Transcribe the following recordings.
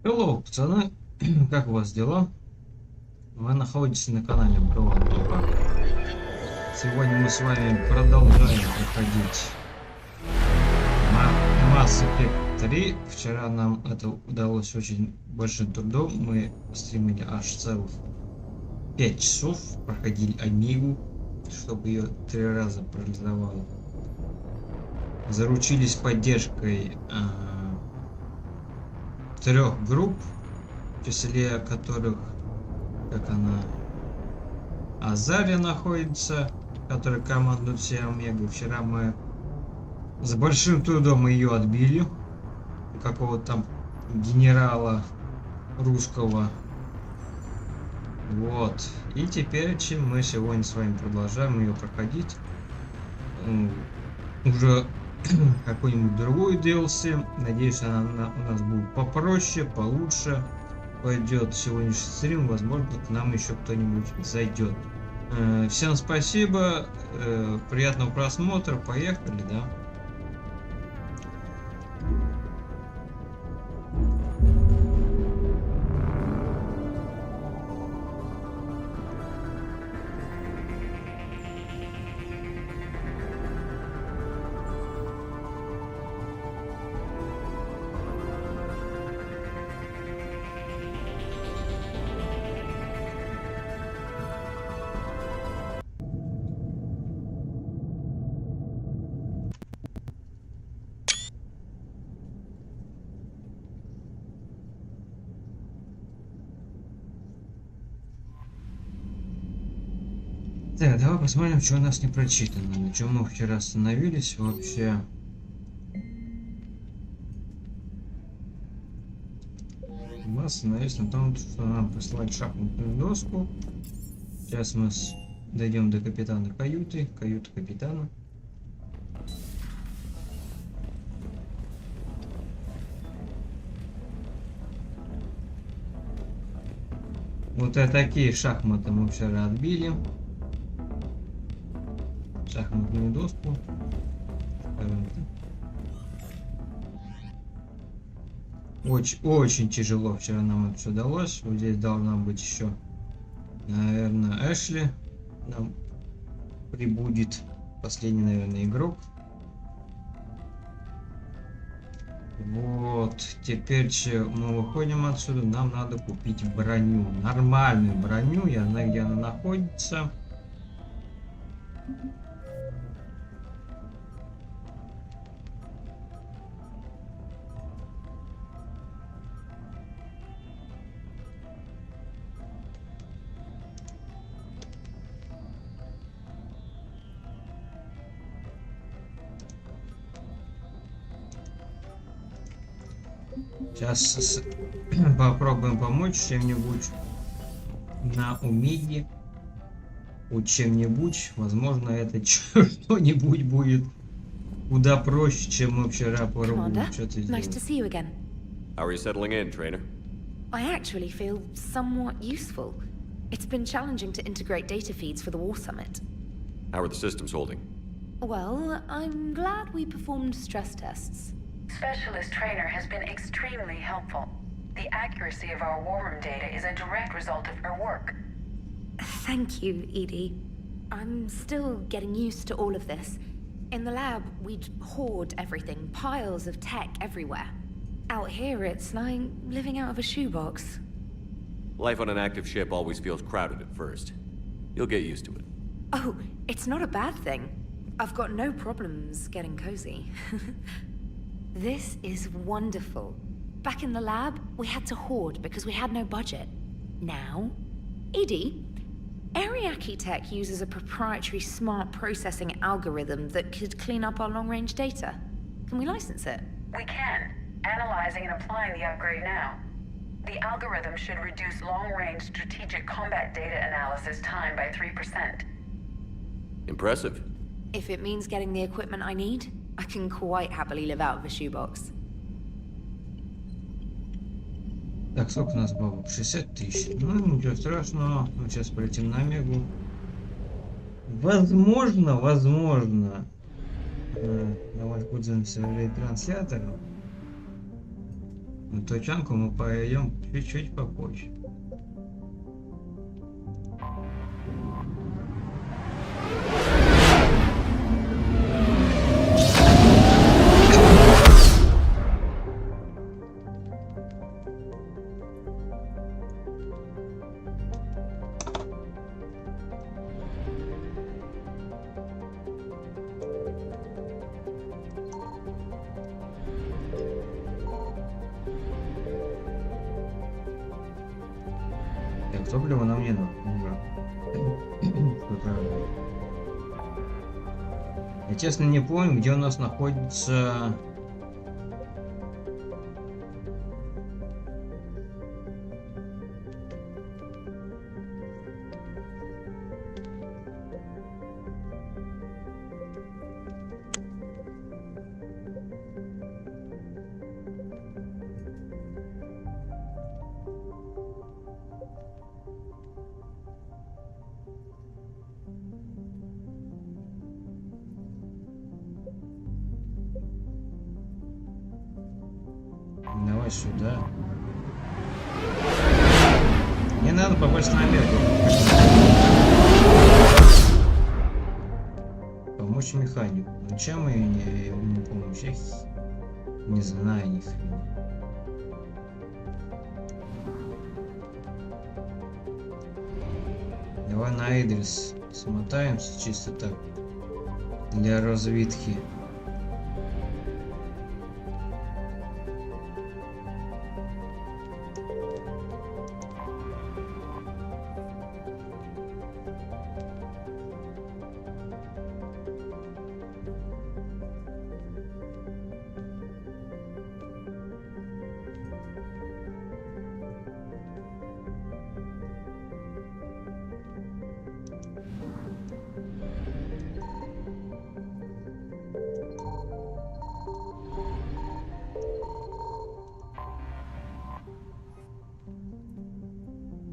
Hello, пацаны, как у вас дела? Вы находитесь на канале Антоха. Сегодня мы с вами продолжаем проходить Mass Effect 3. Вчера нам это удалось очень большим трудом. Мы стримили аж целых 5 часов, проходили Амигу, чтобы ее 3 раза парализовало. Заручились поддержкой 3 групп, в числе которых, как она, Азария находится, которая командует всей Омегой. Вчера мы с большим трудом ее отбили, какого-то там генерала русского. Вот. И теперь мы сегодня с вами продолжаем ее проходить. Уже какую-нибудь другую DLC. Надеюсь, она у нас будет попроще, получше пойдет сегодняшний стрим. Возможно, к нам еще кто-нибудь зайдет. Всем спасибо, приятного просмотра, поехали, да? Так, давай посмотрим, что у нас не прочитано, на чем мы вчера остановились вообще. Мы остановились на том, что нам прислали шахматную доску. Сейчас мы дойдем до капитана каюты капитана. Вот такие шахматы мы вчера отбили. Шахматную доску. Очень тяжело вчера нам это все удалось. Вот здесь должна быть еще, наверное, Эшли нам прибудет. Последний, наверное, игрок. Вот. Теперь мы выходим отсюда. Нам надо купить броню. Нормальную броню. Я знаю, где она находится. Сейчас попробуем помочь чем-нибудь на Омеге. Чем-нибудь. Возможно, это что-нибудь будет куда проще, чем мы вчера пробовали что-то сделать. Nice to see you again. How are you settling in, trainer? I actually feel somewhat useful. It's been challenging to integrate data feeds for the War Summit. How are the systems holding? Well, I'm glad we performed stress tests. Specialist Trainer has been extremely helpful. The accuracy of our war room data is a direct result of her work. Thank you, Edie. I'm still getting used to all of this. In the lab, we'd hoard everything, piles of tech everywhere. Out here, it's like living out of a shoebox. Life on an active ship always feels crowded at first. You'll get used to it. Oh, it's not a bad thing. I've got no problems getting cozy. This is wonderful. Back in the lab, we had to hoard because we had no budget. Now, Edie, Ariake Tech uses a proprietary smart processing algorithm that could clean up our long-range data. Can we license it? We can. Analyzing and applying the upgrade now. The algorithm should reduce long-range strategic combat data analysis time by 3%. Impressive. If it means getting the equipment I need, I can quite happily live out of a shoebox. Так, сколько у нас бабок? 60 тысяч. Ну, ничего страшного. Мы сейчас полетим на Омегу. Возможно, давай пользуемся ретранслятором. На Twitch-анку мы пойдем чуть-чуть попозже. Топливо нам не нужно. Я честно не помню, где у нас находится... Давай сюда. Мне надо попасть на Америку. Помочь механику. Ну чем мы не помочь? Я не знаю ни хрена. Давай на Идрис смотаемся чисто так для разведки.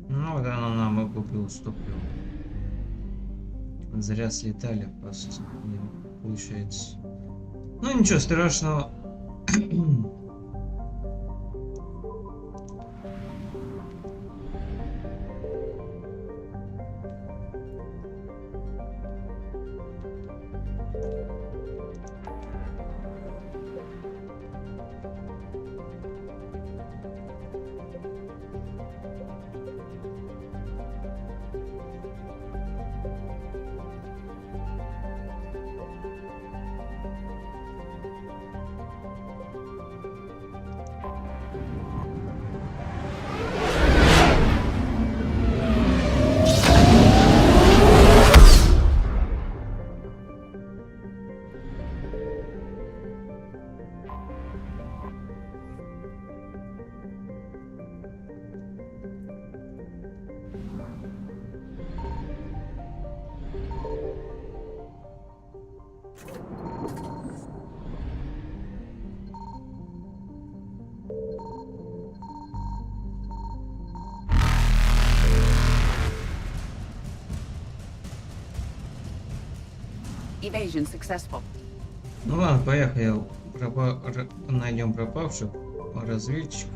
Ну вот она нам и купила топливо. Зря слетали, просто получается. Ну ничего страшного. Evasion successful. Ну ладно, поехали. Найдем пропавших. Разведчик.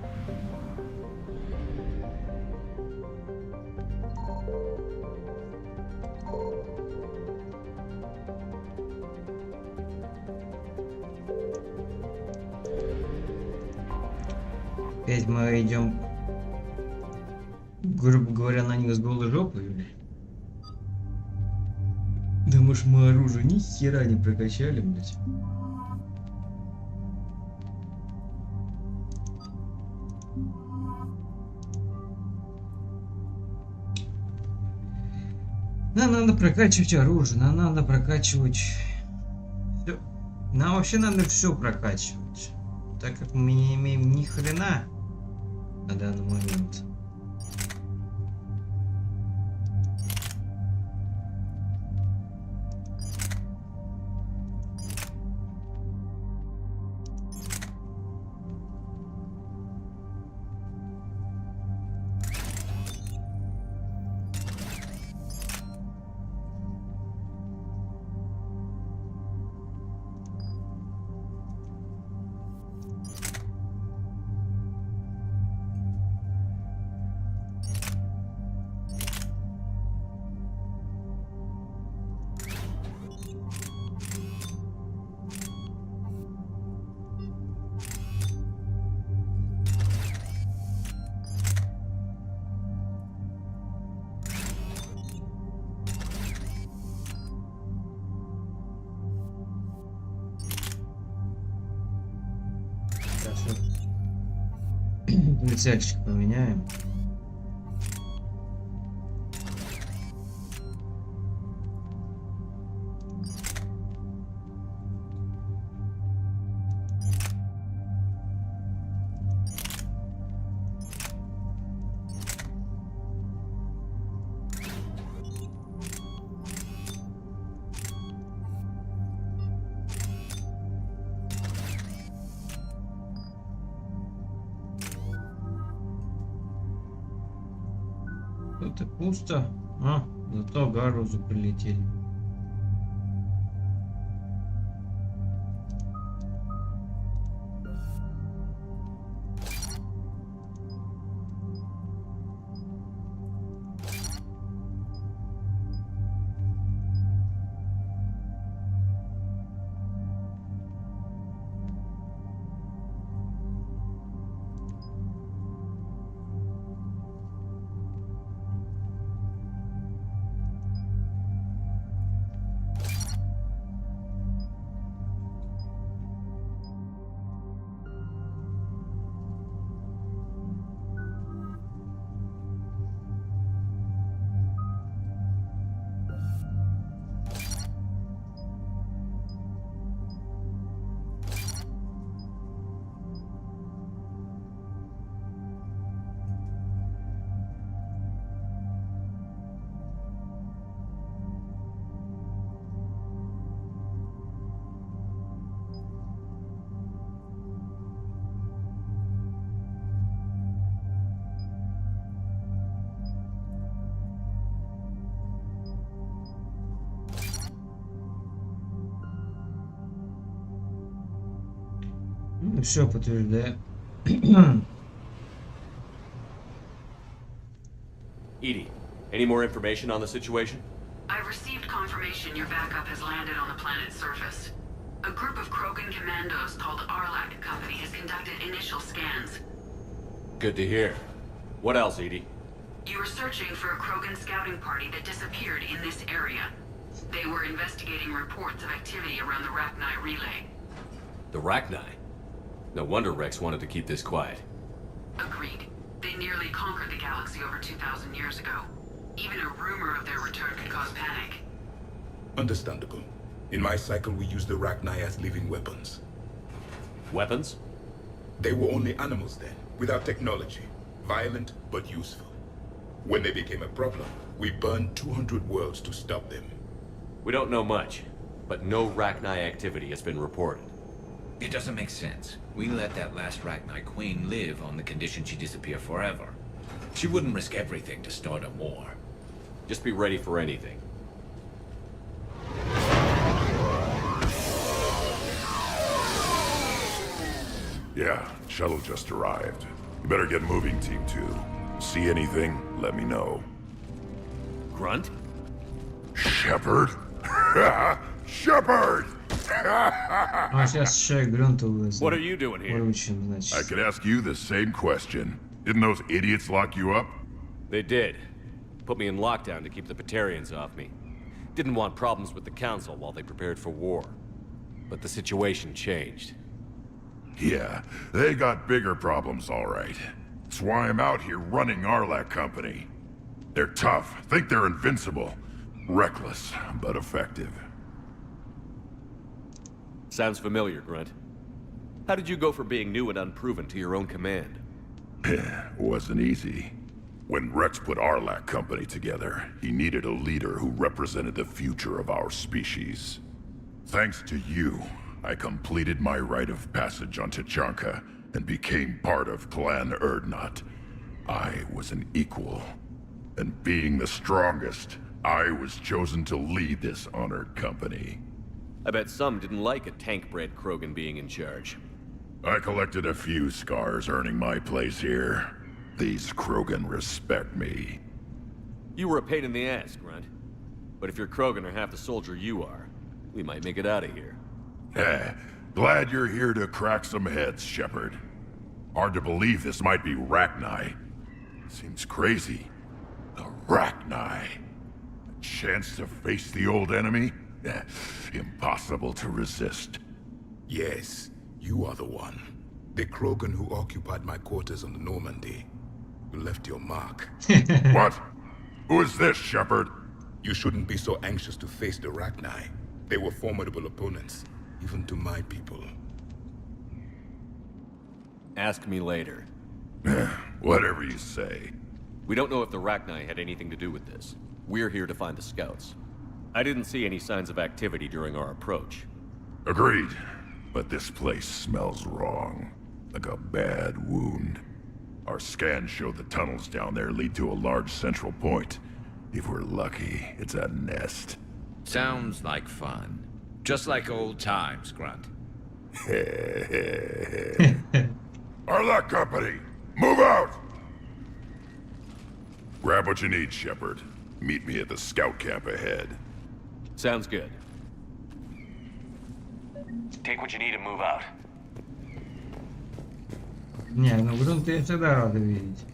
Опять мы идем, грубо говоря, на них с голой жопой. Да может мы оружие ни хера не прокачали, блять. Нам надо прокачивать оружие, нам надо прокачивать все. Нам вообще надо все прокачивать, так как мы не имеем ни хрена на данный момент. Прицельчик поменяем. Тут и пусто, зато гарузы прилетели. Ну все, подтверждаю. Edie, any more information on the situation? I've received confirmation your backup has landed on the planet's surface. A group of Krogan commandos called Arlac Company has conducted initial scans. Good to hear. What else, Edie? You were searching for a Krogan scouting party that disappeared in this area. They were investigating reports of activity around the Rachni relay. The Rachni? No wonder Rex wanted to keep this quiet. Agreed. They nearly conquered the galaxy over 2,000 years ago. Even a rumor of their return could cause panic. Understandable. In my cycle, we use the Rachni as living weapons. Weapons? They were only animals then, without technology. Violent, but useful. When they became a problem, we burned 200 worlds to stop them. We don't know much, but no Rachni activity has been reported. It doesn't make sense. We let that last Rachni queen live on the condition she disappear forever. She wouldn't risk everything to start a war. Just be ready for anything. Yeah, shuttle just arrived. You better get moving, Team 2. See anything, let me know. Grunt? Shepard? Shepard! Сейчас еще и Грунта вызову. What are you doing here? Очень, I значит. could ask you the same question. Didn't those idiots lock you up? They did. Put me in lockdown to keep the Batarians off me. Didn't want problems with the Council while they prepared for war. But the situation changed. Yeah, they got bigger problems, all right. That's why I'm out here running Arlac Company. They're tough, think they're invincible. Reckless, but effective. Sounds familiar, Grunt. How did you go from being new and unproven to your own command? Wasn't easy. When Rex put Arlac Company together, he needed a leader who represented the future of our species. Thanks to you, I completed my rite of passage on Tachanka and became part of Clan Erdnot. I was an equal. And being the strongest, I was chosen to lead this honored company. I bet some didn't like a tank-bred Krogan being in charge. I collected a few scars earning my place here. These Krogan respect me. You were a pain in the ass, Grunt. But if your Krogan are half the soldier you are, we might make it out of here. Glad you're here to crack some heads, Shepard. Hard to believe this might be Rachni. Seems crazy. The Rachni. A chance to face the old enemy? Impossible to resist. Yes, you are the one. The Krogan who occupied my quarters on the Normandy. You left your mark. What? Who is this, Shepard? You shouldn't be so anxious to face the Rachni. They were formidable opponents, even to my people. Ask me later. Whatever you say. We don't know if the Rachni had anything to do with this. We're here to find the scouts. I didn't see any signs of activity during our approach. Agreed. But this place smells wrong. Like a bad wound. Our scans show the tunnels down there lead to a large central point. If we're lucky, it's a nest. Sounds like fun. Just like old times, Grunt. Arlec Company, move out! Grab what you need, Shepard. Meet me at the scout camp ahead. Sounds good. Take what you need and move out. Не, ну грунт я всегда рада видеть.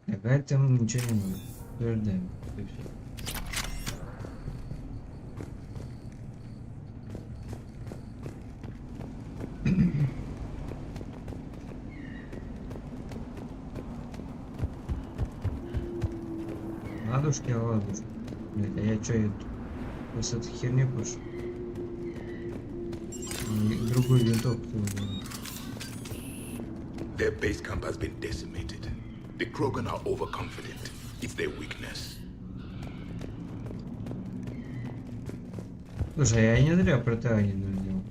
Так, а этому ничего не нужно. Подождаем. Ладушки, ладушки. Блять, а я чё, я с этой херни пошел? Другую винтовку. Their base camp has been decimated. The Krogan are overconfident. It's their weakness. Слушай, я не зря протеанин сделал.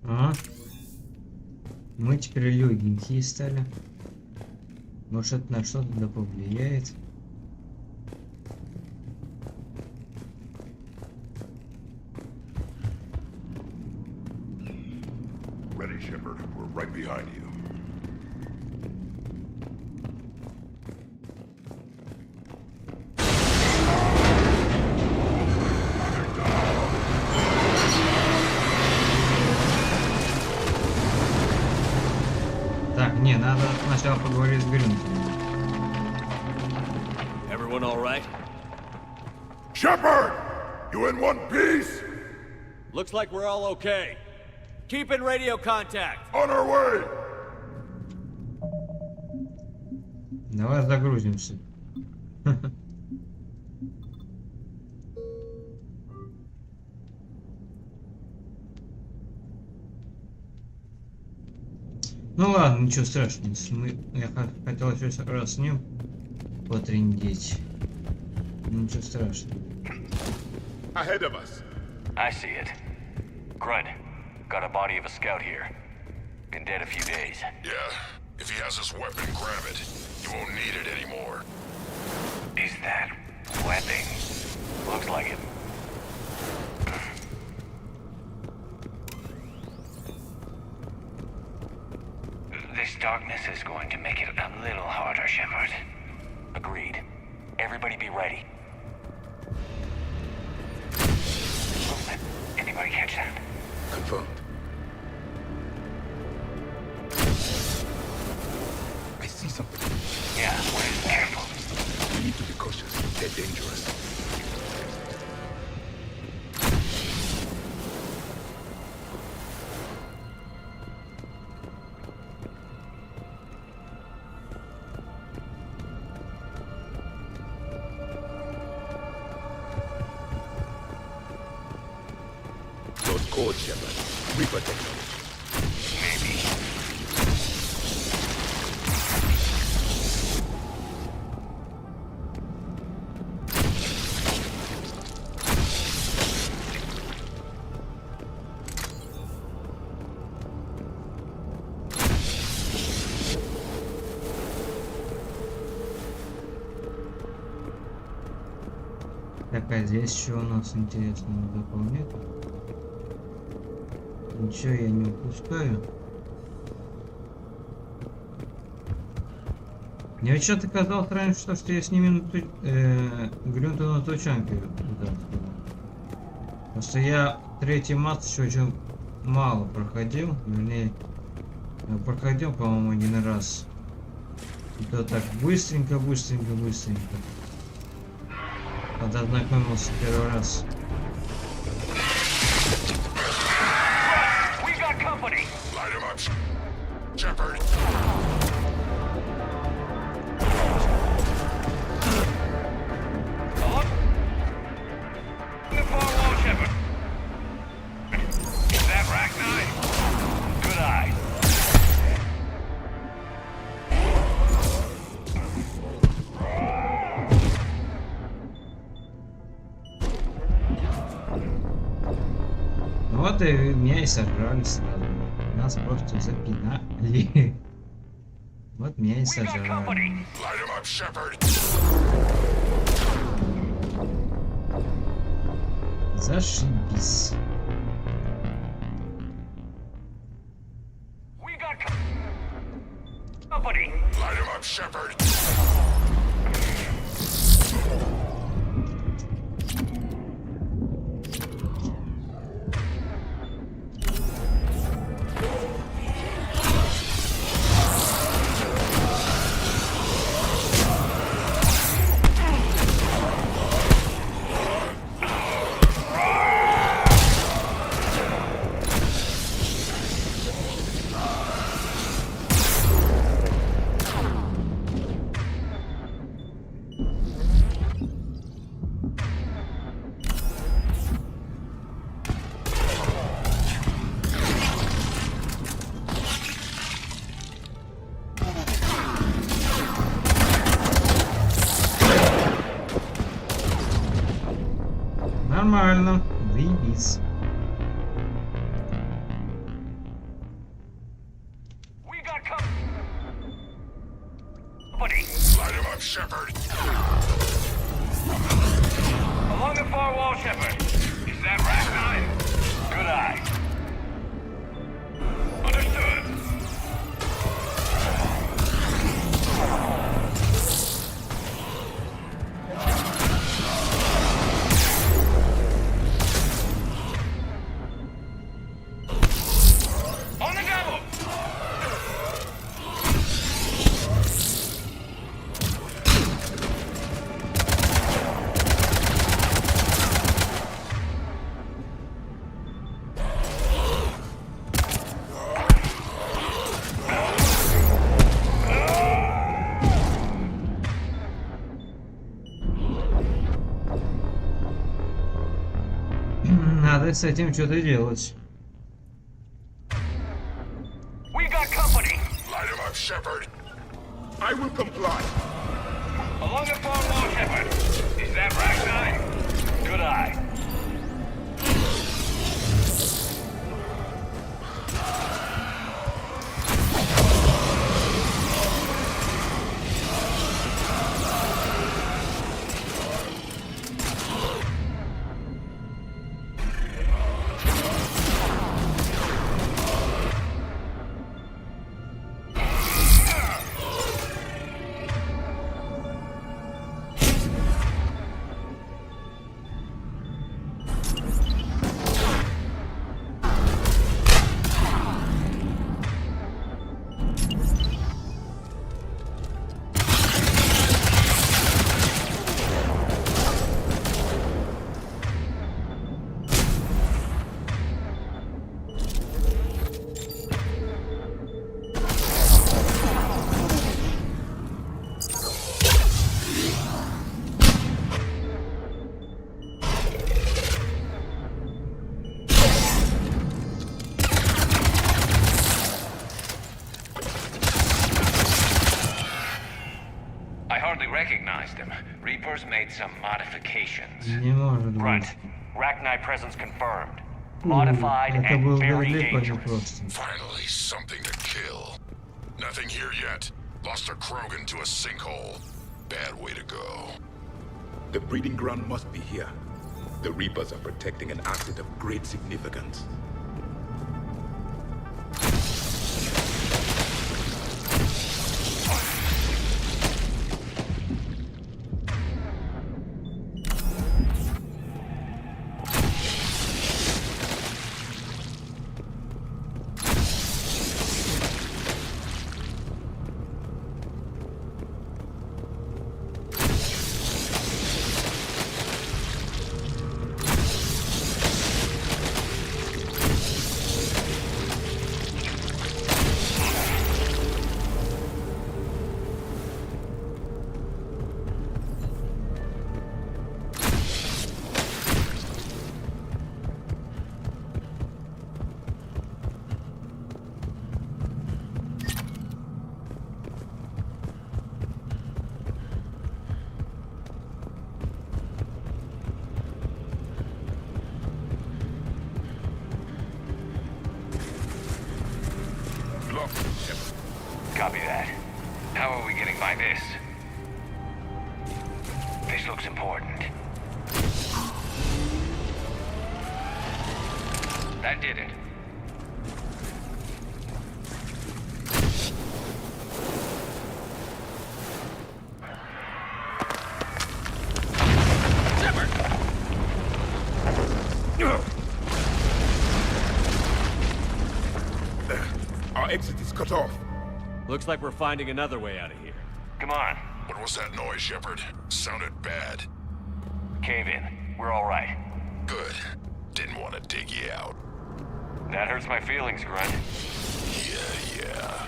А? Мы теперь легенькие стали. Может, это на что-то да повлияет. Ready, Shepard. We're right behind you. Так, не, надо сначала поговорить с Грюнтом. Everyone all right? Shepard! You in one piece? Looks like we're all okay. Keep in radio contact. On our way! Давай загрузимся. Ну ладно, ничего страшного. Я хотел еще раз с ним потрындеть. Ничего страшного. Ahead of us. I see it. Grunt, got a body of a scout here. Been dead a few days. Yeah. If he has his weapon, grab it. You won't need it anymore. Is that weapon? Looks like it. This darkness is going to make it a little harder, Shepard. Agreed. Everybody be ready. Movement. Anybody catch that? Confirmed. I see something. Yeah, we're careful. We need to be cautious. They're dangerous. code, Shepard. Reaper technology. Maybe. Так, а здесь что у нас интересного дополнять? Ничего я не упускаю. Мне что-то казалось раньше, что я с ними грюнту на тучанке. Просто я третий матч еще очень мало проходил. Вернее, проходил, по-моему, один раз. Это так быстренько. Когда ознакомился первый раз. We got company. Light him up, Shepard. The far wall, Shepard. Is that Ragnar? Good eye. Вот и меня и сожрали сразу. Нас просто запинали. Вот меня и We got сожрали. company. Light him up, Shepard. Зашибись. We got company. Light him up, Shepard. Нормально. Заебись. We got company. Light him up, Shepard. Along the far wall, Shepard. Is that Ragnar? Good eye. Understood. On the double. Надо с этим что-то делать. We got company. Light him up, Shepard. I will comply. Along the far wall, Shepard. Is that Ragnar? Good eye. recognize them. Reapers made some modifications. Не может Grunt. быть. Rachni presence confirmed. Modified Это and было very далеко не dangerous. просто. Finally, something to kill. Nothing here yet. Lost a Krogan to a sinkhole. Bad way to go. The breeding ground must be here. The Reapers are protecting an asset of great significance. Copy that. How are we getting by this? This looks important. That did it. Our exit is cut off. Looks like we're finding another way out of here. Come on. What was that noise, Shepard? Sounded bad. Cave in. We're all right. Good. Didn't want to dig you out. That hurts my feelings, Grunt. Yeah.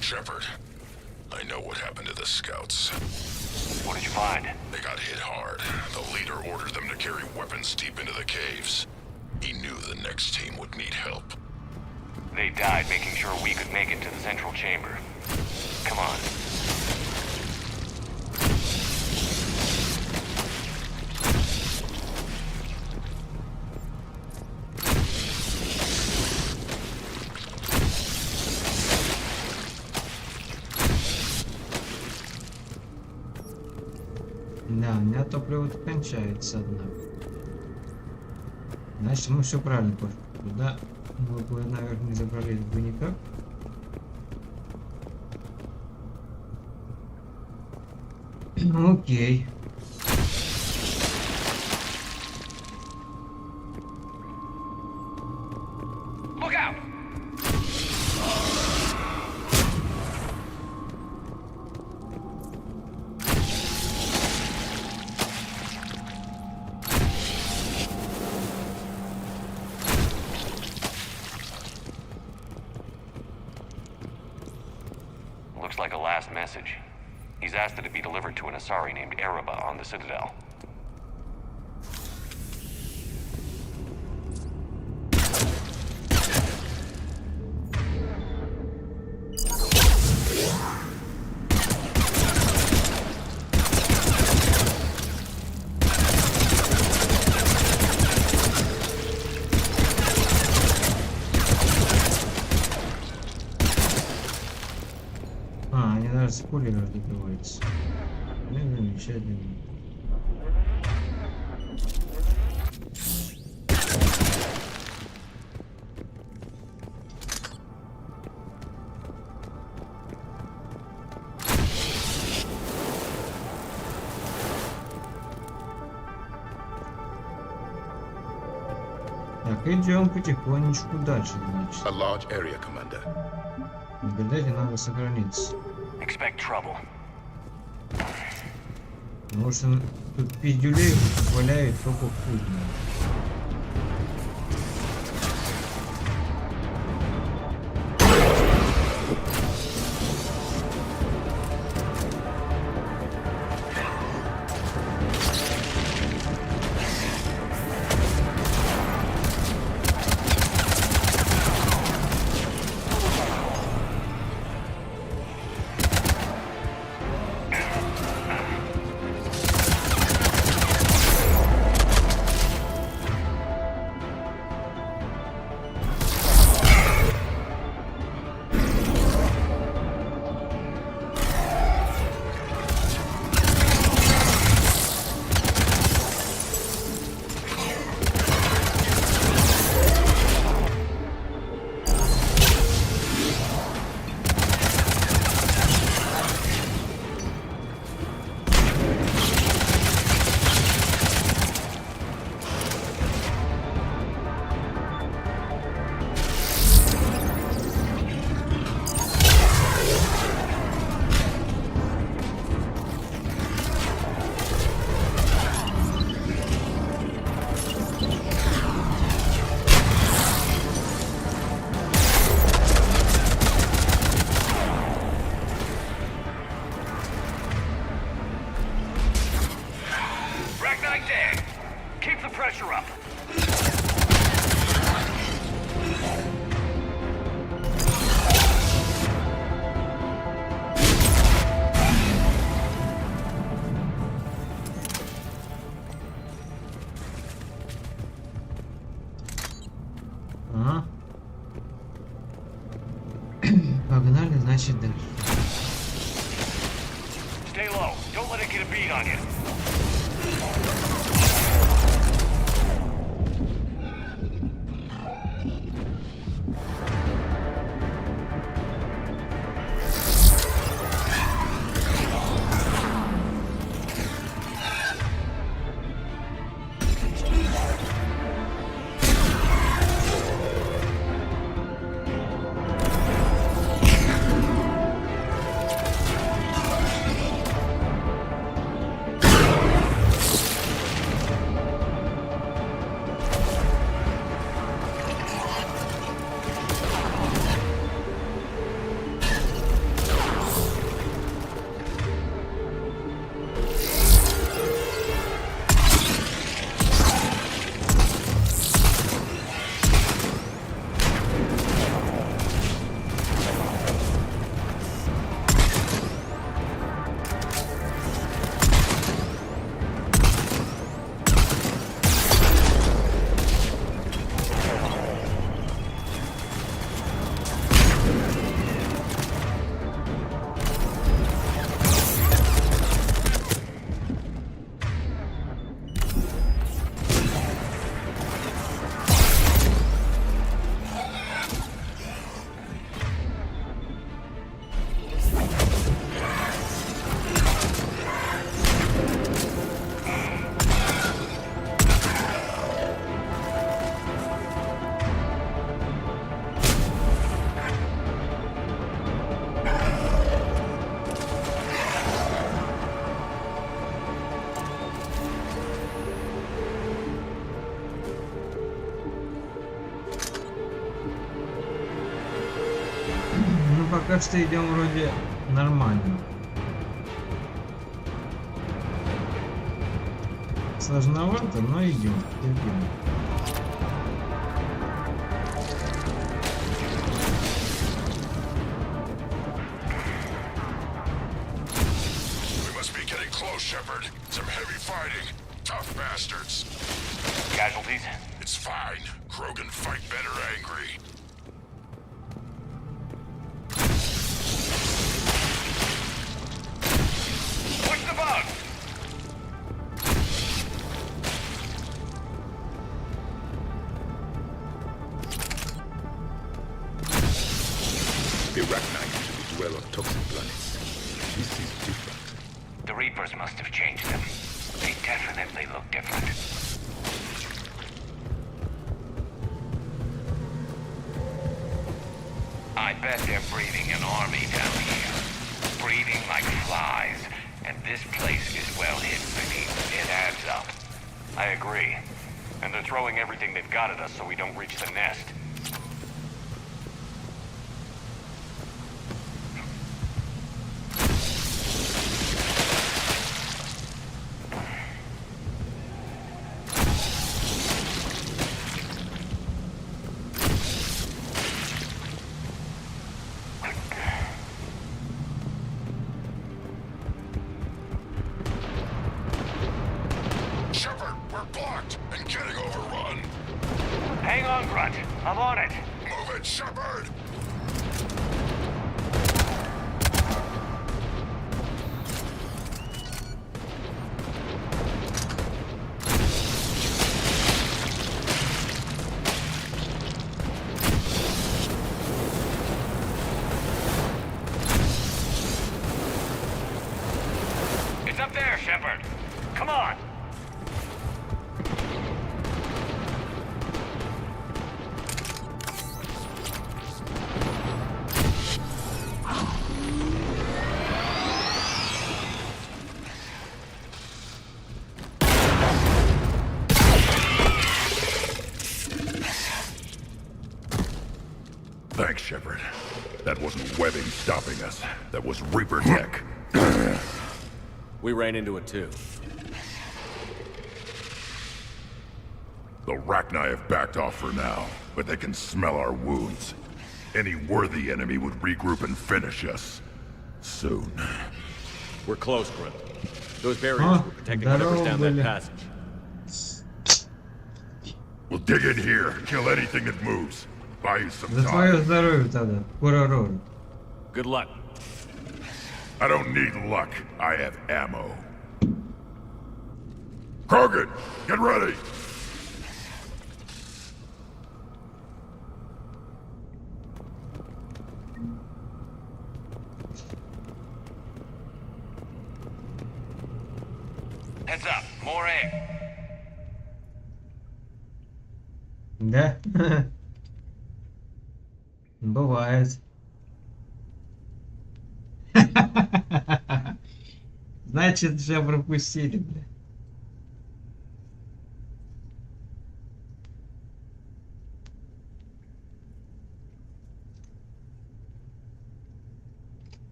Shepard, I know what happened to the scouts. What did you find? They got hit hard. The leader ordered them to carry weapons deep into the caves. He knew the next team would need help. They died making sure we could make it to the central chamber. Come on. Да, у меня топливо кончается, однако. Значит, мы все правильно пошли. Туда мы бы наверх не забрались бы никак. Окей. Look out! Looks like a last message. He's asked that it be delivered to an Asari named Araba on the Citadel. Они даже с пулей разбиваются. Ну, замечательно. Так, идем потихонечку дальше, значит. A large area, Commander. Наблюдайте, надо сохраниться. Expect trouble. Потому что тут пиздюлей валяет только хуй знает. Погнали, значит, дальше. Stay low. Don't let it get a beat on you. Пока что идем вроде нормально. Сложновато, но идем. We must be getting close, Shepard. Some heavy fighting. Tough bastards. Casualties? It's fine. Krogan fight better angry. Must have changed them. They definitely look different. I bet they're breeding an army down here. Breeding like flies. And this place is well hidden beneath. It adds up. I agree. And they're throwing everything they've got at us so we don't reach the nest. I'm on it. Move it, Shepard! It's up there, Shepard. Come on. Thanks, Shepard. That wasn't webbing stopping us. That was Reaper tech. We ran into it too. The Rachni have backed off for now, but they can smell our wounds. Any worthy enemy would regroup and finish us. Soon. We're close, Grim. Those barriers were protecting whatever's down that passage. We'll dig in here, kill anything that moves. Buy you some За твое time. здоровье тогда, пророр. Good luck. I don't need luck. I have ammo. Krogan, get ready! Heads up, more egg. Да? Бывает. Значит, же пропустили, бля.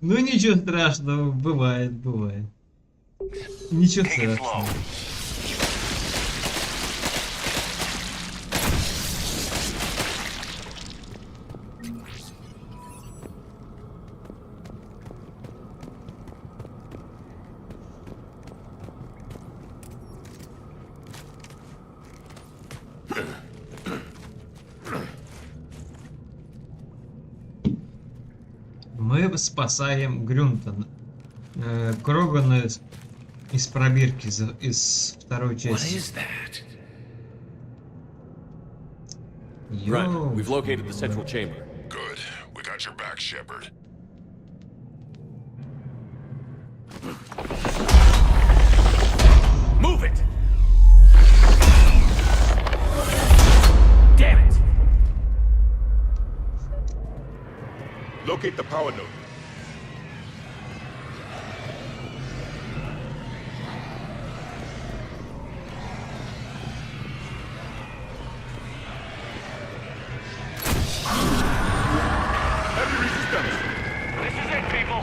Ну ничего страшного, бывает, бывает. Ничего страшного. Мы спасаем Грюнта, Крогана из пробирки из второй части. Right, we've located the central chamber. Good. We got your back, Shepard. Move it! Damn it! Locate the power node. Heavy resistance. This is it, people!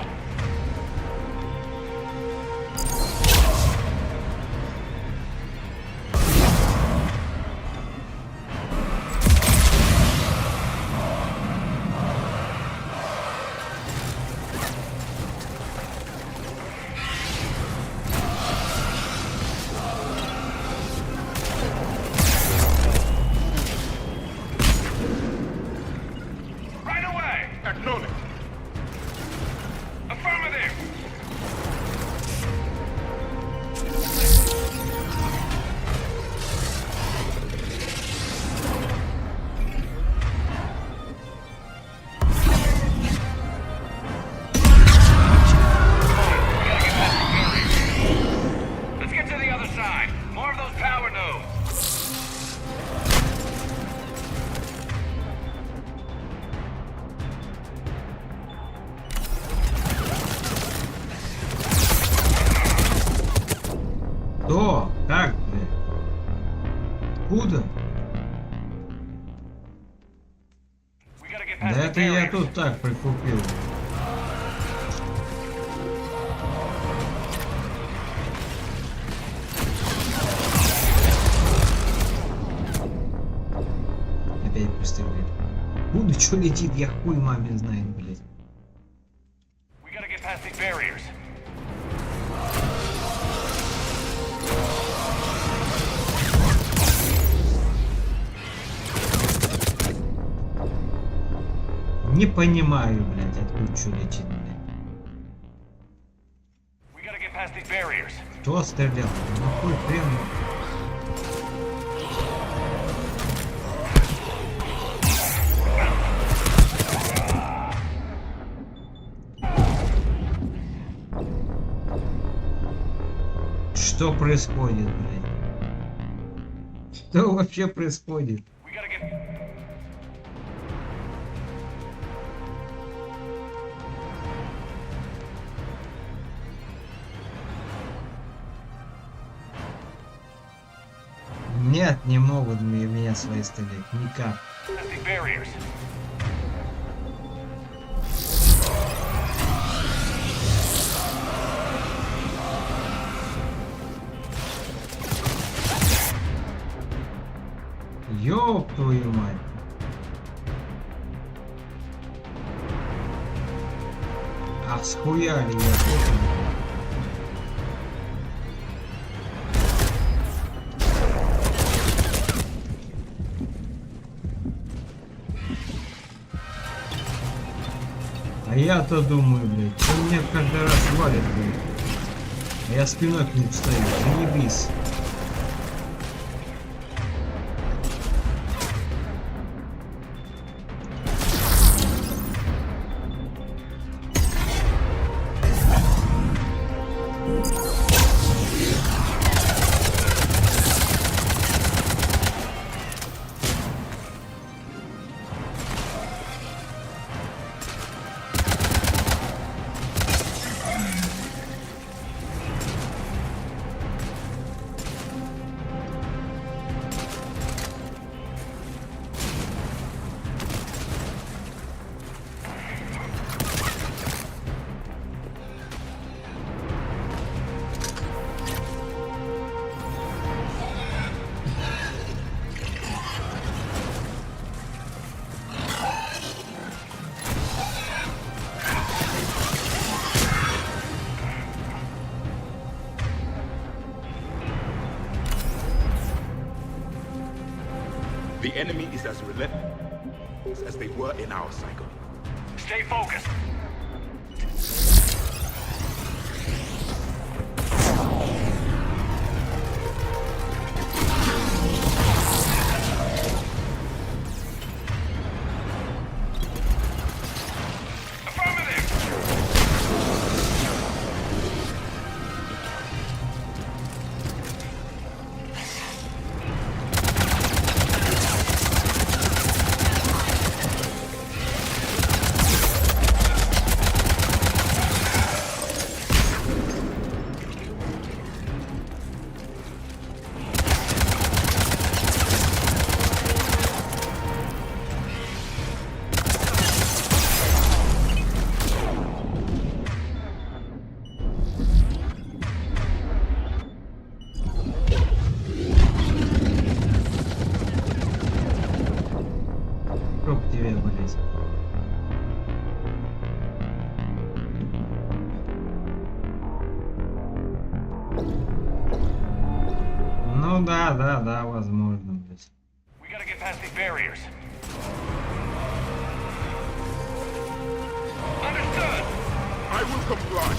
Right away! Acknowledge. Affirmative! Let's get to the other side. More of those power nodes. Кто? Как, бля? Куда? We gotta get Да past the это я barriers. тут так прикупил. Опять постреляли. Буду, что летит, я хуй маме знает, блядь. We gotta get past these barriers. Не понимаю, блядь, откуда что летит, блядь. We gotta get past these barriers. Кто стрелял? Нахуй прям. Что происходит, блядь? Что вообще происходит? We gotta get... Нет, не могут меня свои стрелять. Никак. past these barriers. Ёб твою мать. А схуяли я потом. А я-то думаю, блядь, что меня каждый раз валит, блядь. А я спиной к ним стою, заебись. The enemy is as relentless as they were in our cycle. Stay focused. Ну да, возможно, блядь. We gotta get past these barriers. Understood. I will comply.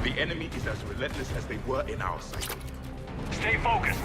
The enemy is as relentless as they were in our cycle. Stay focused.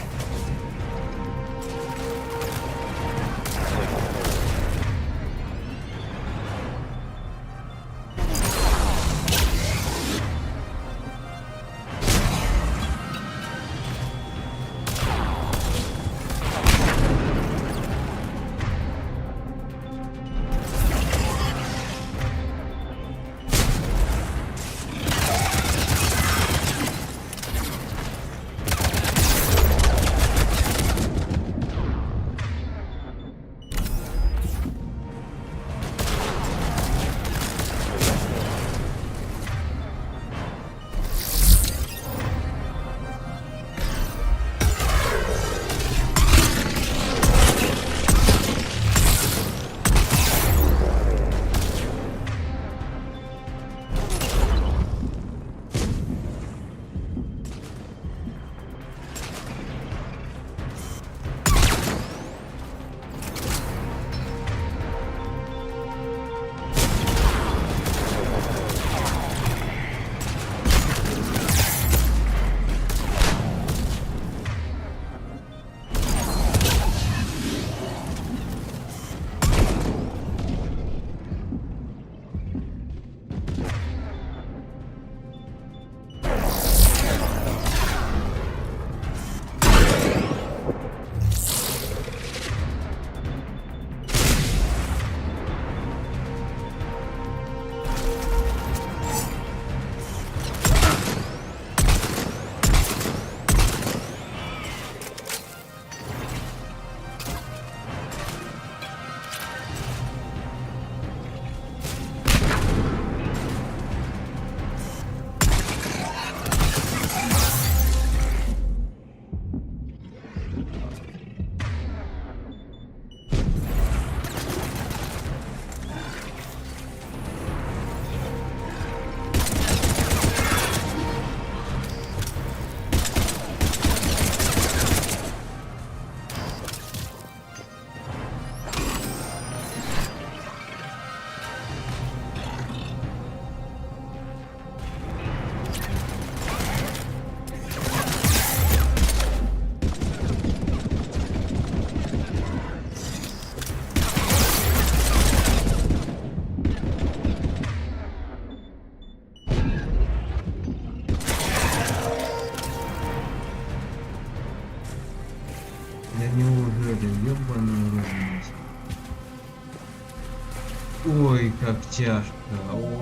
тяжко.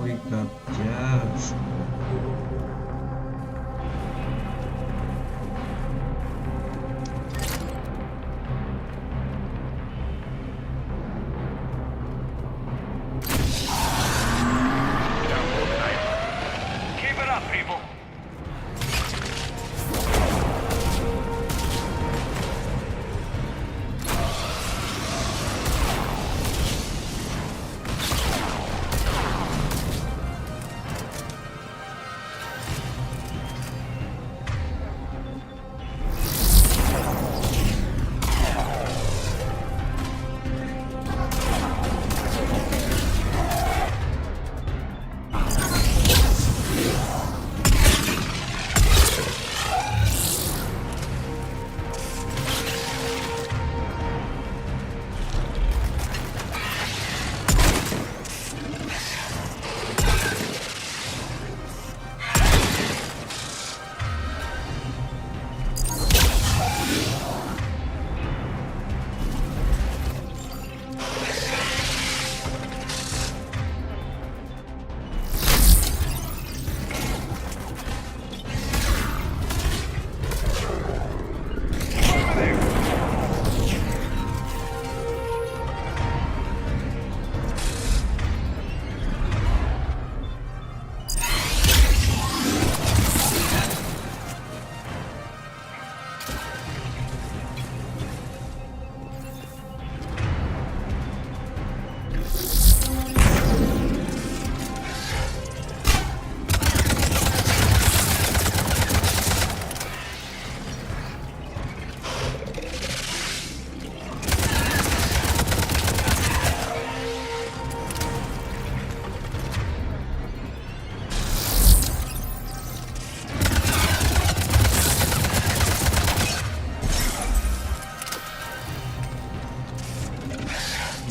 Ой, как тяжко. Keep it up, people.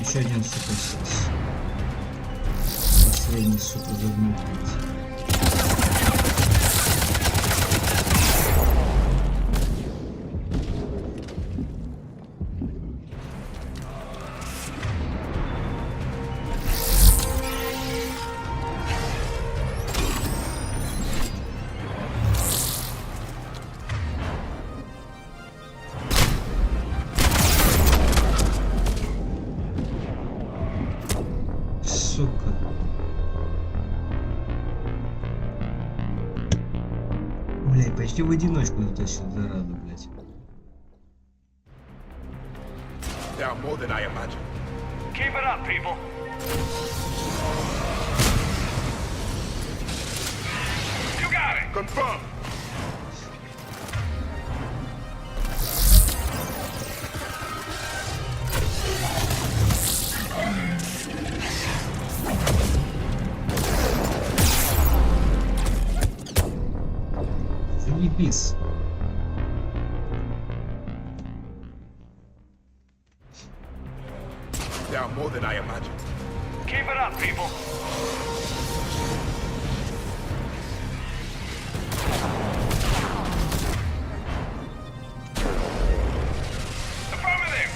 Еще один, сука, сейчас. Последний, сука, загнутый. Сука. Блять, почти в одиночку затащил, зараза, блять. There are more than I imagined. Keep it up, people. You got it. Confirm. Заебись. There are more than I imagined. Keep it up, people. Affirmative.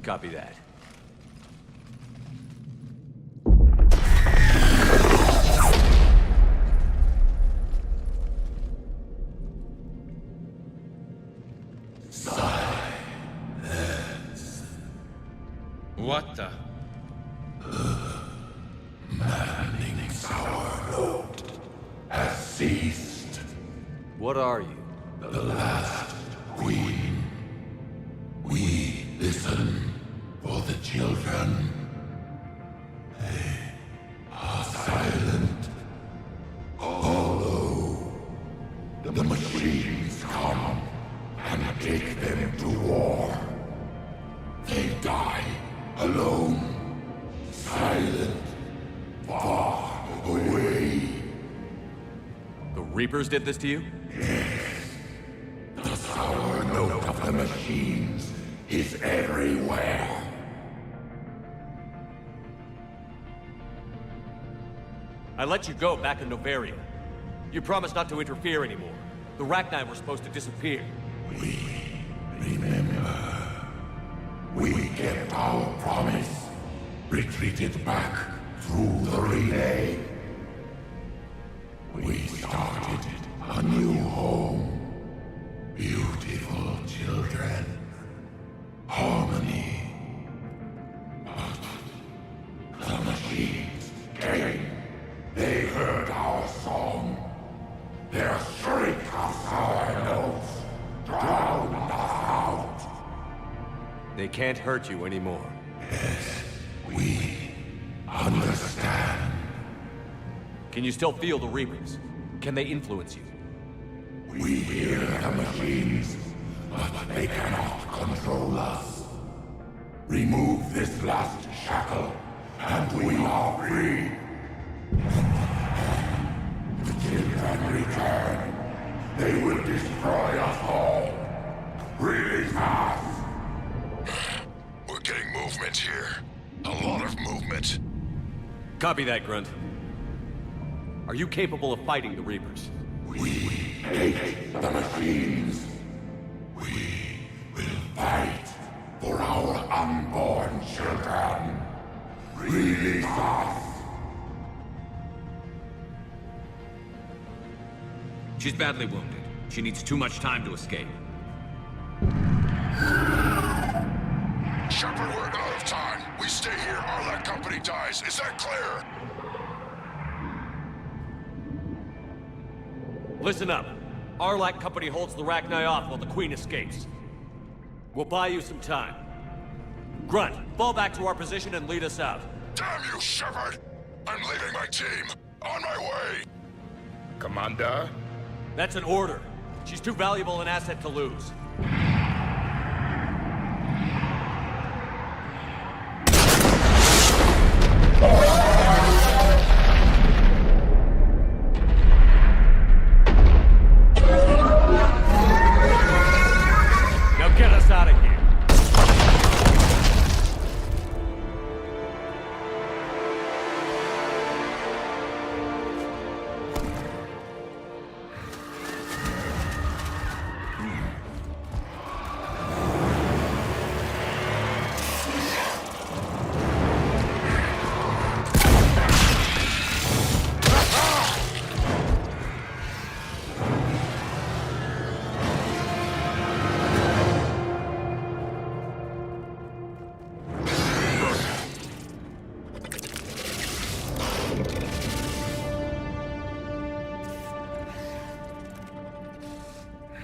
Copy that. What the? Manning's our load has ceased. What are you? The last queen. We listen for the children. They are silent. Although the machines come and take them to war, they die alone, silent, far away. The Reapers did this to you? The sour note of the machines is everywhere. I let you go back in Novaria. You promised not to interfere anymore. The Rachni were supposed to disappear. We remember. We kept our promise. Retreated back through the relay. We started a new home. Beautiful children. Harmony. But the machines came. They heard our song. Their shriek of sour notes drowned us out. They can't hurt you anymore. Yes, we understand. Can you still feel the Reapers? Can they influence you? We hear the machines, but they cannot control us. Remove this last shackle, and we are free. The children return. They will destroy us all. Release us. We're getting movement here. A lot of movement. Copy that, Grunt. Are you capable of fighting the Reapers? We hate the machines. We will fight for our unborn children. Release us. She's badly wounded. She needs too much time to escape. Shepard, we're out of time. We stay here, or that company dies. Is that clear? Listen up. Arlac Company holds the Rachni off while the Queen escapes. We'll buy you some time. Grunt, fall back to our position and lead us out. Damn you, Shepard! I'm leaving my team. On my way. Commander? That's an order. She's too valuable an asset to lose. Now get us out of here.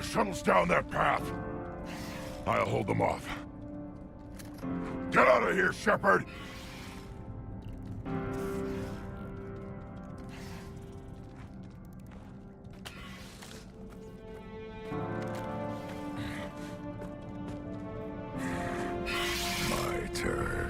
Shuttles down that path. I'll hold them off. Get out of here, Shepard! My turn.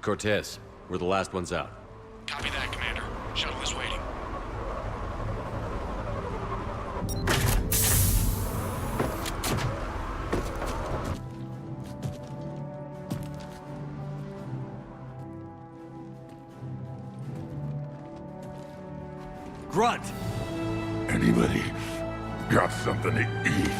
Cortez, we're the last ones out. Copy that, Commander. Shuttle is waiting. Grunt! Anybody got something to eat?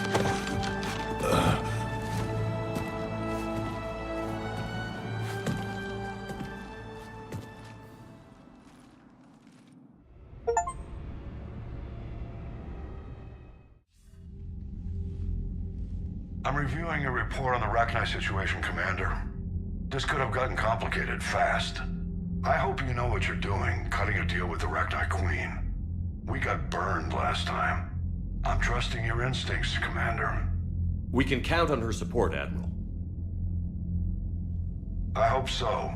I'm reviewing your report on the Rachni situation, Commander. This could have gotten complicated fast. I hope you know what you're doing, cutting a deal with the Rachni Queen. We got burned last time. I'm trusting your instincts, Commander. We can count on her support, Admiral. I hope so.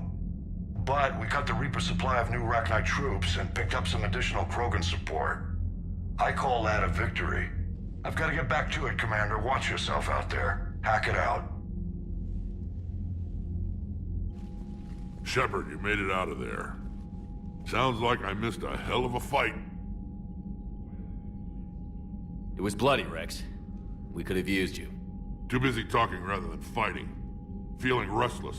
But we cut the Reaper supply of new Rachni troops and picked up some additional Krogan support. I call that a victory. I've got to get back to it, Commander. Watch yourself out there. Hack it out. Shepard, you made it out of there. Sounds like I missed a hell of a fight. It was bloody, Rex. We could have used you. Too busy talking rather than fighting. Feeling restless.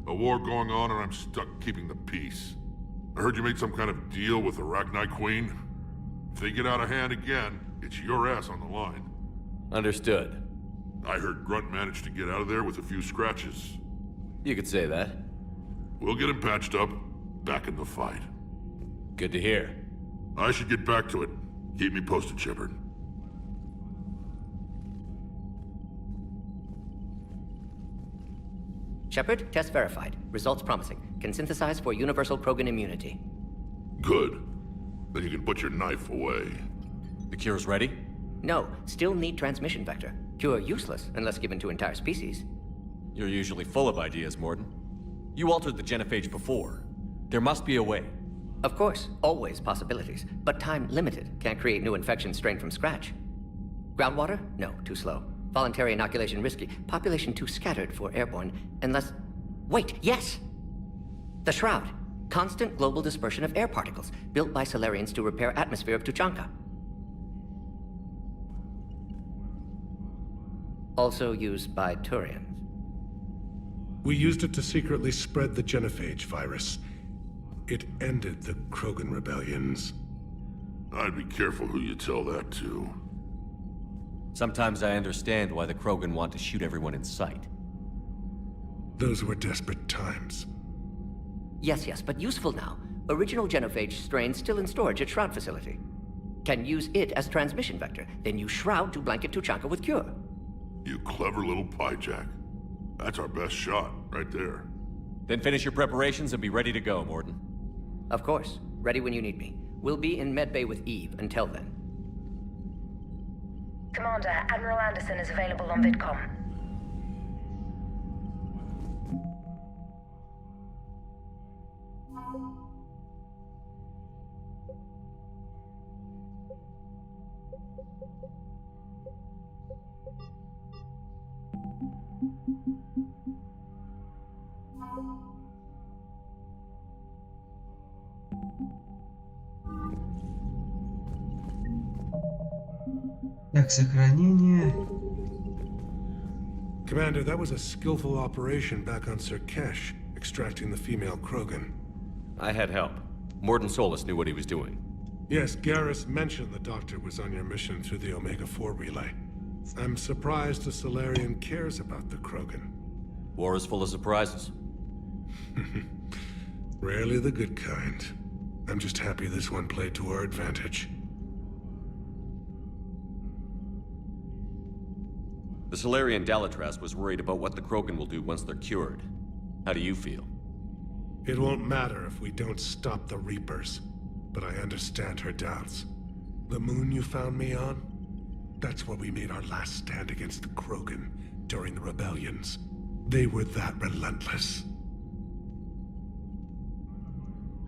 A war going on and I'm stuck keeping the peace. I heard you made some kind of deal with the Rachni Queen. If they get out of hand again, it's your ass on the line. Understood. I heard Grunt managed to get out of there with a few scratches. You could say that. We'll get him patched up, back in the fight. Good to hear. I should get back to it. Keep me posted, Shepard. Shepard, test verified. Results promising. Can synthesize for universal Krogan immunity. Good. Then you can put your knife away. The cure's ready? No, still need transmission vector. Cure useless unless given to entire species. You're usually full of ideas, Morden. You altered the genophage before. There must be a way. Of course, always possibilities, but time limited. Can't create new infection strain from scratch. Groundwater? No, too slow. Voluntary inoculation risky. Population too scattered for airborne, unless... Wait, yes! The Shroud. Constant global dispersion of air particles, built by Solarians to repair atmosphere of Tuchanka. Also used by Turians. We used it to secretly spread the genophage virus. It ended the Krogan rebellions. I'd be careful who you tell that to. Sometimes I understand why the Krogan want to shoot everyone in sight. Those were desperate times. Yes, but useful now. Original genophage strain still in storage at Shroud facility. Can use it as transmission vector, then use Shroud to blanket Tuchanka with cure. You clever little piejack. That's our best shot, right there. Then finish your preparations and be ready to go, Morden. Of course. Ready when you need me. We'll be in medbay with Eve until then. Commander, Admiral Anderson is available on VidCom. Так, сохранение. Commander, that was a skillful operation back on Sirkesh, extracting the female Krogan. I had help. Morden Solis knew what he was doing. Yes, Garrus mentioned the Doctor was on your mission through the Omega-4 relay. I'm surprised the Solarian cares about the Krogan. War is full of surprises. Rarely the good kind. I'm just happy this one played to our advantage. The Solarian Dalitras was worried about what the Krogan will do once they're cured. How do you feel? It won't matter if we don't stop the Reapers, but I understand her doubts. The moon you found me on? That's where we made our last stand against the Krogan during the rebellions. They were that relentless.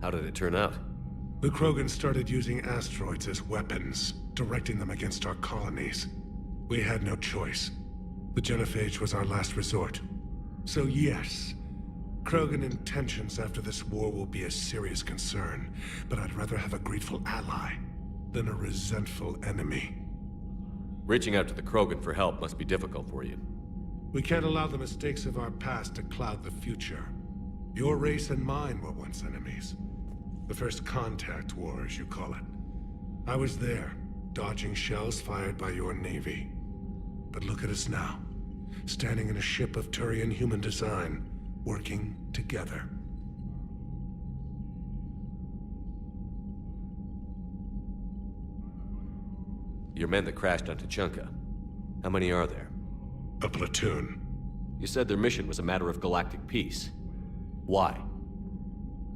How did it turn out? The Krogan started using asteroids as weapons, directing them against our colonies. We had no choice. The genophage was our last resort. So yes, Krogan intentions after this war will be a serious concern, but I'd rather have a grateful ally than a resentful enemy. Reaching out to the Krogan for help must be difficult for you. We can't allow the mistakes of our past to cloud the future. Your race and mine were once enemies. The first contact war, as you call it. I was there, dodging shells fired by your navy. But look at us now, standing in a ship of Turian human design, working together. Your men that crashed on Tuchanka. How many are there? A platoon. You said their mission was a matter of galactic peace. Why?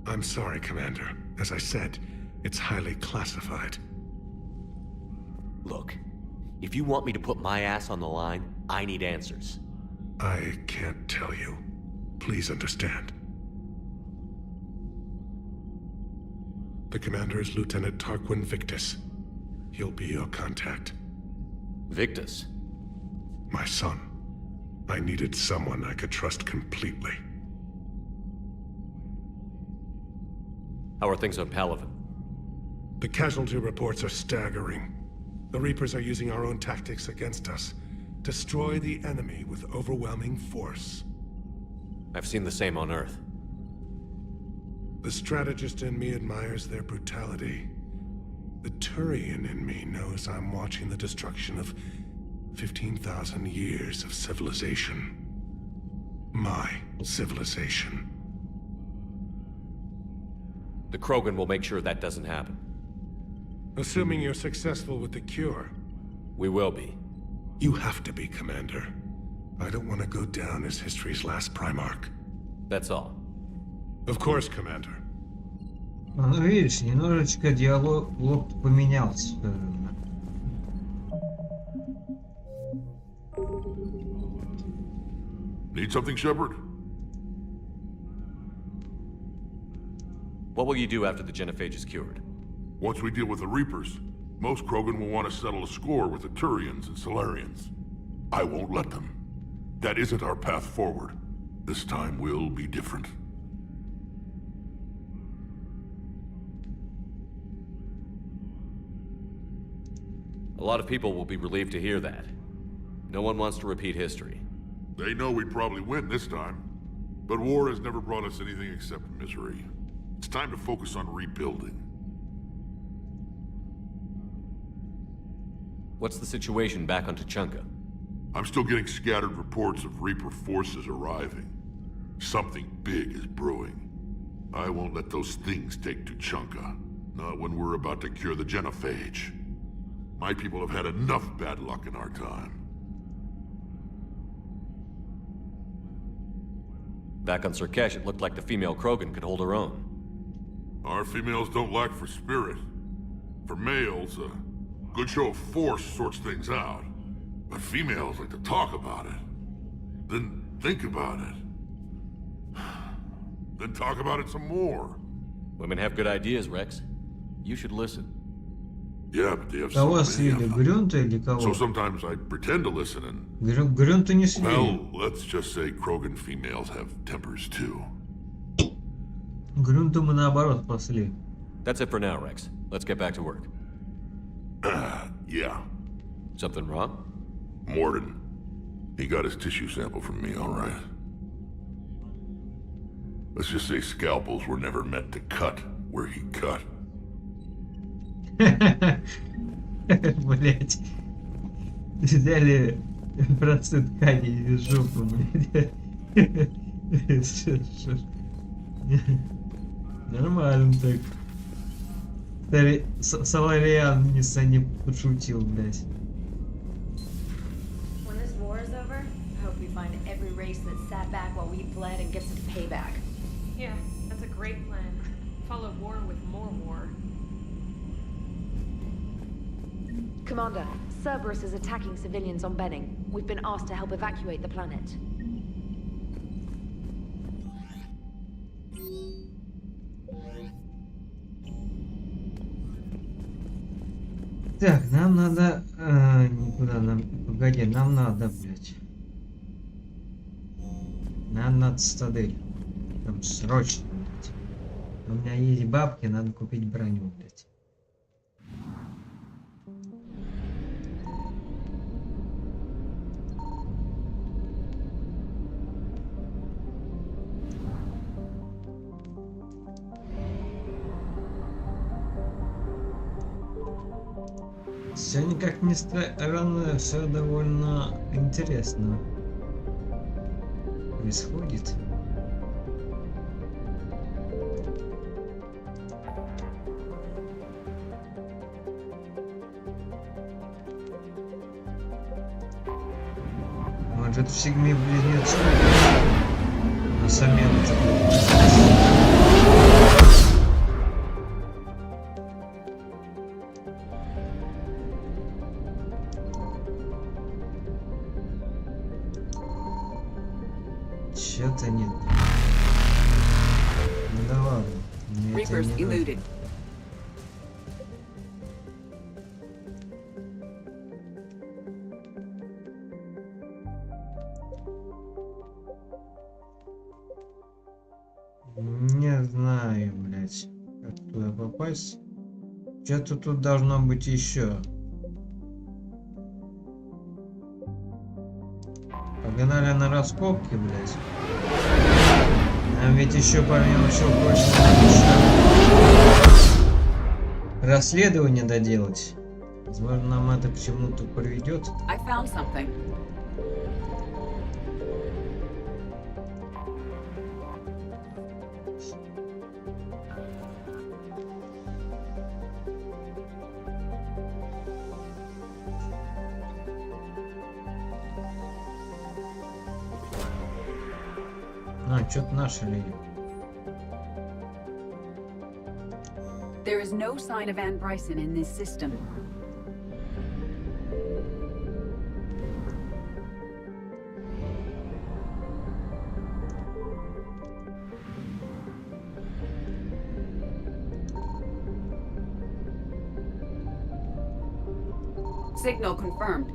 I'm sorry, Commander. As I said, it's highly classified. Look, if you want me to put my ass on the line, I need answers. I can't tell you. Please understand. The commander is Lieutenant Tarquin Victus. He'll be your contact. Victus? My son. I needed someone I could trust completely. How are things on Palaven? The casualty reports are staggering. The Reapers are using our own tactics against us. Destroy the enemy with overwhelming force. I've seen the same on Earth. The strategist in me admires their brutality. The Turian in me knows I'm watching the destruction of 15,000 years of civilization. My civilization. The Krogan will make sure that doesn't happen. Assuming you're successful with the cure. We will be. You have to be, Commander. I don't want to go down as history's last Primarch. That's all. Of course, Commander. Ну, видишь, немножечко диалог поменялся. Need something, Shepard? What will you do after the genophage is cured? Once we deal with the Reapers, most Krogan will want to settle a score with the Turians and Solarians. I won't let them. That isn't our path forward. This time will be different. A lot of people will be relieved to hear that. No one wants to repeat history. They know we'd probably win this time. But war has never brought us anything except misery. It's time to focus on rebuilding. What's the situation back on Tuchanka? I'm still getting scattered reports of Reaper forces arriving. Something big is brewing. I won't let those things take Tuchanka. Not when we're about to cure the genophage. My people have had enough bad luck in our time. Back on Surkesh, it looked like the female Krogan could hold her own. Our females don't lack for spirit. For males, a good show of force sorts things out. But females like to talk about it. Then think about it. Then talk about it some more. Women have good ideas, Rex. You should listen. Yeah, but they have Кого so many слили? of them. Грюнта или кого? So sometimes I pretend to listen and... Грюнта не слили. Well, let's just say Krogan females have tempers too. Грюнта мы наоборот пасли. That's it for now, Rex. Let's get back to work. Yeah. Something wrong? Morden. He got his tissue sample from me, all right. Let's just say scalpels were never meant to cut where he cut. Блять. Взяли процент ткани из жопы, блядь. Нормально так. Солариан не пошутил, блядь. When this war is over, I hope we find every race that sat back while we bled and get some payback. Yeah, that's a great plan. Follow war with more war. Commander, Cerberus is attacking civilians on Benning. We've been asked to help evacuate the planet. Так, нам надо... никуда нам... Погоди, нам надо, блядь. Нам надо цитадель. Прям срочно, блядь. У меня есть бабки, надо купить броню, блядь. Сегодня, как ни странно, все довольно интересно происходит. Может, в Сигме близнецы на самом Чё-то нет. Ну да ладно. Мне это не eluded. Не знаю, блять, как туда попасть. Что-то тут должно быть еще. Погнали на раскопки, блять. Нам ведь еще помимо всего прочего еще расследование доделать. Возможно, нам это к чему-то приведет. I found something. Что-то нашли. There is no sign of Anne Bryson in this system. Signal confirmed.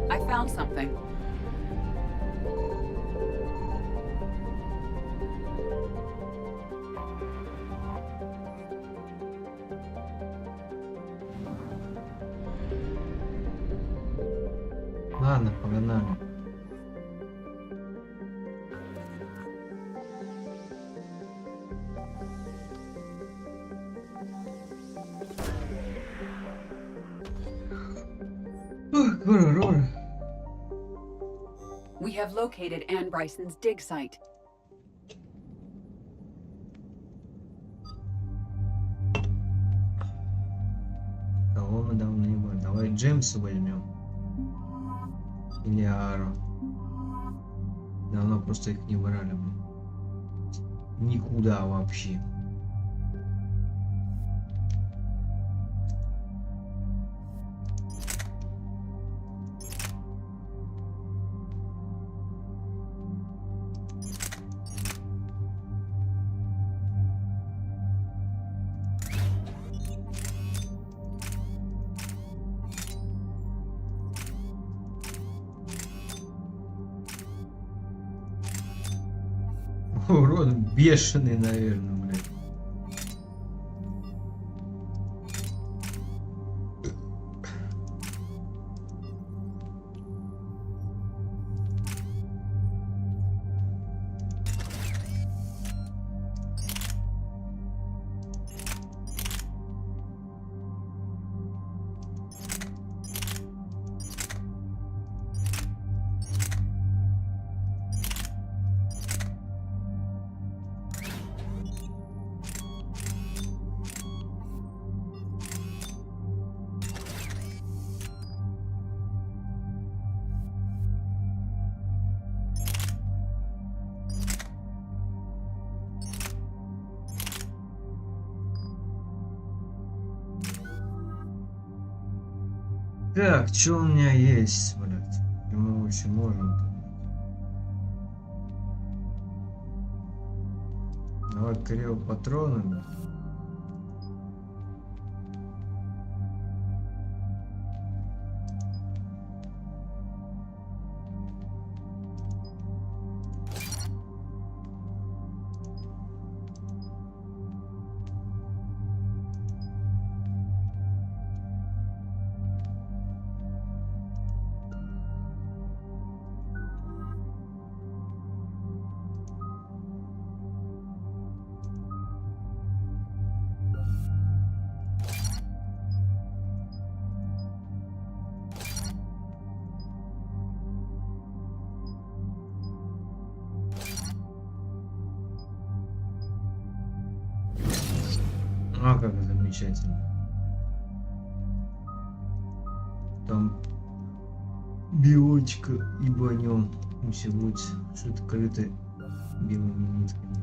I found something. Ладно, погнали. We have located Anne Bryson's dig site. Кого мы давно не были? Давай Джеймса возьмем. Или Ару. Давно просто их не брали. Никуда вообще. Урод бешеный, наверное, блядь. Так, что у меня есть, блядь? Мы очень можем. Давай криво патронами. А, как замечательно. Там биочка и банем. Все будет что-то крыто белыми нитками.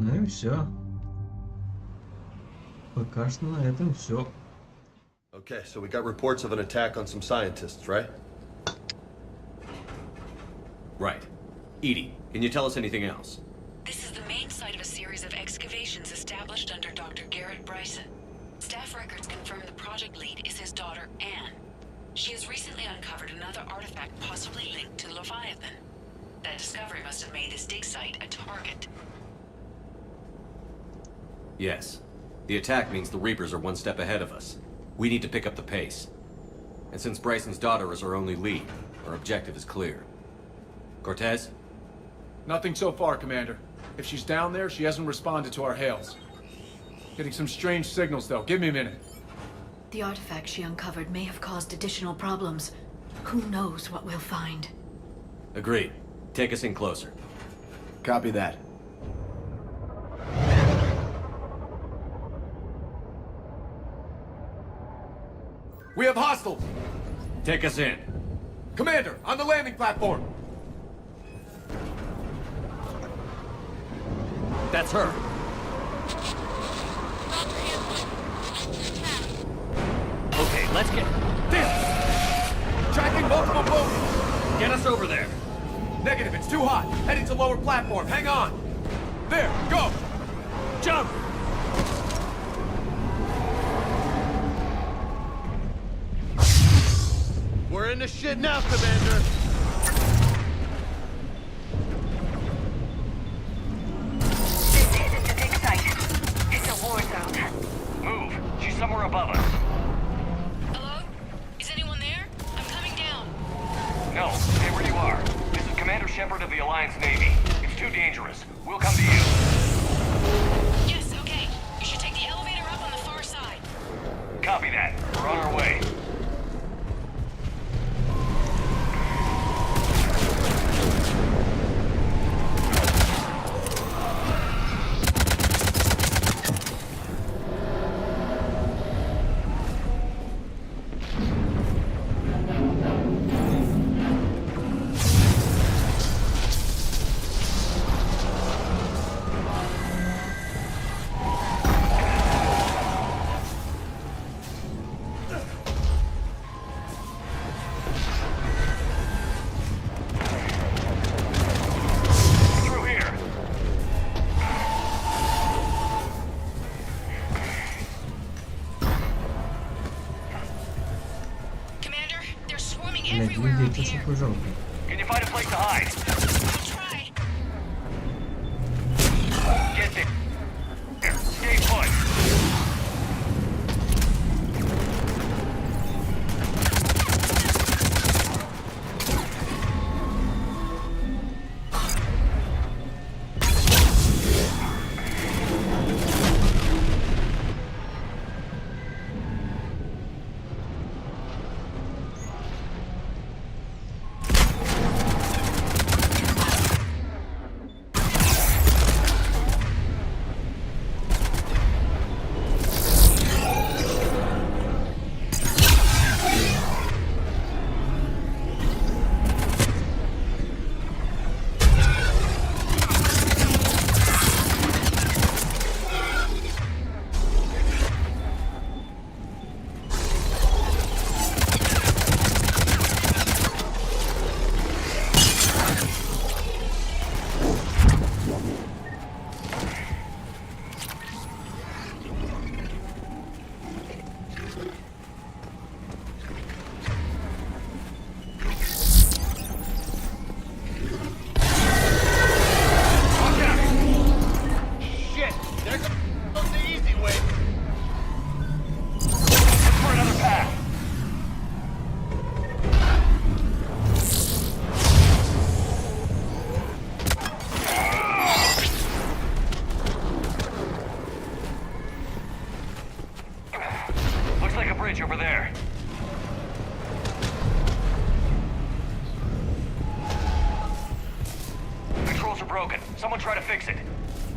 Ну и все. Пока что на этом все. Okay, so we got reports of an attack on some scientists, right? Right. Edie, can you tell us anything else? This is the main site of a series of excavations established under Dr. Garrett Bryson. Staff records confirm the project lead is his daughter, Anne. She has recently uncovered another artifact possibly linked to Leviathan. That discovery must have made this dig site a target. Yes. The attack means the Reapers are one step ahead of us. We need to pick up the pace. And since Bryson's daughter is our only lead, our objective is clear. Cortez? Nothing so far, Commander. If she's down there, she hasn't responded to our hails. Getting some strange signals, though. Give me a minute. The artifact she uncovered may have caused additional problems. Who knows what we'll find? Agreed. Take us in closer. Copy that. We have hostiles! Take us in. Commander, on the landing platform! That's her. Okay, let's get... Damn! Tracking multiple boats! Get us over there. Negative, it's too hot. Heading to lower platform, hang on! There, go! Jump! We're in the shit now, Commander! This isn't a dig site. It's a war zone. Move. She's somewhere above us. Hello? Is anyone there? I'm coming down. No, stay where you are. This is Commander Shepard of the Alliance Navy. It's too dangerous. We'll come to you. Yes, okay. You should take the elevator up on the far side. Copy that. We're on our way. Can you find a place to hide? I'll try. Get there. Stay put.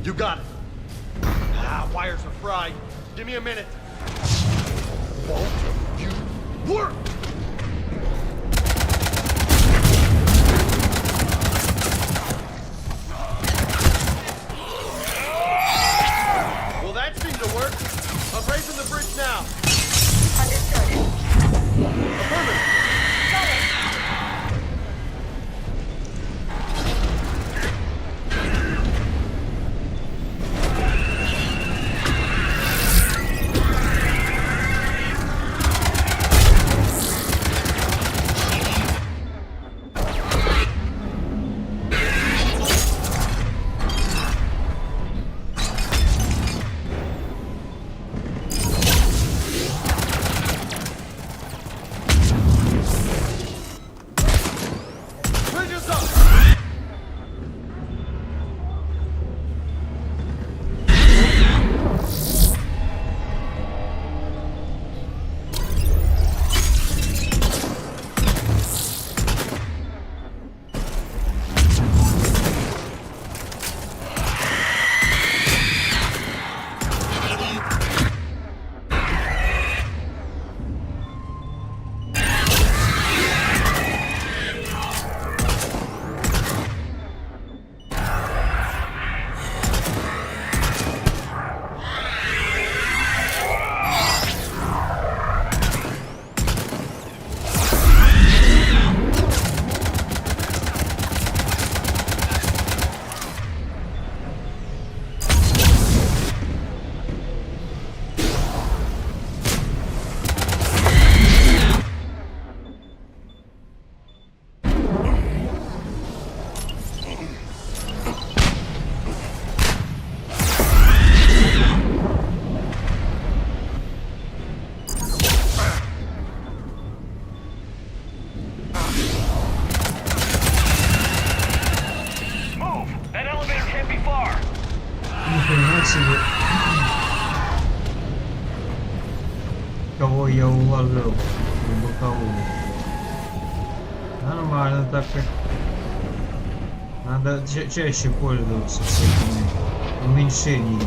You got it. Ah, wires are fried. Give me a minute. Won't you work? Well, that seemed to work. I'm raising the bridge now. Understood. Affirmative. Got it. Кого я уложил в боковую. Нормально так как. Надо чаще пользоваться всякими уменьшениями.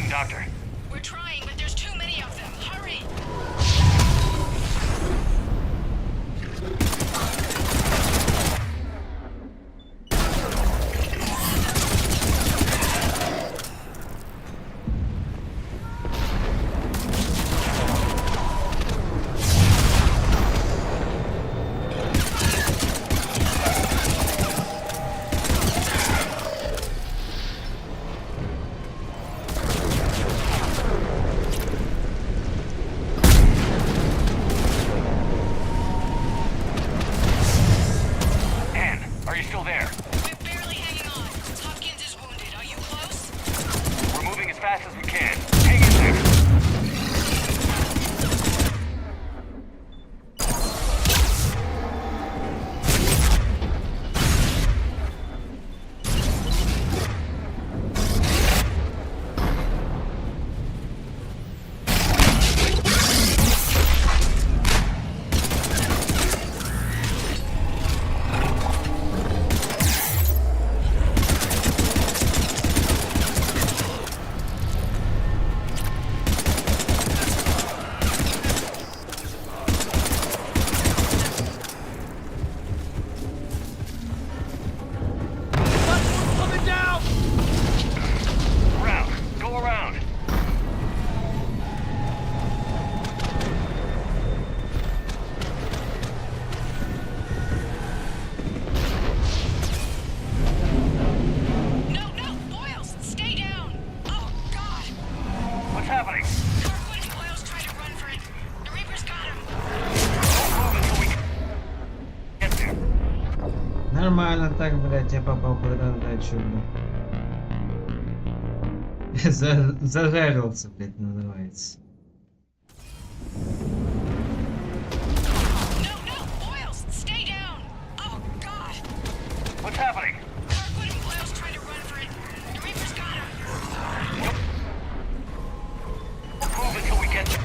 working, Doctor. We're trying, but there's too many of them. Hurry! Нормально так, блядь, я попал под раздачу. Зажарился, блядь, называется. What's happening? Move until we get there.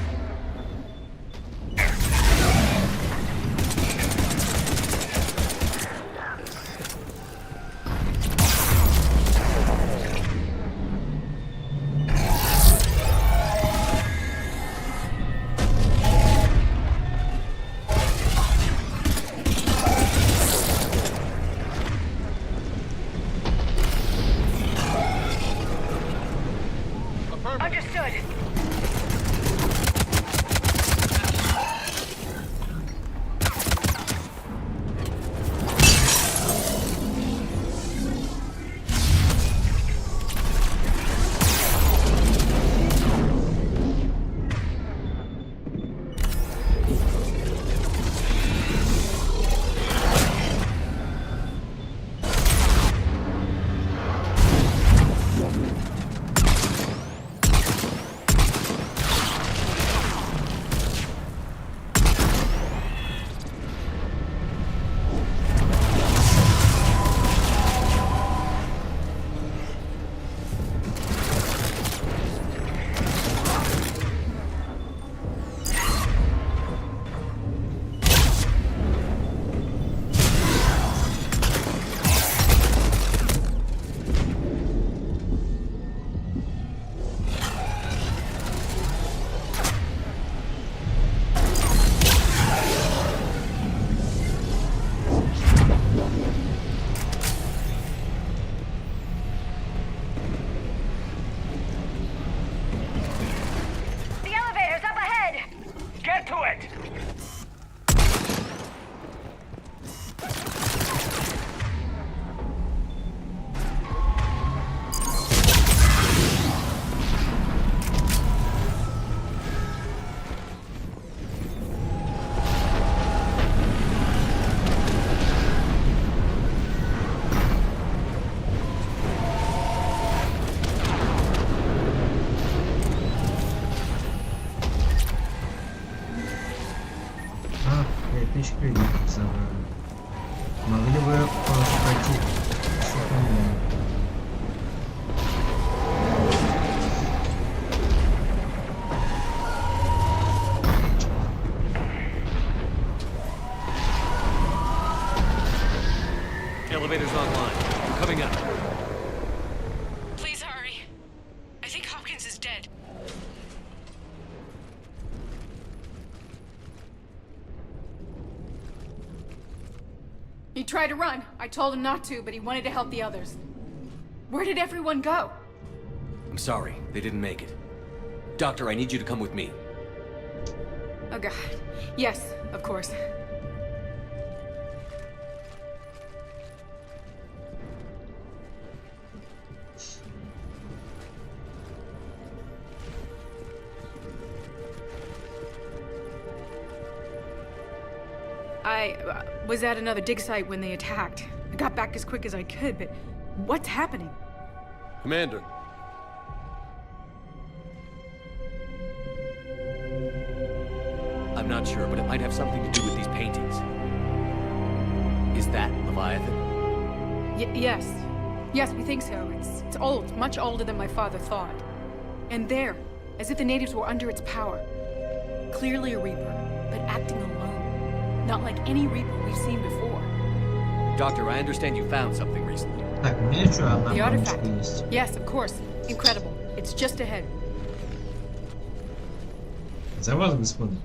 Могли бы пройти. Elevator's online. Coming up. Please hurry. I think Hopkins Hawkins is dead. He tried to run. I told him not to, but he wanted to help the others. Where did everyone go? I'm sorry, they didn't make it. Doctor, I need you to come with me. Oh god. Yes, of course. I was at another dig site when they attacked. I got back as quick as I could, but what's happening? Commander. I'm not sure, but it might have something to do with these paintings. Is that Leviathan? Yes. Yes, we think so. It's old, much older than my father thought. And there, as if the natives were under its power. Clearly a Reaper, but acting alone. Not like any Reaper we've seen before. Doctor, I understand you found something recently. The artifact. Yes, of course. Incredible. It's just ahead. За вас, господин.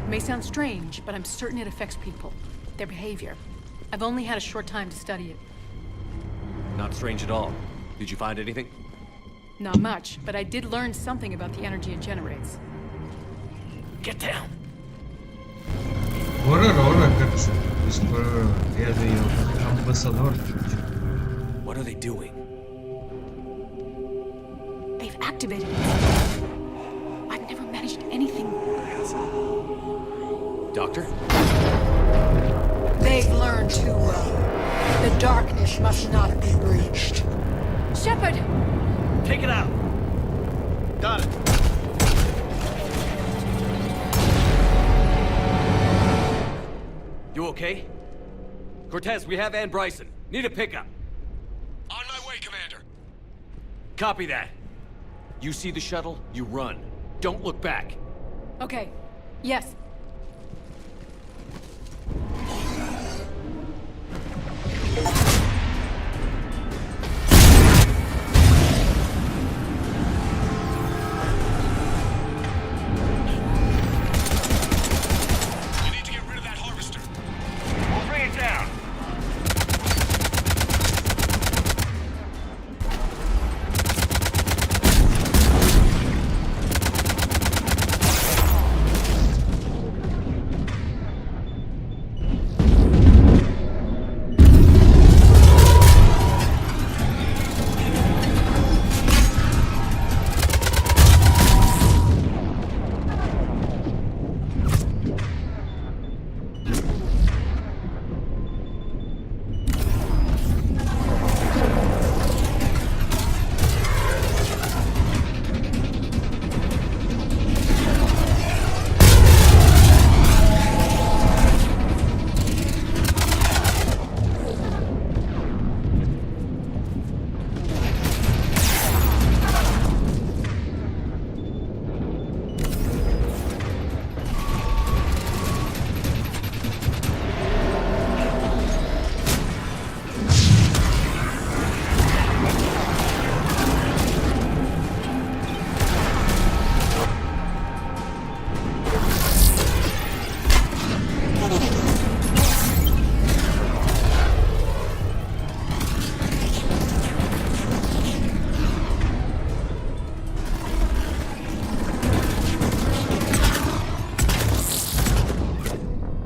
It may sound strange, but I'm certain it affects people. Their behavior. I've only had a short time to study it. Not strange at all. Did you find anything? Not much, but I did learn something about the energy it generates. Get down. What are they doing? They've activated it. I've never managed anything. Doctor? They've learned too well. The darkness must not be breached. Shepard! Take it out! Got it. You okay? Cortez, we have Ann Bryson. Need a pickup. On my way, Commander. Copy that. You see the shuttle, you run. Don't look back. Okay. Yes.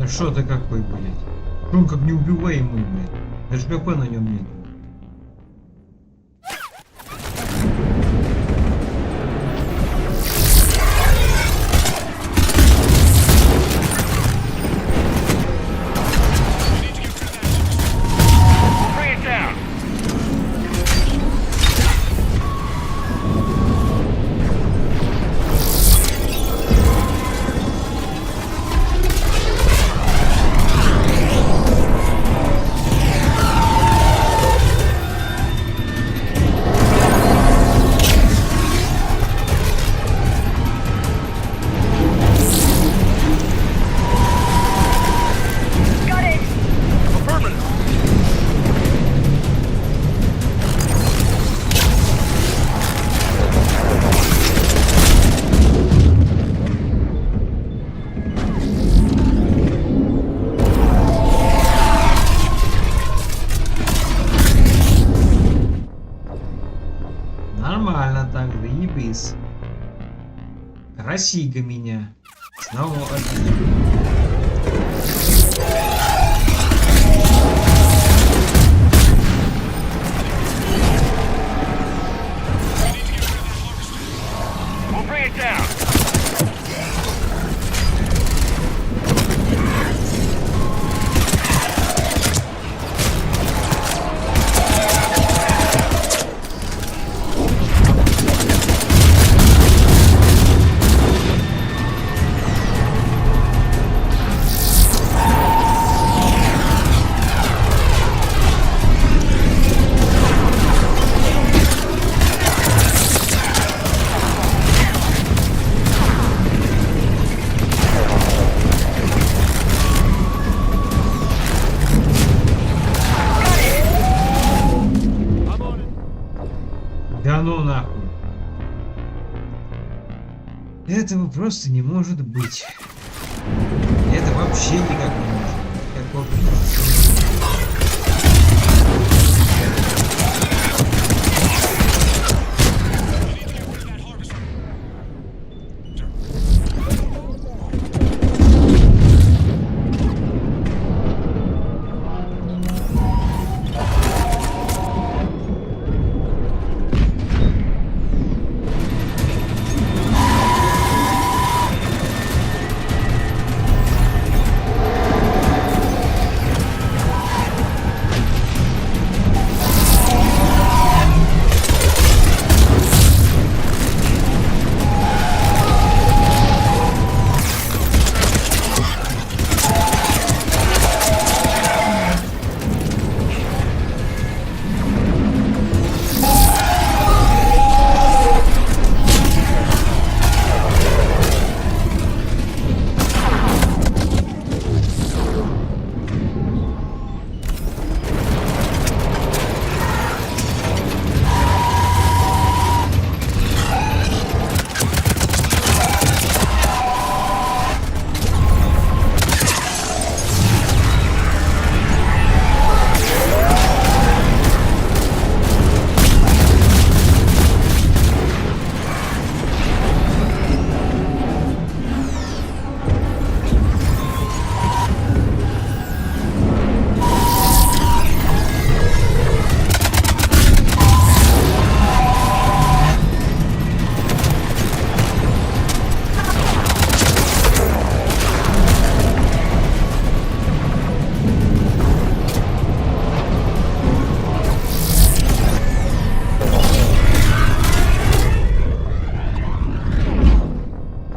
Шо-то какой, блядь. Он как неубиваемый, блядь. Даже КП на нем нет. Нормально так, да ебись. Красиго меня. Снова We'll bring it down. Да ну нахуй. Этого просто не может быть. Это вообще никак не может быть. Как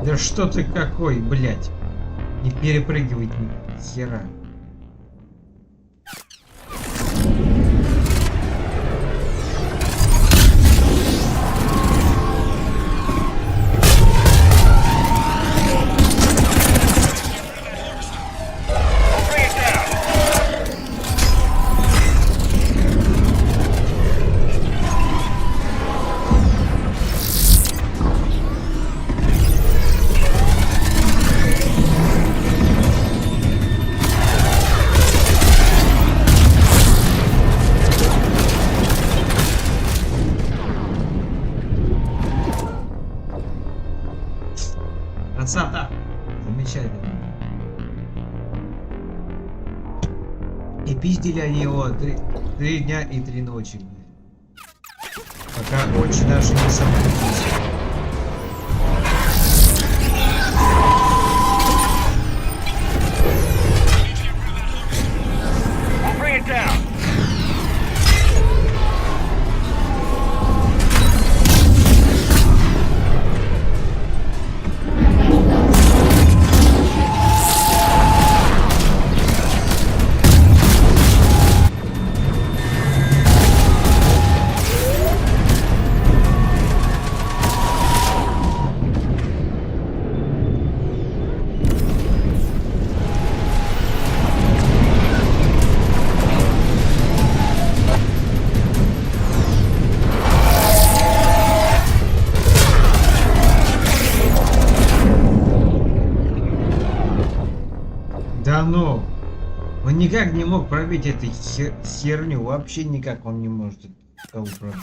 Да что ты какой, блядь? Не перепрыгивать ни хера. Красота! Замечательно. И пиздили они его 3 дня и 3 ночи. Пока очень даже не собрались. Да ну, он никак не мог пробить эту херню, вообще никак он не может этого пробить.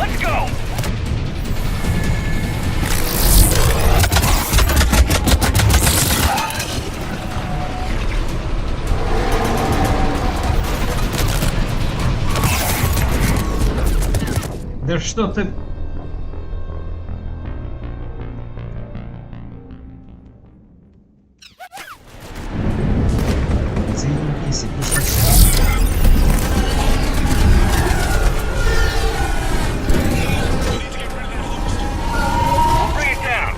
let's go! Да что ты... Заебись, Bring it down!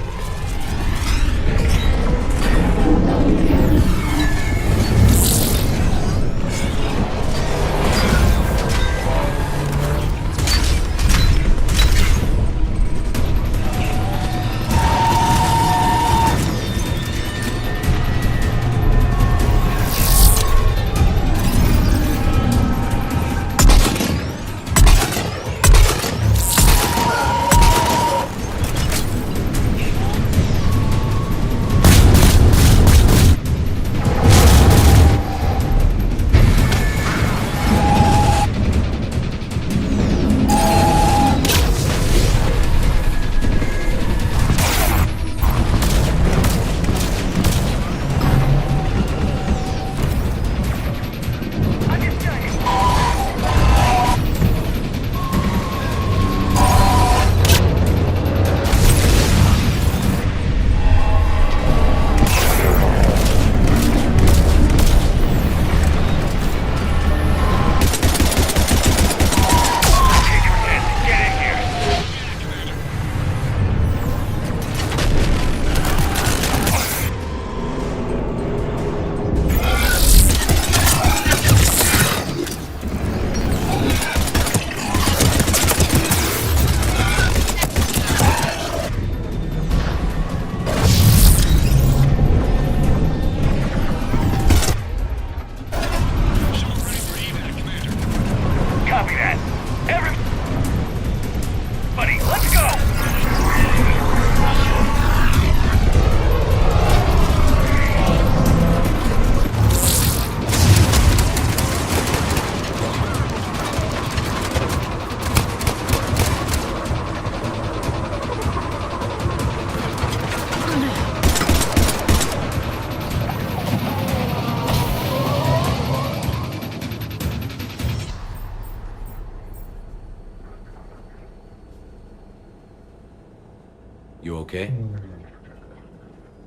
You okay?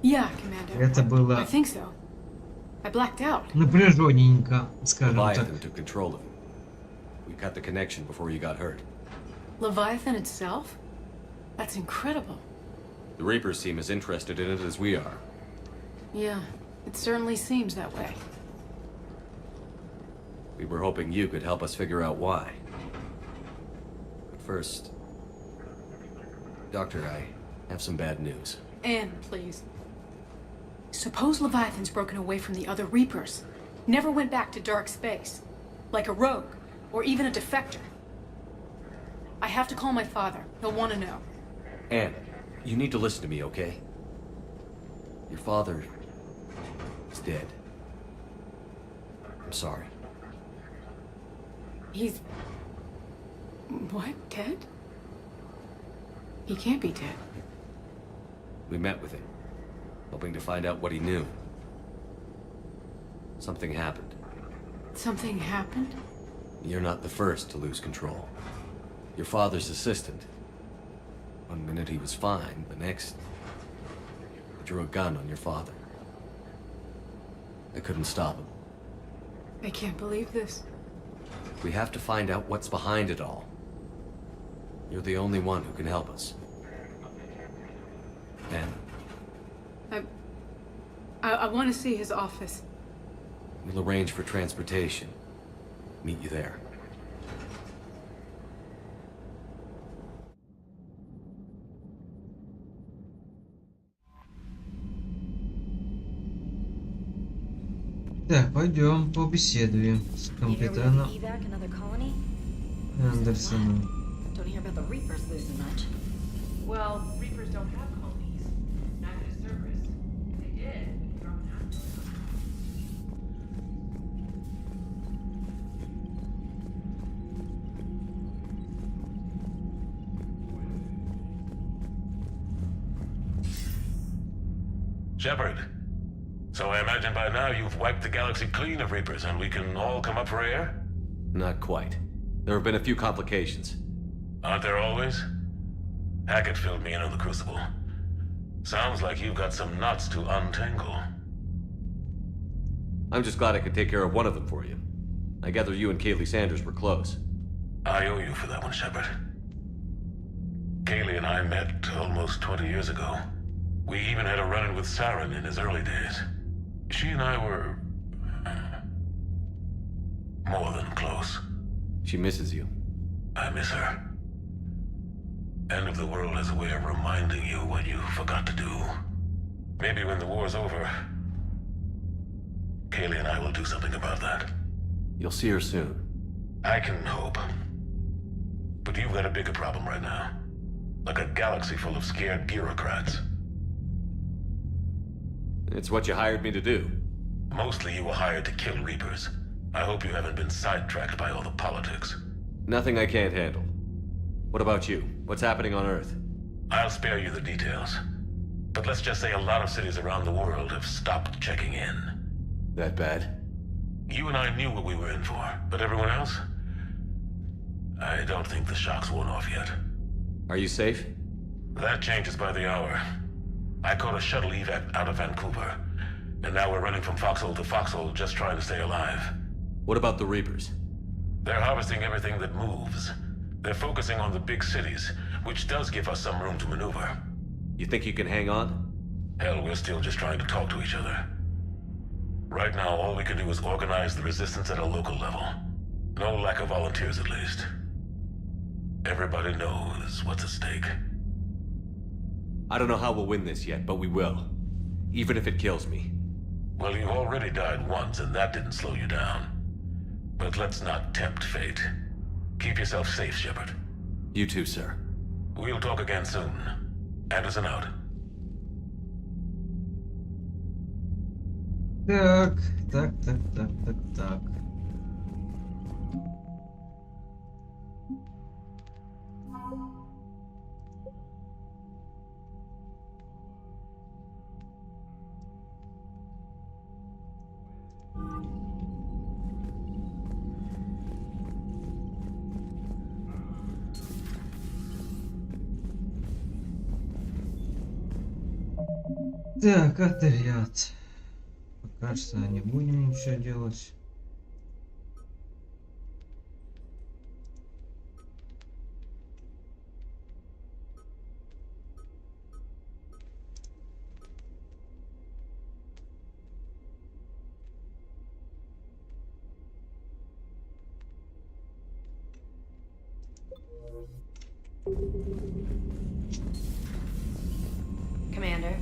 Yeah, Commander. Это было I think so. I blacked out. напряженненько, скажем так. Leviathan took control of him. We cut the connection before you got hurt. Leviathan itself? That's incredible. The Reapers seem as interested in it as we are. Yeah, it certainly seems that way. We were hoping you could help us figure out why. But first... Doctor, I have some bad news. Anne, please. Suppose Leviathan's broken away from the other Reapers. Never went back to dark space. Like a rogue, or even a defector. I have to call my father. He'll want to know. Anne, you need to listen to me, okay? Your father is dead. I'm sorry. He's... what? Dead? He can't be dead. We met with him, hoping to find out what he knew. Something happened. Something happened? You're not the first to lose control. Your father's assistant. One minute he was fine, the next... he drew a gun on your father. I couldn't stop him. I can't believe this. We have to find out what's behind it all. You're the only one who can help us. Anne? I want to see his office. We'll arrange for transportation. Meet you there. Так, пойдем побеседуем с капитаном Андерсоном. Don't hear about the Reapers losing much. Well, Reapers don't have colonies. Neither does Cerberus. If they did, they'd drop an atom. Shepard. So I imagine by now you've wiped the galaxy clean of Reapers and we can all come up for air? Not quite. There have been a few complications. Aren't there always? Hackett filled me in on the Crucible. Sounds like you've got some knots to untangle. I'm just glad I could take care of one of them for you. I gather you and Kaylee Sanders were close. I owe you for that one, Shepard. Kaylee and I met almost 20 years ago. We even had a run-in with Saren in his early days. She and I were... more than close. She misses you. I miss her. End of the world has a way of reminding you what you forgot to do. Maybe when the war's over, Kaylee and I will do something about that. You'll see her soon. I can hope. But you've got a bigger problem right now. Like a galaxy full of scared bureaucrats. It's what you hired me to do. Mostly you were hired to kill Reapers. I hope you haven't been sidetracked by all the politics. Nothing I can't handle. What about you? What's happening on Earth? I'll spare you the details. But let's just say a lot of cities around the world have stopped checking in. That bad? You and I knew what we were in for, but everyone else? I don't think the shock's worn off yet. Are you safe? That changes by the hour. I caught a shuttle evac out of Vancouver, and now we're running from foxhole to foxhole just trying to stay alive. What about the Reapers? They're harvesting everything that moves. They're focusing on the big cities, which does give us some room to maneuver. You think you can hang on? Hell, we're still just trying to talk to each other. Right now, all we can do is organize the resistance at a local level. No lack of volunteers, at least. Everybody knows what's at stake. I don't know how we'll win this yet, but we will. Even if it kills me. Well, you already died once, and that didn't slow you down. But let's not tempt fate. Keep yourself safe, Shepard. You too, sir. We'll talk again soon. Anderson out. Так. Так, отряд. Пока что не будем ничего делать. Commander.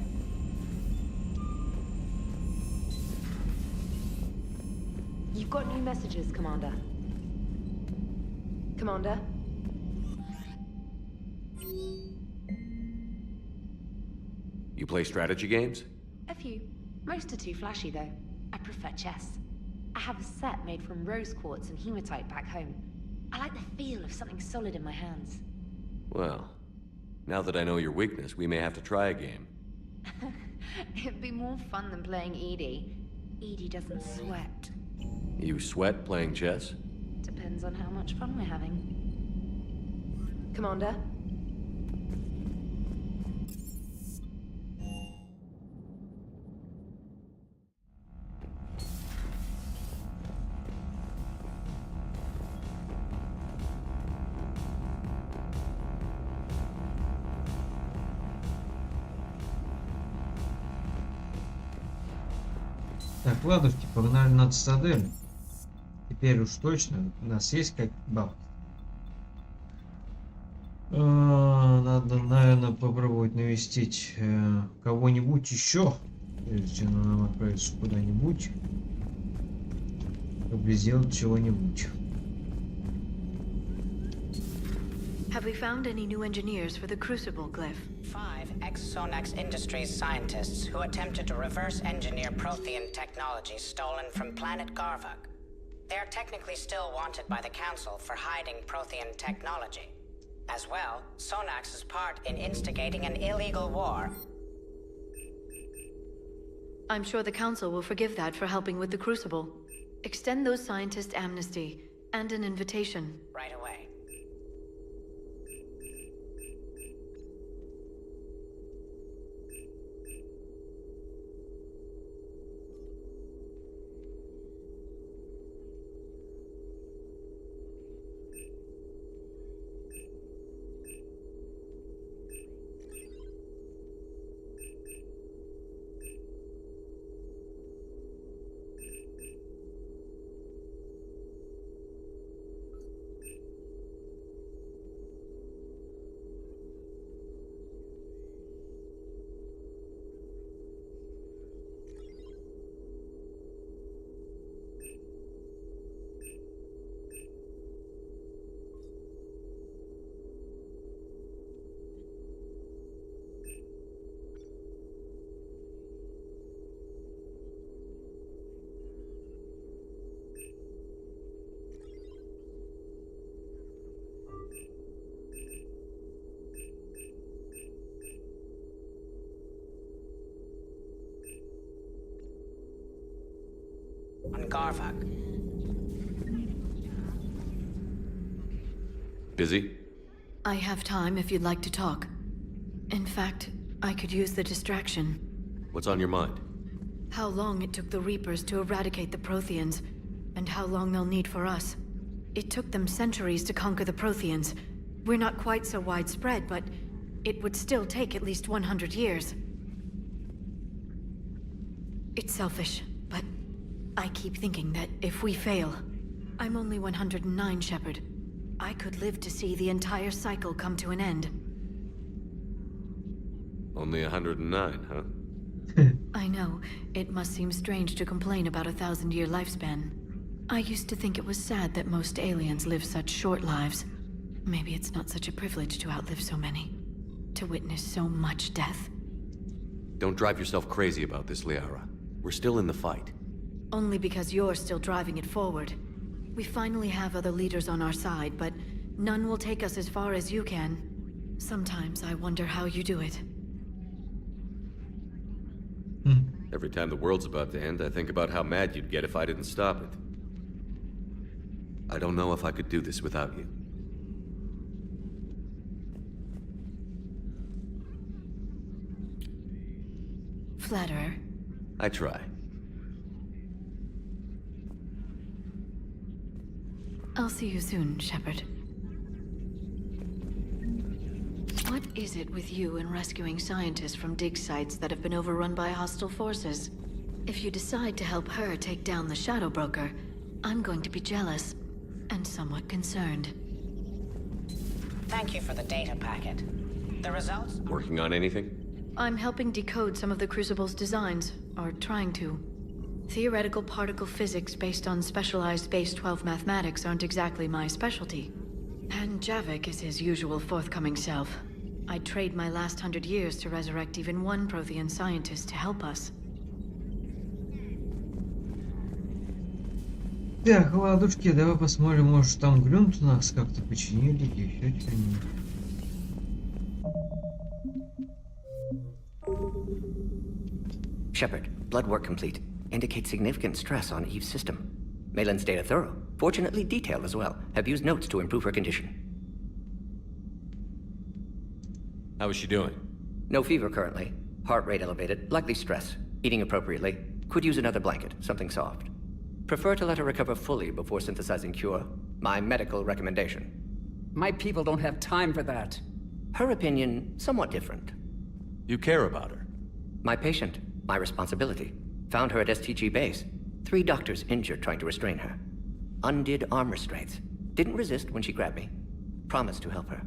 You've got new messages, Commander. Commander? You play strategy games? A few. Most are too flashy, though. I prefer chess. I have a set made from rose quartz and hematite back home. I like the feel of something solid in my hands. Well, now that I know your weakness, we may have to try a game. It'd be more fun than playing Edie. Edie doesn't sweat. You sweat playing chess? Depends on how much fun we're having. Commander? Так, ладушки, погнали на цитадель. Теперь уж точно у нас есть как баб. Надо, наверное, попробовать навестить кого-нибудь еще, прежде чем нам отправиться куда-нибудь, чтобы сделать чего-нибудь. Have we found any new engineers for the Crucible glyph? 5 ex-Sonax Industries scientists who attempted to reverse engineer Prothean technology stolen from planet Garvuk. They're technically still wanted by the Council for hiding Prothean technology. As well, Sonax's part in instigating an illegal war. I'm sure the Council will forgive that for helping with the Crucible. Extend those scientists amnesty and an invitation. Right away. On Garvak. Busy? I have time if you'd like to talk. In fact, I could use the distraction. What's on your mind? How long it took the Reapers to eradicate the Protheans, and how long they'll need for us. It took them centuries to conquer the Protheans. We're not quite so widespread, but it would still take at least 100 years. It's selfish, but I keep thinking that if we fail... I'm only 109, Shepard. I could live to see the entire cycle come to an end. Only 109, huh? I know. It must seem strange to complain about a 1,000-year lifespan. I used to think it was sad that most aliens live such short lives. Maybe it's not such a privilege to outlive so many. To witness so much death. Don't drive yourself crazy about this, Liara. We're still in the fight. Only because you're still driving it forward. We finally have other leaders on our side, but none will take us as far as you can. Sometimes I wonder how you do it. Every time the world's about to end, I think about how mad you'd get if I didn't stop it. I don't know if I could do this without you. Flatterer. I try. I'll see you soon, Shepard. What is it with you and rescuing scientists from dig sites that have been overrun by hostile forces? If you decide to help her take down the Shadow Broker, I'm going to be jealous and somewhat concerned. Thank you for the data packet. The results? Working on anything? I'm helping decode some of the Crucible's designs, or trying to. Theoretical particle physics based on specialized base 12 mathematics aren't exactly my specialty. And Javik is his usual forthcoming self. I'd trade my last 100 years to resurrect even one Prothean scientist to help us. Так, ладушки, давай посмотрим, может там грунт у нас как-то починили, еще что-нибудь. Shepard, blood work complete. Indicates significant stress on Eve's system. Malin's data thorough, fortunately detailed as well. Have used notes to improve her condition. How is she doing? No fever currently. Heart rate elevated, likely stress. Eating appropriately. Could use another blanket, something soft. Prefer to let her recover fully before synthesizing cure. My medical recommendation. My people don't have time for that. Her opinion, somewhat different. You care about her. My patient, my responsibility. Found her at STG base. 3 doctors injured trying to restrain her. Undid arm restraints. Didn't resist when she grabbed me. Promised to help her.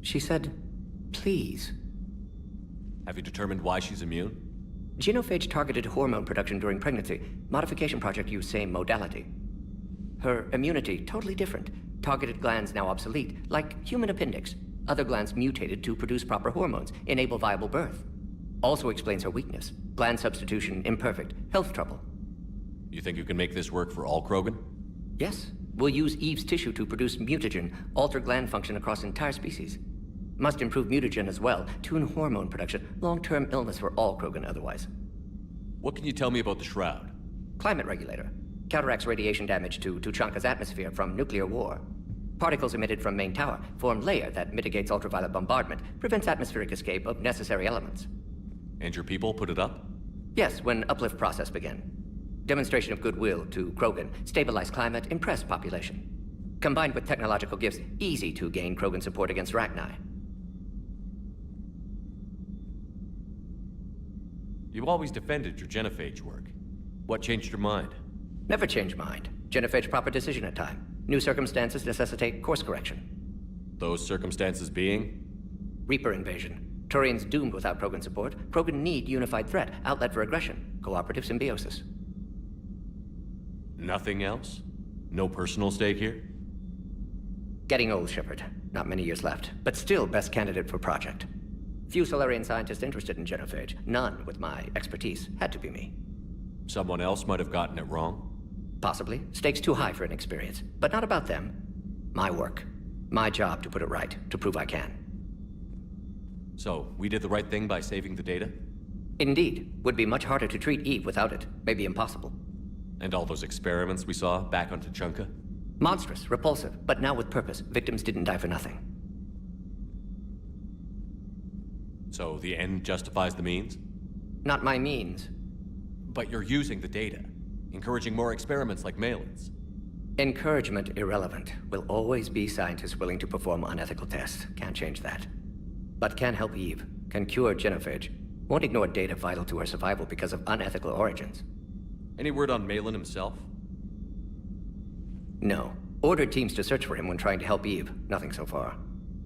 She said, please. Have you determined why she's immune? Genophage targeted hormone production during pregnancy. Modification project used same modality. Her immunity, totally different. Targeted glands now obsolete, like human appendix. Other glands mutated to produce proper hormones, enable viable birth. Also explains her weakness. Gland substitution imperfect. Health trouble. You think you can make this work for all Krogan? Yes. We'll use Eve's tissue to produce mutagen, alter gland function across entire species. Must improve mutagen as well, tune hormone production. Long-term illness for all Krogan otherwise. What can you tell me about the Shroud? Climate regulator. Counteracts radiation damage to Tuchanka's atmosphere from nuclear war. Particles emitted from main tower form layer that mitigates ultraviolet bombardment, prevents atmospheric escape of necessary elements. And your people put it up? Yes, when uplift process began. Demonstration of goodwill to Krogan, stabilize climate, impress population. Combined with technological gifts, easy to gain Krogan support against Rachni. You've always defended your genophage work. What changed your mind? Never change mind. Genophage proper decision at time. New circumstances necessitate course correction. Those circumstances being? Reaper invasion. Turians doomed without Krogan support. Krogan need unified threat, outlet for aggression, cooperative symbiosis. Nothing else? No personal stake here? Getting old, Shepard. Not many years left, but still best candidate for project. Few Solarian scientists interested in genophage. None with my expertise. Had to be me. Someone else might have gotten it wrong? Possibly. Stakes too high for inexperience. But not about them. My work. My job to put it right, to prove I can. So, we did the right thing by saving the data? Indeed. Would be much harder to treat Eve without it. Maybe impossible. And all those experiments we saw back on Tuchanka? Monstrous, repulsive, but now with purpose. Victims didn't die for nothing. So the end justifies the means? Not my means. But you're using the data, encouraging more experiments like Malin's. Encouragement irrelevant. Will always be scientists willing to perform unethical tests. Can't change that. But can help Eve. Can cure genophage. Won't ignore data vital to her survival because of unethical origins. Any word on Malin himself? No. Ordered teams to search for him when trying to help Eve. Nothing so far.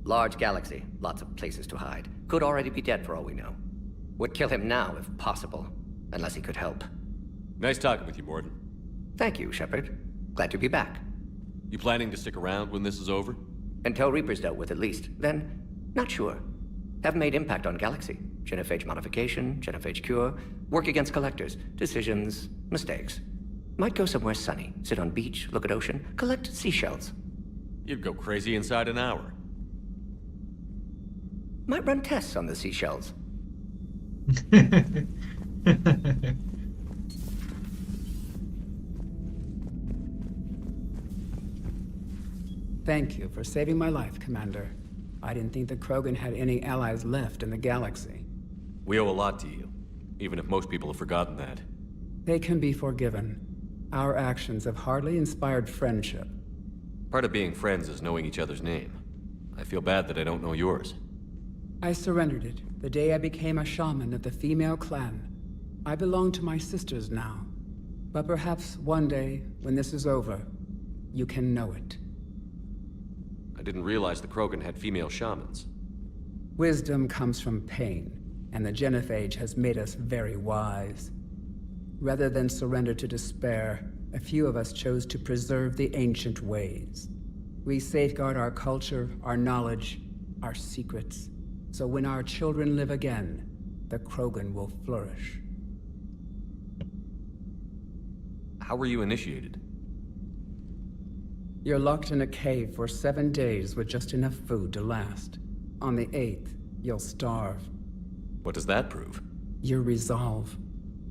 Large galaxy. Lots of places to hide. Could already be dead for all we know. Would kill him now if possible. Unless he could help. Nice talking with you, Morden. Thank you, Shepard. Glad to be back. You planning to stick around when this is over? Until Reaper's dealt with at least. Then, not sure. Have made impact on Galaxy. Genophage modification, genophage cure, work against collectors, decisions, mistakes. Might go somewhere sunny, sit on beach, look at ocean, collect seashells. You'd go crazy inside an hour. Might run tests on the seashells. Thank you for saving my life, Commander. I didn't think the Krogan had any allies left in the galaxy. We owe a lot to you, even if most people have forgotten that. They can be forgiven. Our actions have hardly inspired friendship. Part of being friends is knowing each other's name. I feel bad that I don't know yours. I surrendered it the day I became a shaman of the female clan. I belong to my sisters now. But perhaps one day, when this is over, you can know it. I didn't realize the Krogan had female shamans. Wisdom comes from pain, and the genophage has made us very wise. Rather than surrender to despair, a few of us chose to preserve the ancient ways. We safeguard our culture, our knowledge, our secrets. So when our children live again, the Krogan will flourish. How were you initiated? You're locked in a cave for 7 days with just enough food to last. On the 8th, you'll starve. What does that prove? Your resolve.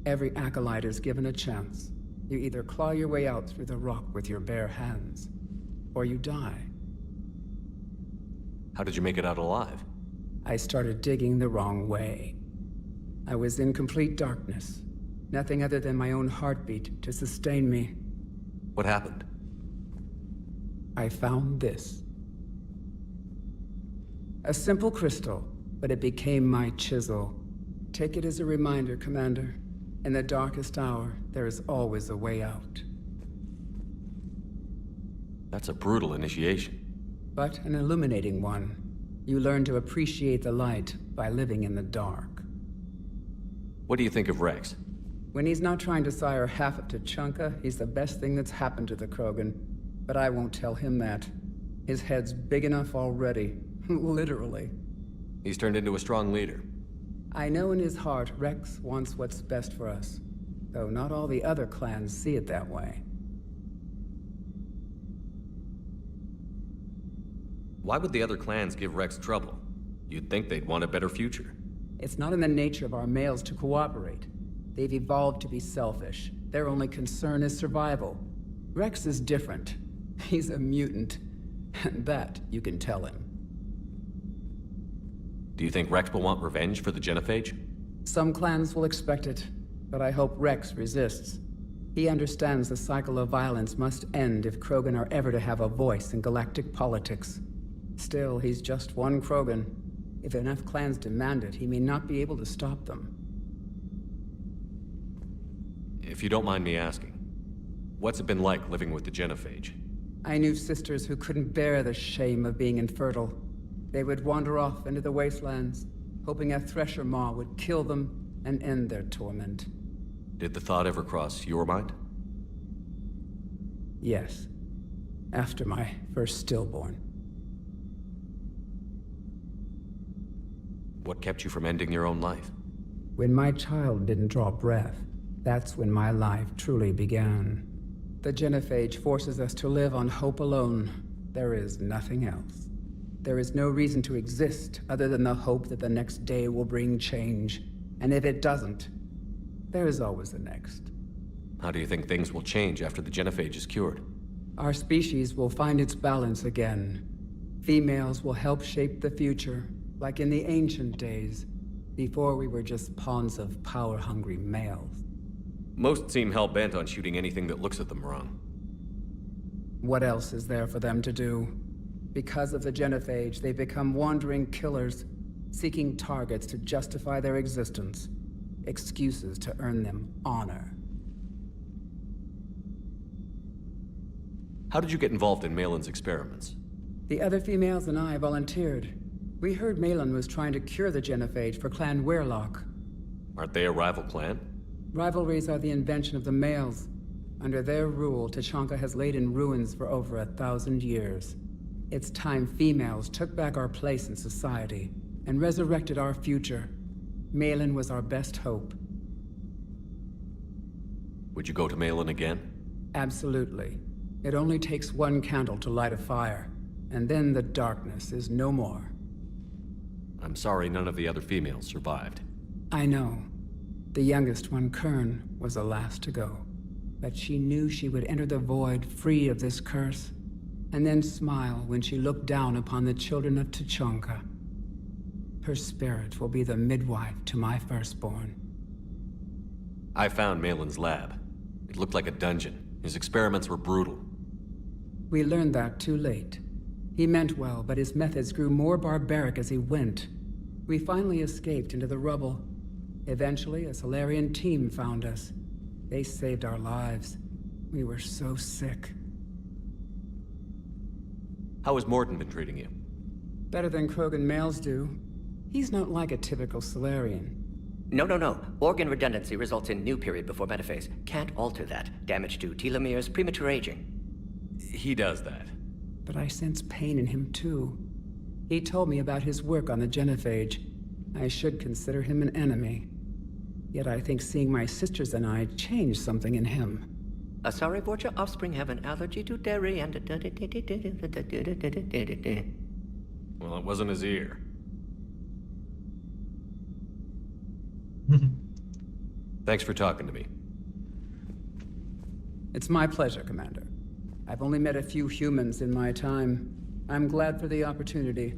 Every acolyte is given a chance. You either claw your way out through the rock with your bare hands, or you die. How did you make it out alive? I started digging the wrong way. I was in complete darkness. Nothing other than my own heartbeat to sustain me. What happened? I found this. A simple crystal, but it became my chisel. Take it as a reminder, Commander. In the darkest hour, there is always a way out. That's a brutal initiation. But an illuminating one. You learn to appreciate the light by living in the dark. What do you think of Rex? When he's not trying to sire half of Tuchanka, he's the best thing that's happened to the Krogan. But I won't tell him that. His head's big enough already. Literally. He's turned into a strong leader. I know in his heart Rex wants what's best for us. Though not all the other clans see it that way. Why would the other clans give Rex trouble? You'd think they'd want a better future. It's not in the nature of our males to cooperate. They've evolved to be selfish. Their only concern is survival. Rex is different. He's a mutant. And that you can tell him. Do you think Rex will want revenge for the genophage? Some clans will expect it, but I hope Rex resists. He understands the cycle of violence must end if Krogan are ever to have a voice in galactic politics. Still, he's just one Krogan. If enough clans demand it, he may not be able to stop them. If you don't mind me asking, what's it been like living with the genophage? I knew sisters who couldn't bear the shame of being infertile. They would wander off into the wastelands, hoping a thresher maw would kill them and end their torment. Did the thought ever cross your mind? Yes. After my first stillborn. What kept you from ending your own life? When my child didn't draw breath, that's when my life truly began. The genophage forces us to live on hope alone. There is nothing else. There is no reason to exist other than the hope that the next day will bring change. And if it doesn't, there is always the next. How do you think things will change after the genophage is cured? Our species will find its balance again. Females will help shape the future, like in the ancient days, before we were just pawns of power-hungry males. Most seem hell-bent on shooting anything that looks at them wrong. What else is there for them to do? Because of the genophage, they become wandering killers, seeking targets to justify their existence. Excuses to earn them honor. How did you get involved in Malin's experiments? The other females and I volunteered. We heard Malin was trying to cure the genophage for Clan Weirlock. Aren't they a rival clan? Rivalries are the invention of the males. Under their rule, Tachanka has laid in ruins for over 1,000 years. It's time females took back our place in society and resurrected our future. Malin was our best hope. Would you go to Malin again? Absolutely. It only takes one candle to light a fire, and then the darkness is no more. I'm sorry none of the other females survived. I know. The youngest one, Kern, was the last to go. But she knew she would enter the void free of this curse, and then smile when she looked down upon the children of Tachanka. Her spirit will be the midwife to my firstborn. I found Malin's lab. It looked like a dungeon. His experiments were brutal. We learned that too late. He meant well, but his methods grew more barbaric as he went. We finally escaped into the rubble. Eventually, a Solarian team found us. They saved our lives. We were so sick. How has Morden been treating you? Better than Krogan males do. He's not like a typical Solarian. No. Organ redundancy results in new period before metaphase. Can't alter that. Damage to telomeres, premature aging. He does that. But I sense pain in him too. He told me about his work on the genophage. I should consider him an enemy. Yet I think seeing my sisters and I changed something in him. Sorry, but your offspring have an allergy to dairy and... Well, it wasn't his ear. Thanks for talking to me. It's my pleasure, Commander. I've only met a few humans in my time. I'm glad for the opportunity.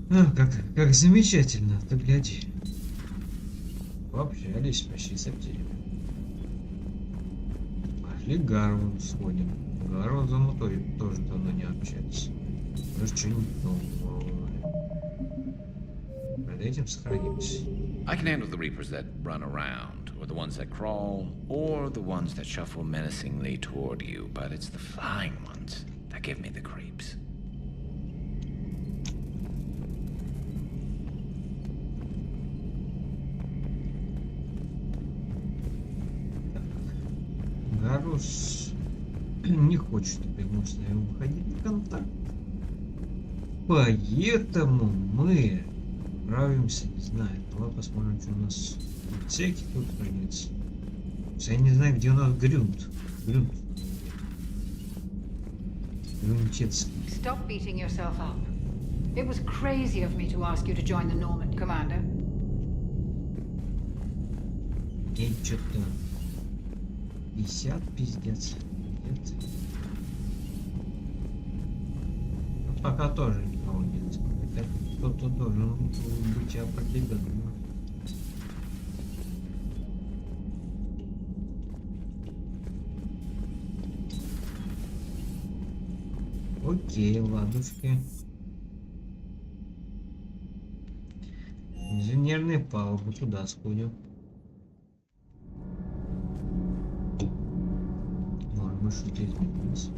Как замечательно, ты гляди. Пообщались почти со всеми. Пошли к Гарву сходим. Гарву за мной тоже давно не общались. Может, что-нибудь нового. Перед этим сохранимся. I can handle the Reapers that run around, or the ones that crawl, or the ones that shuffle menacingly toward you, but it's the flying ones that give me the creeps. Гарус не хочет напрямую с нами выходить на контакт. Поэтому мы отправимся, не знаю, давай посмотрим, что у нас в отсеке тут хранится. Я не знаю, где у нас Грюнт. Грюнтецкий. Stop beating yourself up. It was crazy of me to ask you to join the Norman, Commander. И что-то 50, пиздец. Нет. Ну, пока тоже никого нет. Это кто-то должен быть определенным. Окей, ладушки. Инженерные палубы, туда сходим. Может быть, что-то изменилось.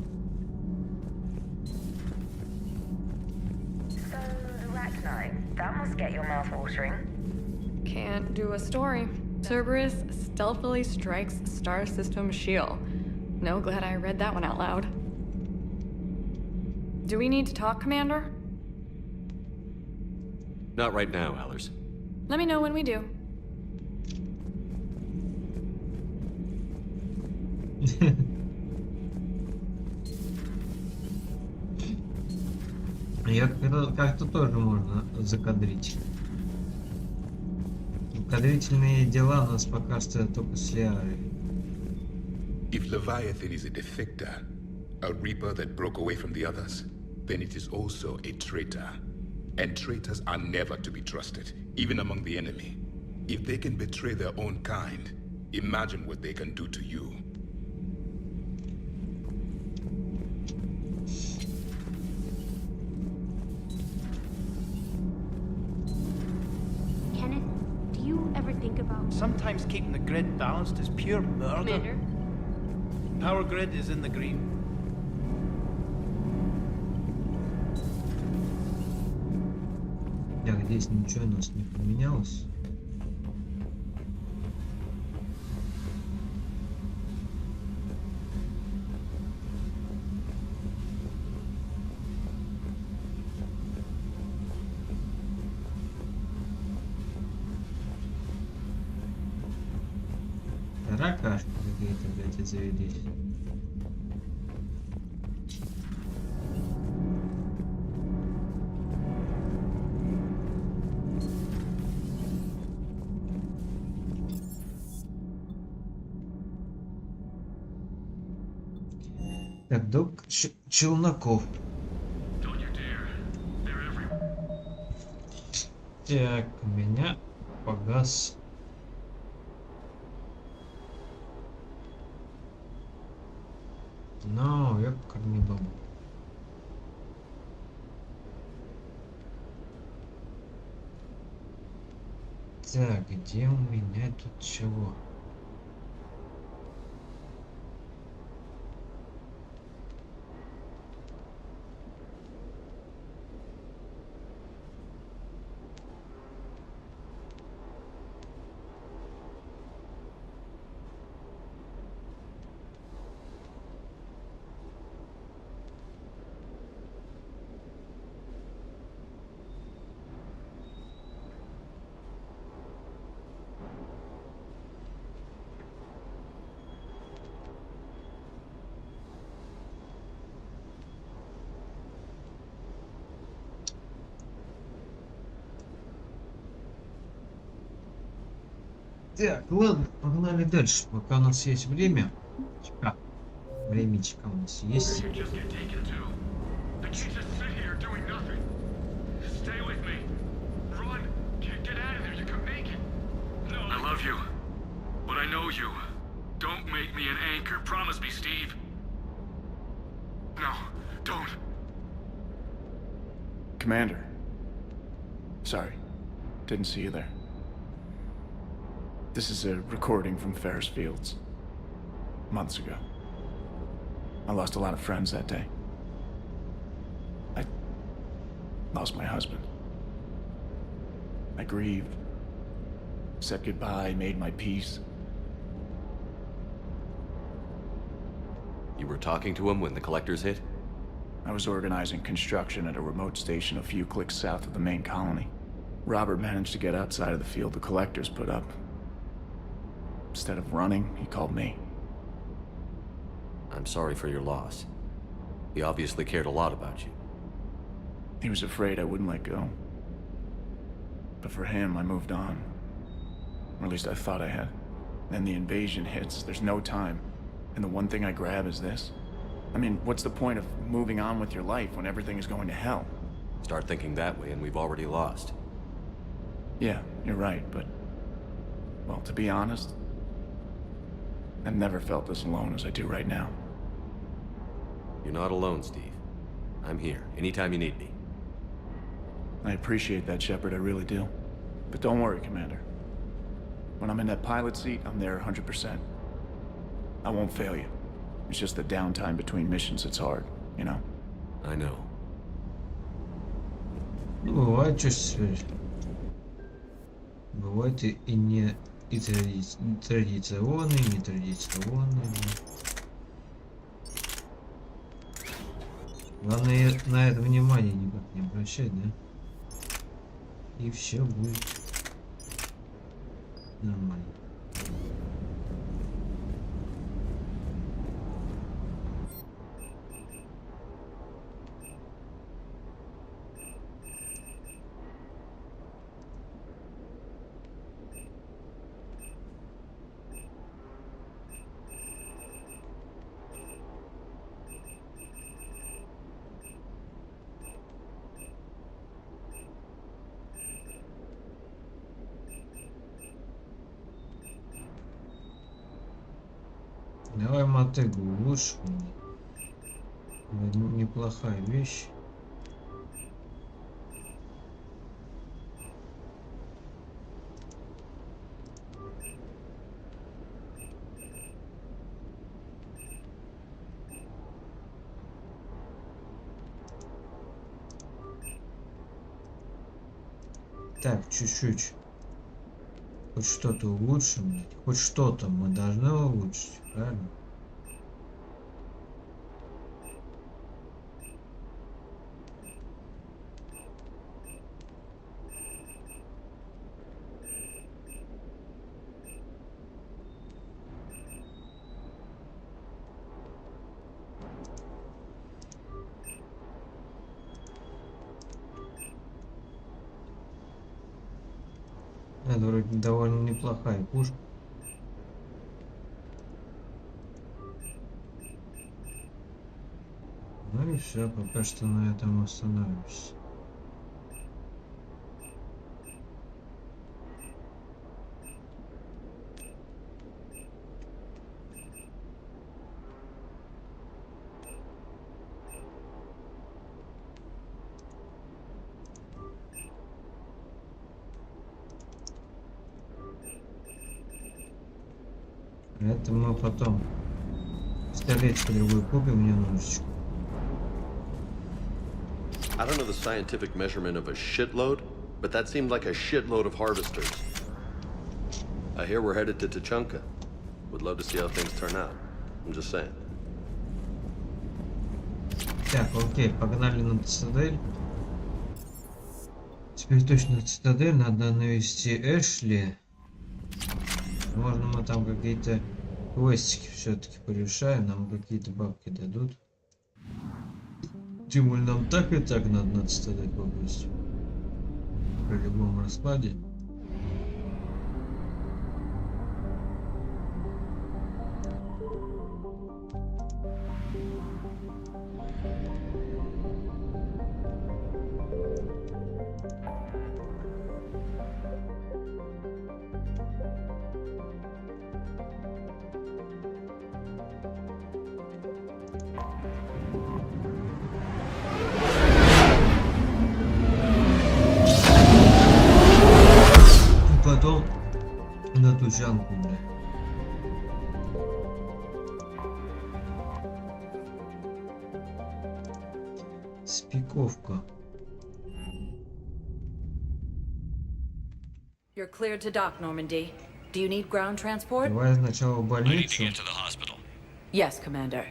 That must get your mouth watering. Can't do a story. Cerberus stealthily strikes star system shield. No, glad I read that one out loud. Do we need to talk, Commander? Not right now, Allers. Let me know when we do. Как-то тоже можно закадрить. Кадрительные дела у нас пока что только с Лиарой. If Leviathan is a defector, a reaper that broke away from the others, then it is also a traitor. And traitors are never to be trusted, even among the enemy. If they can betray their own kind, imagine what they can do to you. Kenneth, do you ever think about... Sometimes keeping the grid balanced is pure murder. Commander? Power grid is in the green. Так, здесь ничего у нас не поменялось. Ракашки какие-то, блядь, завелись. Так, док челноков. Так, у меня погас. Но я корми бабу. Так, где у меня тут чего? Так, ладно, погнали дальше, пока у нас есть время. Времечко у нас есть. I love you, but I know you. Don't make me an anchor. Promise me, Steve. No, don't. Commander. Sorry, didn't see you there. This is a recording from Ferris Fields. Months ago. I lost a lot of friends that day. I lost my husband. I grieved. Said goodbye, made my peace. You were talking to him when the collectors hit? I was organizing construction at a remote station a few clicks south of the main colony. Robert managed to get outside of the field the collectors put up. Instead of running, he called me. I'm sorry for your loss. He obviously cared a lot about you. He was afraid I wouldn't let go. But for him, I moved on. Or at least I thought I had. Then the invasion hits, there's no time. And the one thing I grab is this? I mean, what's the point of moving on with your life when everything is going to hell? Start thinking that way and we've already lost. Yeah, you're right, but... well, to be honest, I've never felt this alone as I do right now. You're not alone, Steve. I'm here, anytime you need me. I appreciate that, Shepard, I really do. But don't worry, Commander. When I'm in that pilot seat, I'm there 100%. I won't fail you. It's just the downtime between missions that's hard, you know? I know. Ну, бывает чуть-чуть. Бывает и не и традиционные, и нетрадиционные. Главное на это внимание никак не обращать, да? И все будет нормально. Давай мотыгу улучшим. Неплохая вещь. Так, чуть-чуть. Хоть что-то улучшим. Хоть что-то мы должны улучшить, правильно? Это вроде довольно неплохая пушка. Ну и все, пока что на этом остановимся. Это мы потом пистолетик другой купим немножечко. I don't know the scientific measurement of a shitload, but that seemed like a shitload of harvesters. I hear we're headed to Tuchanka. Would love to see how things turn out. I'm just saying. Так, окей, погнали на цитадель. Теперь точно в цитадель надо навести Эшли. Можно мы там какие-то квестики все-таки порешаем, нам какие-то бабки дадут. Тем более нам так и так надо цитадель попасть. При любом раскладе. Потом на Тучанку, бля. Спиковка. You're cleared to dock, Normandy. Do you need ground transport? Давай сначала в больницу. Yes, Commander.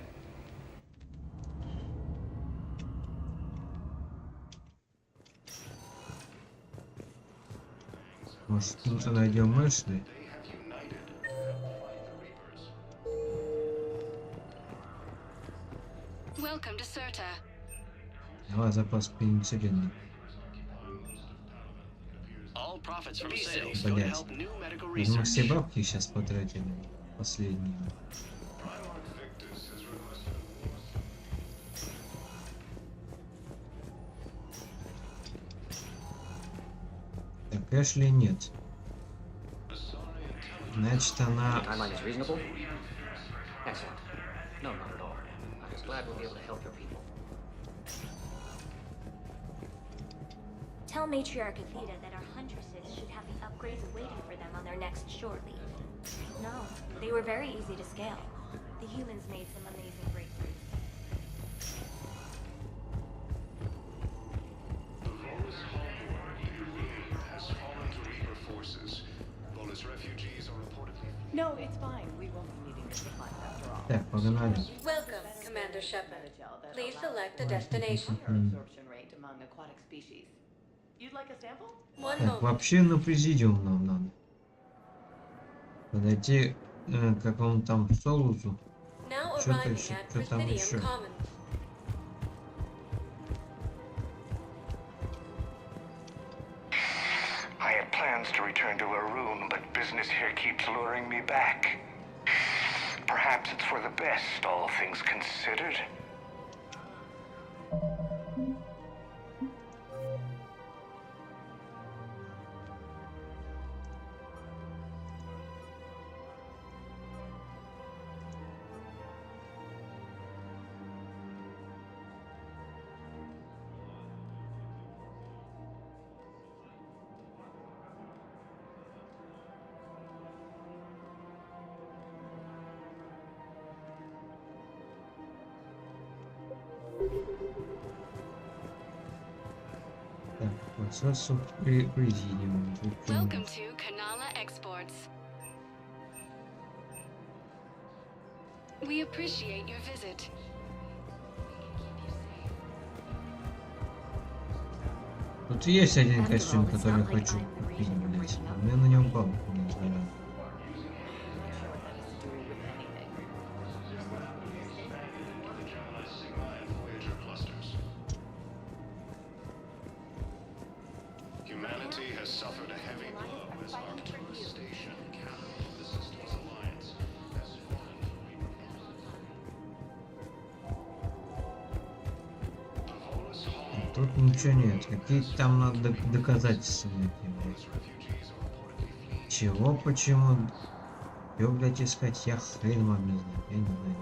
Может, тут найдем Эшли. Давай запас пенициллина. Блять. Мы все бабки сейчас потратили. Последние. Так, Эшли нет. Значит, она... Tell Matriarch Athena that our huntresses should have the upgrades waiting for them on their next short leave. No, they were very easy to scale. The humans made some amazing breakthroughs. No, it's fine. We won't be needing the supplies after all. Так, погнали. Welcome, Commander Shepard. Please select a destination. Absorption rate among aquatic species. You'd like a sample? Так, вообще на президиум нам надо. Подойти к какому-то там Солусу. Что-то еще, что там еще. I had plans to return to Arun, but business here keeps luring me back. Perhaps it's for the best, all things considered. Так, процессу президиум. Welcome to Kanala Exports. We appreciate your visit. Тут есть один костюм, который я хочу купить, блять. У меня на нем бабку не знаю. Тут ничего нет. Какие там надо доказательства найти, блядь. Чего, почему? Чего, блядь, искать? Я хрен вам не знаю. Я не знаю.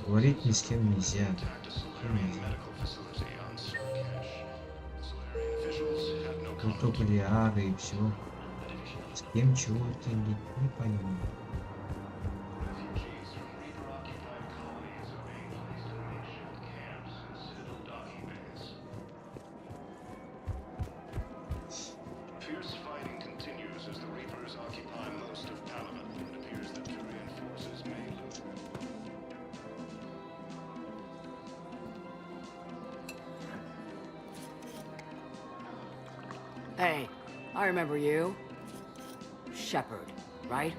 Говорить ни с кем нельзя. Тут только лиары и все. С кем чего это не понимаю. Hey, I remember you. Shepard, right?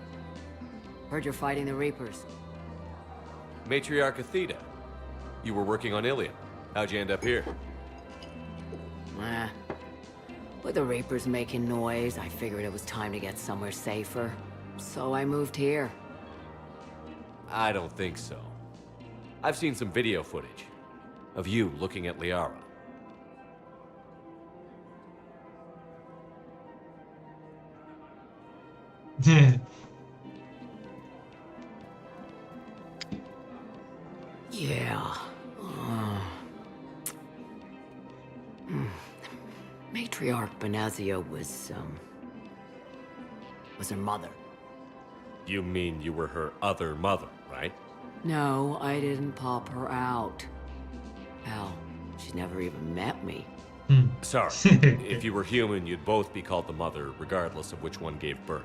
Heard you're fighting the Reapers. Matriarch Athena. You were working on Ilium. How'd you end up here? With the Reapers making noise, I figured it was time to get somewhere safer. So I moved here. I don't think so. I've seen some video footage of you looking at Liara. Yeah. Matriarch Benazia was her mother. You mean you were her other mother, right? No, I didn't pop her out. Hell, she's never even met me. Sorry. If you were human, you'd both be called the mother, regardless of which one gave birth.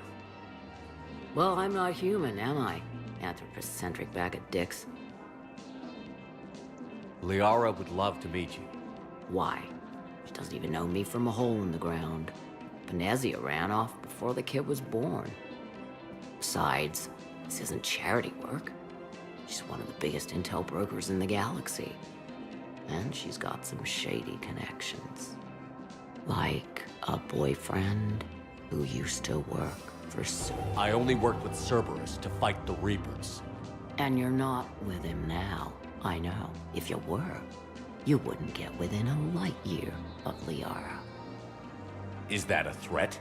Well, I'm not human, am I? Anthropocentric bag of dicks. Liara would love to meet you. Why? She doesn't even know me from a hole in the ground. Benazia ran off before the kid was born. Besides, this isn't charity work. She's one of the biggest intel brokers in the galaxy. And she's got some shady connections. Like a boyfriend who used to work for I only worked with Cerberus to fight the Reapers. And you're not with him now. I know. If you were, you wouldn't get within a light year of Liara. Is that a threat?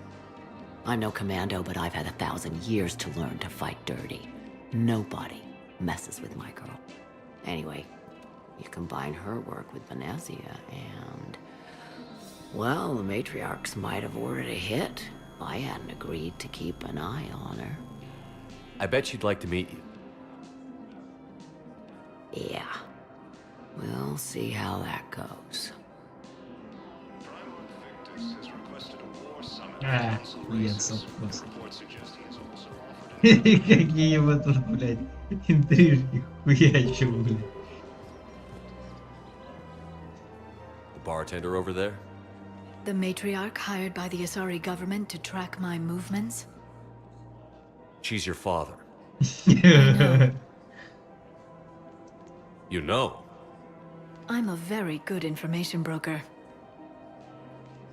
I'm no commando, but I've had 1,000 years to learn to fight dirty. Nobody messes with my girl. Anyway, you combine her work with Venezia and... well, the matriarchs might have ordered a hit if I hadn't agreed to keep an eye on her. I bet she'd like to meet you. Yeah. We'll see how that goes. Ясно, просто. Какие его тут, блядь, интрижки хуячу, блядь. The bartender over there? The matriarch hired by the Asari government to track my movements? She's your father. No. You know? I'm a very good information broker.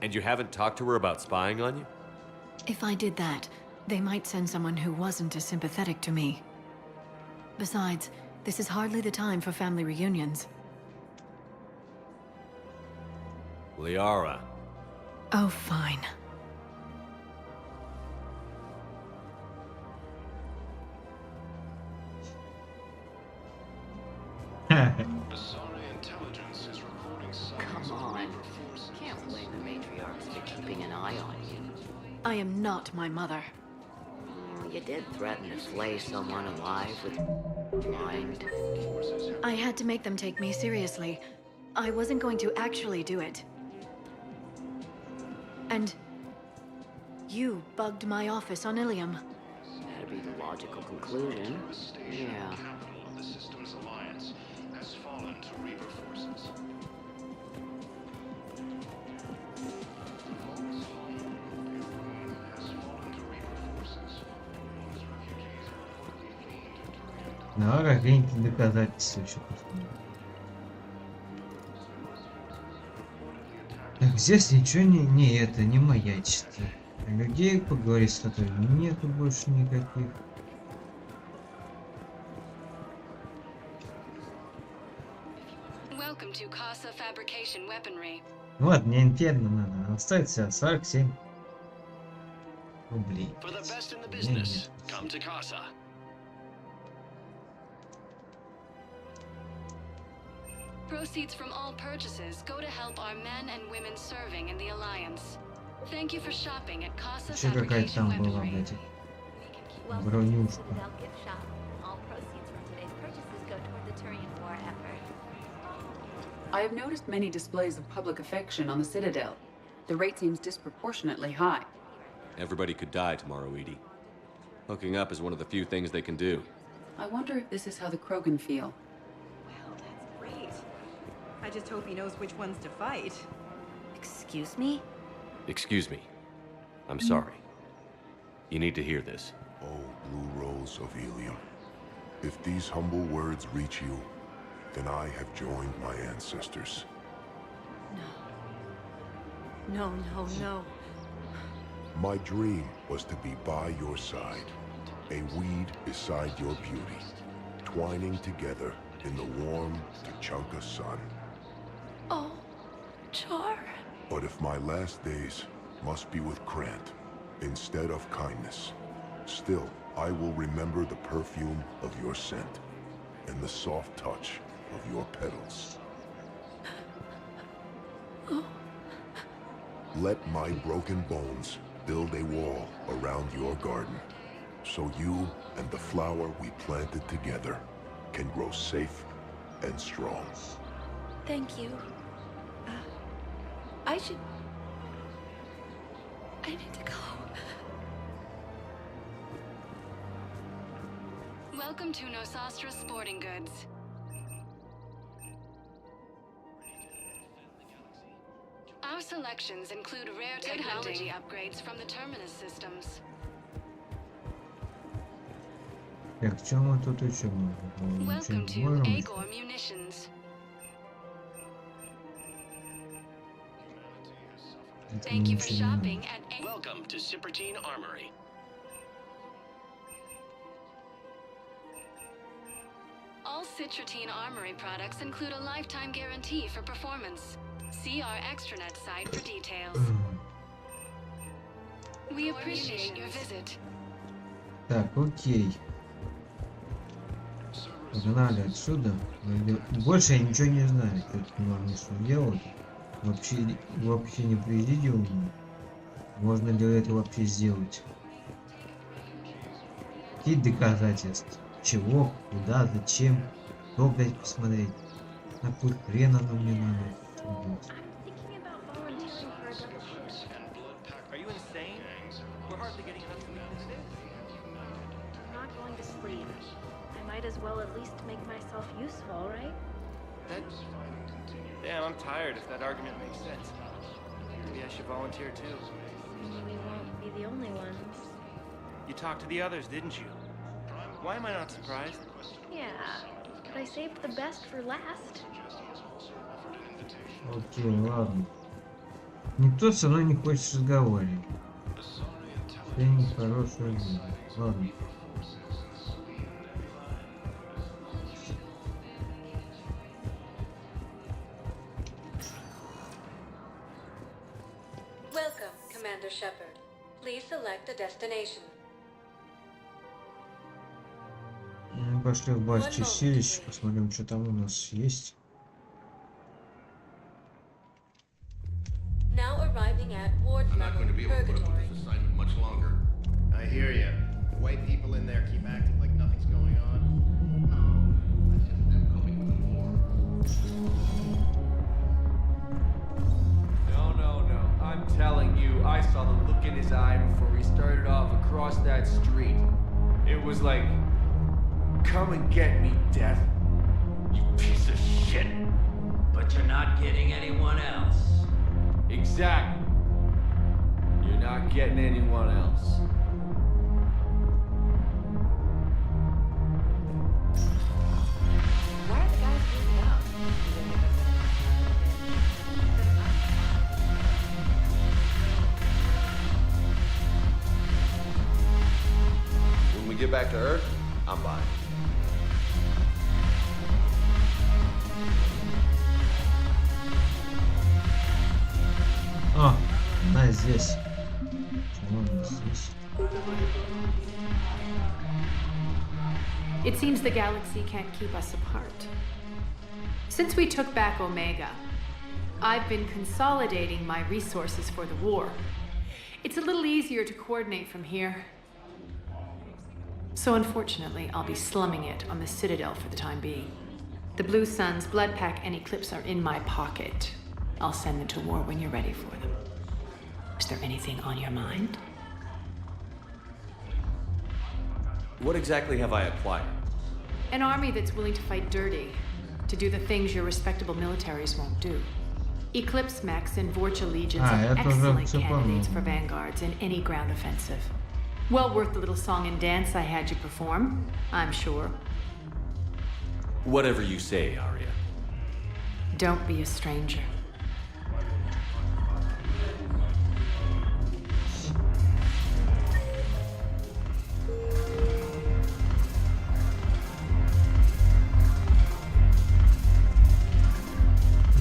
And you haven't talked to her about spying on you? If I did that, they might send someone who wasn't as sympathetic to me. Besides, this is hardly the time for family reunions. Liara. Oh, fine. Come on. Can't blame the matriarchs for keeping an eye on you. I am not my mother. You did threaten to flay someone alive with blind. I had to make them take me seriously. I wasn't going to actually do it. And you bugged my office on Ilium. That'd be the logical conclusion. Yeah. Ну, а какие-нибудь доказательства еще посмотрим. Так, здесь ничего не маячит. Людей, поговорить с которыми нету больше никаких. Ну ладно, мне интерно надо. Оставить себя 47 рублей. Proceeds from all purchases go to help our men and women serving in the Alliance. Thank you for shopping at Casa Еще какая-то там была, блядь, бронюшка. I have noticed many displays of public affection on the Citadel. The rate seems disproportionately high. Everybody could die tomorrow, Edie. Hooking up is one of the few things they can do. I wonder if this is how the Krogan feel. Great. I just hope he knows which ones to fight. Excuse me? Excuse me. I'm sorry. You need to hear this. Oh, blue rose of Ilium. If these humble words reach you, then I have joined my ancestors. No. No. My dream was to be by your side, a weed beside your beauty, twining together in the warm Tachanka sun. Oh, Char. But if my last days must be with Krant instead of kindness, still I will remember the perfume of your scent and the soft touch of your petals. Oh. Let my broken bones build a wall around your garden, so you and the flower we planted together can grow safe and strong. Thank you. I need to go. Welcome to Nosastra Sporting Goods. Our selections include rare technology upgrades from the Terminus systems. Так, в чем мы тут еще можем? Welcome to Agor Munitions. Thank you for shopping at Welcome to Cipertine Armory. All Citrotine Armory products include a lifetime guarantee for performance. See our extranet site for details. We appreciate your visit. Так, окей. Погнали отсюда. Больше я ничего не знаю, что тут можно что делать. Вообще не президиум. Можно ли это вообще сделать? Какие доказательства? Чего? Куда? Зачем? Что, блять, посмотреть? На какой хрен оно мне надо? As well at least make myself useful, right? Damn, I'm tired if that argument makes sense. Maybe I should volunteer too. We won't be the only ones. You talked to the others, didn't you? Why am I not surprised? Yeah, but I saved the best for last. Окей, ладно. Никто со мной не хочет разговаривать. Я не хорошая жизнь. Ладно. Welcome, Commander Shepard. Please select a destination. Пошли в базу чистилища, посмотрим, что там у нас есть. Now arriving at Ward's level purgatory. Much longer. I hear you. The white people in there keep acting like nothing's going on. No, that's just them coping with the war. No. I'm telling you, I saw the look in his eye before we started off across that street. It was like, come and get me, Death. You piece of shit. But you're not getting anyone else. Exactly. You're not getting anyone else. Why are the guys moving out? When we get back to Earth, I'm buying. А, она здесь. Почему она здесь? It seems the galaxy can't keep us apart. Since we took back Omega, I've been consolidating my resources for the war. It's a little easier to coordinate from here. So unfortunately, I'll be slumming it on the Citadel for the time being. The Blue Suns, Bloodpack, and Eclipse are in my pocket. I'll send them to war when you're ready for them. Is there anything on your mind? What exactly have I acquired? An army that's willing to fight dirty, to do the things your respectable militaries won't do. Eclipse mechs and Vorcha legions are excellent candidates for vanguards in any ground offensive. Well worth the little song and dance I had you perform, I'm sure. Whatever you say, Arya. Don't be a stranger.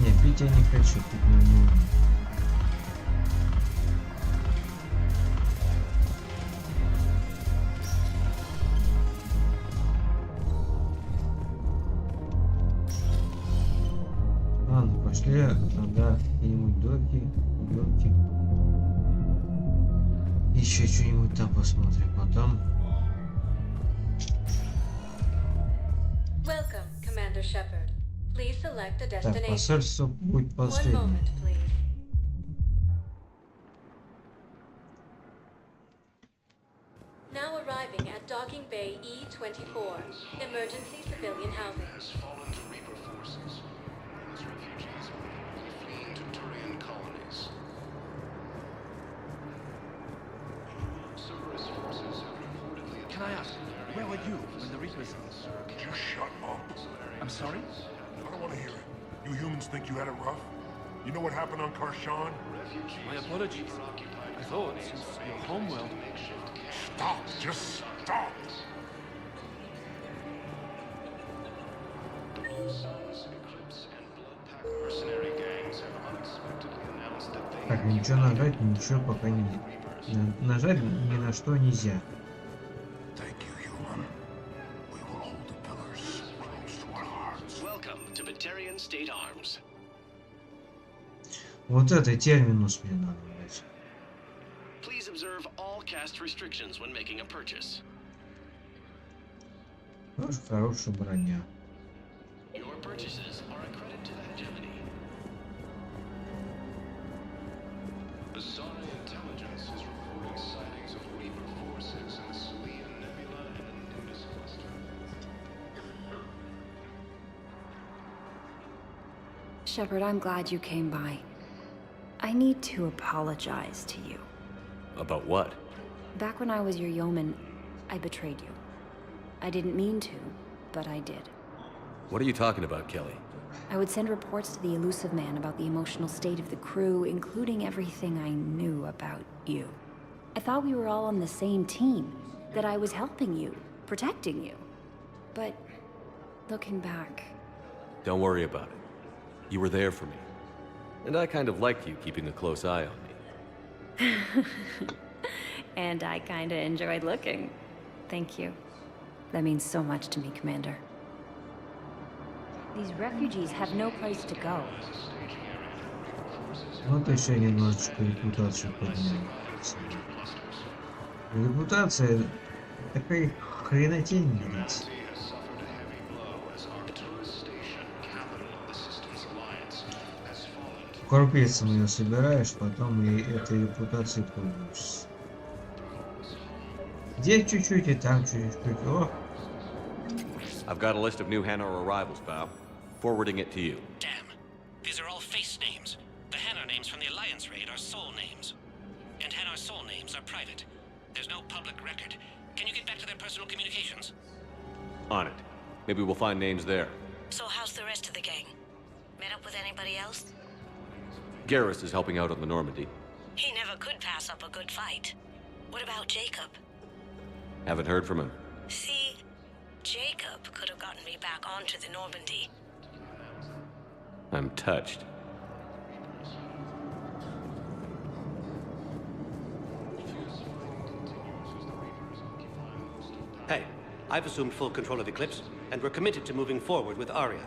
Не, пить я не хочу, пить не могу. Ладно, пошли тогда какие-нибудь доки. Еще что-нибудь там посмотрим потом. Welcome, Commander Shepard. Please select a Так, destination. посольство будет One последним. moment, please. Now arriving at Docking Bay E-24, emergency civilian housing. Fallen to Reaper forces. As refugees, fleeing to Turian colonies. Cerberus forces have reportedly. Can I ask, where were you when the Reapers? You shut up. I'm sorry? I don't want to hear it. You humans think you had it rough? You know what happened on Karshan? My apologies. I thought, since your homeworld... Stop! Just stop! Так, ничего нажать, ничего пока не... Нажать ни на что нельзя. Вот это терминус мне надо дать. Please observe all cast restrictions when making a purchase. Тоже хорошая броня. Your purchases are a credit to the hegemony. Bizarre intelligence is reporting sightings of Reaper forces in the Salian Nebula and Nimbus cluster. Shepard, I'm glad you came by. I need to apologize to you. About what? Back when I was your yeoman, I betrayed you. I didn't mean to, but I did. What are you talking about, Kelly? I would send reports to the Elusive Man about the emotional state of the crew, including everything I knew about you. I thought we were all on the same team, that I was helping you, protecting you. But, looking back... Don't worry about it. You were there for me. And I kind of liked you keeping a close eye on me. And I kinda enjoyed looking. Thank you. That means so much to me, Commander. These refugees have no place to go. Вот еще немножечко репутацию подняли. Репутация такая хренотень, блядь. Корпецом ее собираешь, потом и этой репутацией пользуешься. Здесь чуть-чуть и там чуть-чуть. О! I've got a list of new Hanar arrivals, pal. Forwarding it to you. Damn. These are all face names. The Hanar names from the Alliance raid are soul names. And Hanar soul names are private. There's no public record. Can you get back to their personal communications? On it. Maybe we'll find names there. So how's the rest of the gang? Met up with anybody else? Garrus is helping out on the Normandy. He never could pass up a good fight. What about Jacob? Haven't heard from him. See, Jacob could have gotten me back onto the Normandy. I'm touched. Hey, I've assumed full control of Eclipse, and we're committed to moving forward with Arya.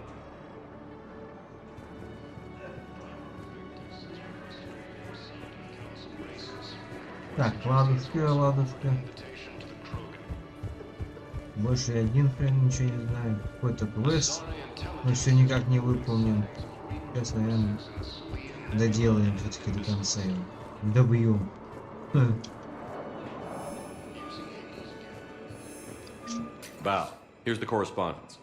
Так, ладушка, ладушка. Больше я один хрен ничего не знаю. Какой-то квест, но все никак не выполнен. Сейчас, наверное, доделаем все-таки до конца его. Добьем. Val, here's the correspondence.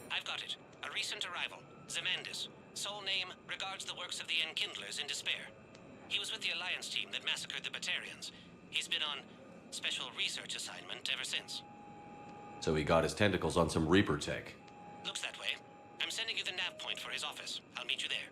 I've got it. A recent arrival. Zemandis. Soul name regards the works of the Enkindlers in despair. He was with the Alliance team that massacred the Batarians. He's been on special research assignment ever since. So he got his tentacles on some Reaper tech. Looks that way. I'm sending you the nav point for his office. I'll meet you there.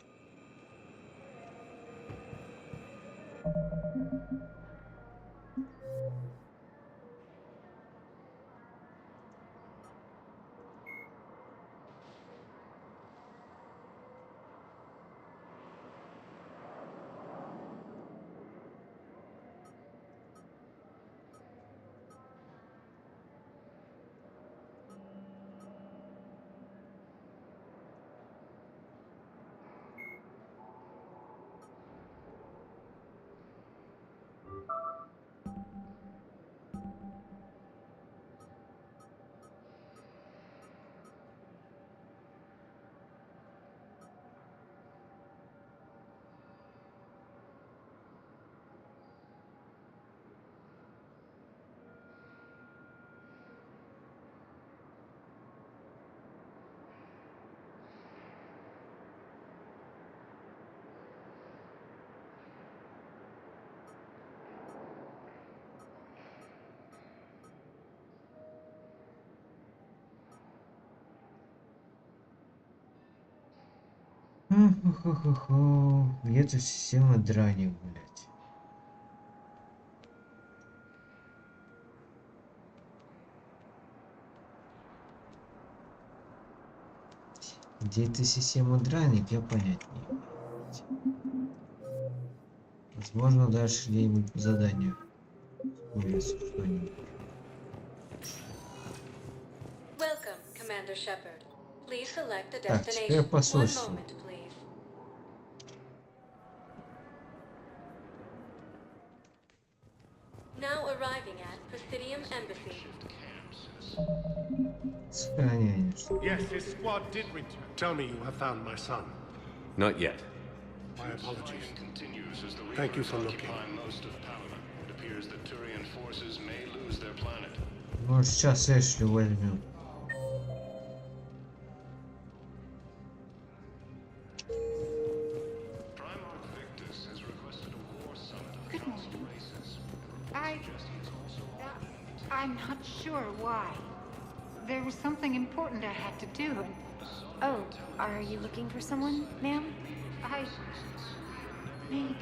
Где-то система драни, блядь. Где эта система драник, я понять не имею. Возможно, дальше где-нибудь по заданию появится что-нибудь. Welcome, Commander Shepard. Please select a Так, теперь destination. One посольство. moment, please. Now arriving at Presidium Embassy. Сохранение. Yes, his squad did return. Tell me you have found my son. Not yet. My apologies. Thank you for looking. Может, сейчас Эшли возьмем. I'm not sure why. There was something important I had to do. Oh, are you looking for someone, ma'am? Maybe.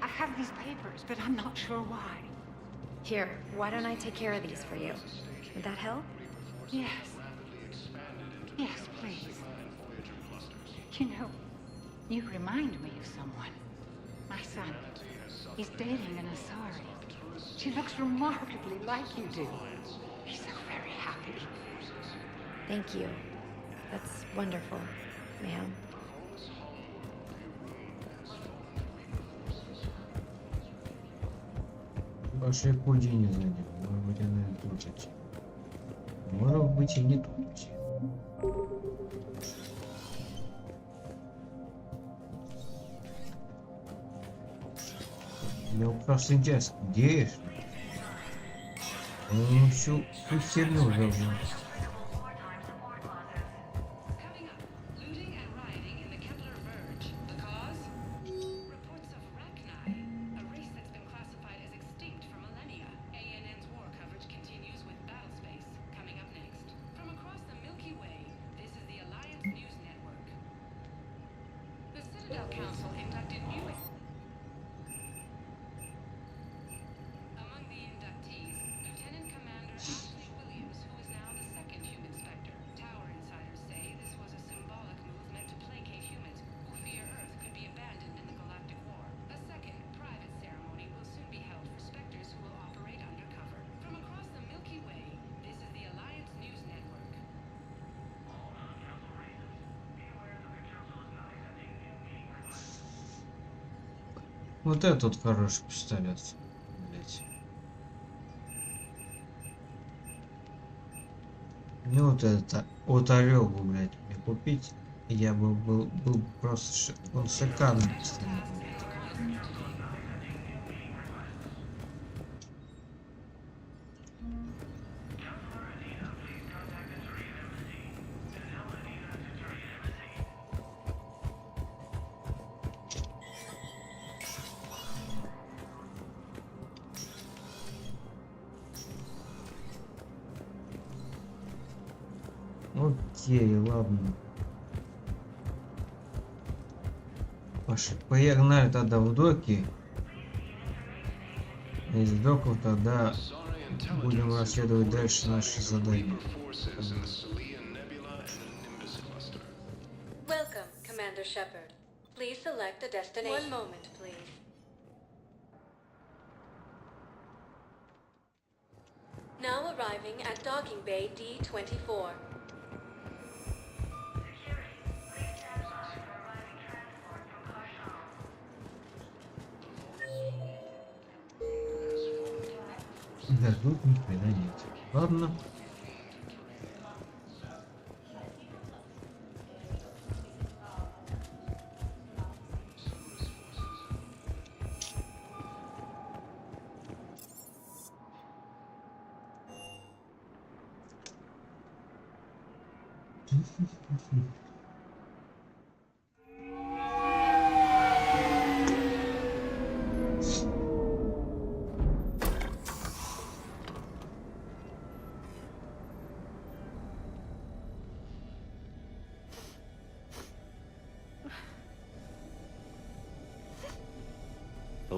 I have these papers, but I'm not sure why. Here, why don't I take care of these for you? Would that help? Yes. Yes, please. You know, you remind me of someone. My son. He's dating an Asari. She looks remarkably like you do. He's so very happy. Thank you. That's wonderful, ma'am. Ваши пути не заняли, может быть, она и тут. Может быть, и не тут. Мне просто интересно, где Эшли? Я всю херню уже. Вот этот хороший пистолет, блять. Мне вот это, вот орел бы, блять, мне купить, я бы был просто он шикарный пистолет, блядь. Окей, ладно. Погнали тогда в доки. Из доков тогда будем расследовать дальше наши задания. Welcome, Commander Shepard. Please select a destination. One moment, please. Now arriving at Docking Bay D-24. Да, тут ни хрена нет. Ладно.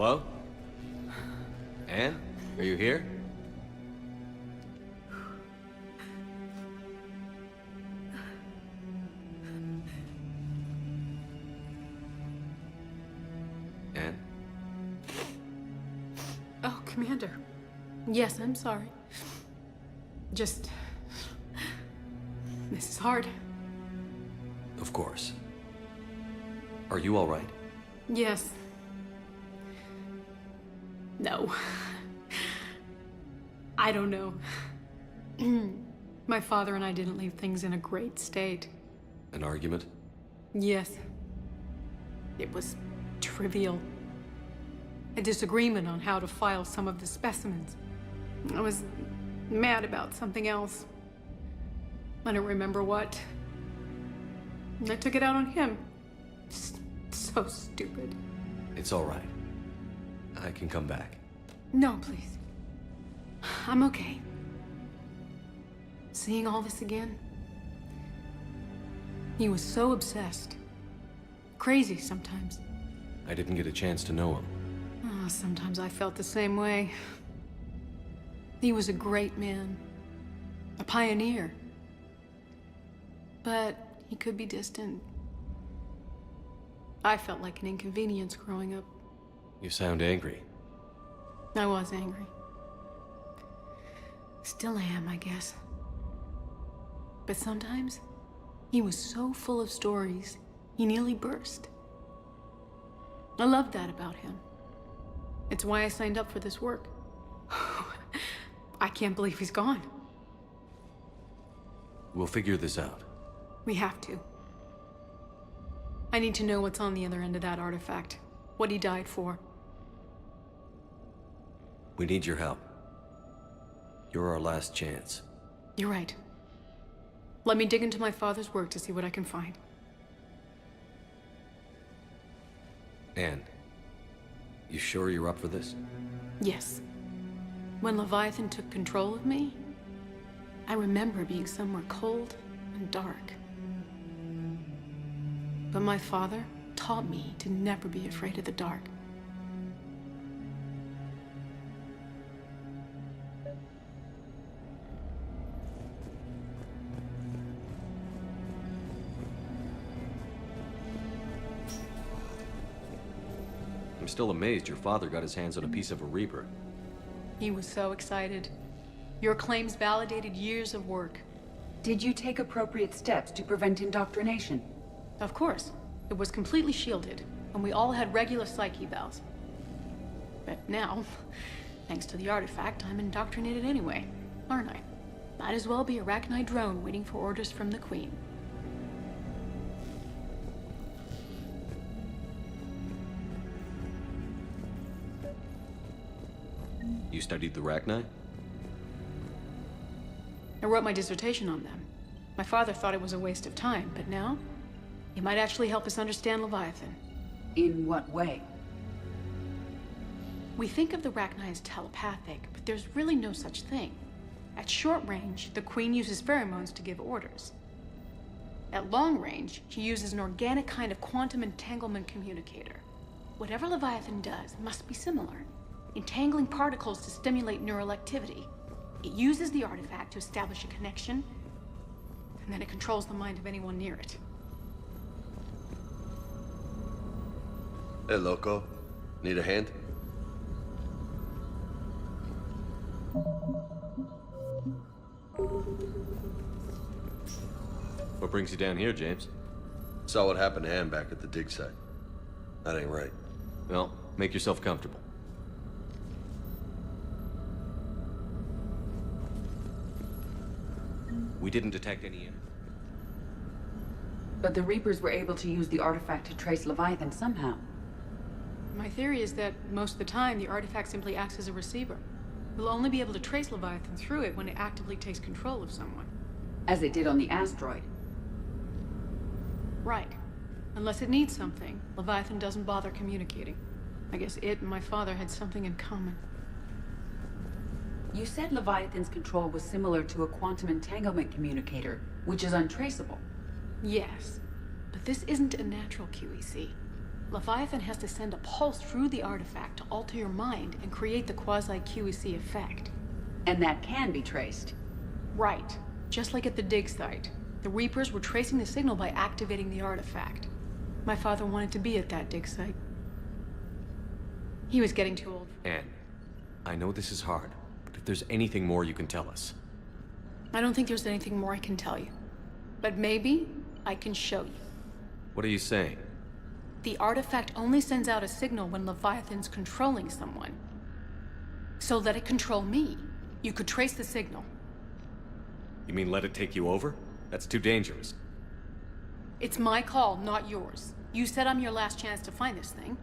Hello? Anne? Are you here? Anne? Oh, Commander. Yes, I'm sorry. Just... This is hard. Of course. Are you all right? Yes. No. I don't know. My father and I didn't leave things in a great state. An argument? Yes. It was trivial. A disagreement on how to file some of the specimens. I was mad about something else. I don't remember what. I took it out on him. So stupid. It's all right. I can come back. No, please. I'm okay. Seeing all this again? He was so obsessed. Crazy sometimes. I didn't get a chance to know him. Oh, sometimes I felt the same way. He was a great man. A pioneer. But he could be distant. I felt like an inconvenience growing up. You sound angry. I was angry. Still am, I guess. But sometimes, he was so full of stories, he nearly burst. I loved that about him. It's why I signed up for this work. I can't believe he's gone. We'll figure this out. We have to. I need to know what's on the other end of that artifact. What he died for. We need your help. You're our last chance. You're right. Let me dig into my father's work to see what I can find. Anne, you sure you're up for this? Yes. When Leviathan took control of me, I remember being somewhere cold and dark. But my father taught me to never be afraid of the dark. I'm still amazed your father got his hands on a piece of a Reaper. He was so excited. Your claims validated years of work. Did you take appropriate steps to prevent indoctrination? Of course. It was completely shielded, and we all had regular psyche evals. But now, thanks to the artifact, I'm indoctrinated anyway, aren't I? Might as well be a Arachnite drone waiting for orders from the Queen. You studied the Arachnite? I wrote my dissertation on them. My father thought it was a waste of time, but now, it might actually help us understand Leviathan. In what way? We think of the Arachnite as telepathic, but there's really no such thing. At short range, the Queen uses pheromones to give orders. At long range, she uses an organic kind of quantum entanglement communicator. Whatever Leviathan does must be similar, entangling particles to stimulate neural activity. It uses the artifact to establish a connection, and then it controls the mind of anyone near it. Hey, loco. Need a hand? What brings you down here, James? Saw what happened to Anne back at the dig site. That ain't right. Well, make yourself comfortable. We didn't detect any... But the Reapers were able to use the artifact to trace Leviathan somehow. My theory is that most of the time, the artifact simply acts as a receiver. We'll only be able to trace Leviathan through it when it actively takes control of someone. As it did on the asteroid. Right. Unless it needs something, Leviathan doesn't bother communicating. I guess it and my father had something in common. You said Leviathan's control was similar to a quantum entanglement communicator, which is untraceable. Yes, but this isn't a natural QEC. Leviathan has to send a pulse through the artifact to alter your mind and create the quasi-QEC effect. And that can be traced. Right. Just like at the dig site. The Reapers were tracing the signal by activating the artifact. My father wanted to be at that dig site. He was getting too old. Anne, I know this is hard, but if there's anything more you can tell us. I don't think there's anything more I can tell you. But maybe I can show you. What are you saying? The artifact only sends out a signal when Leviathan's controlling someone. So let it control me. You could trace the signal. You mean let it take you over? That's too dangerous. It's my call, not yours. You said I'm your last chance to find this thing.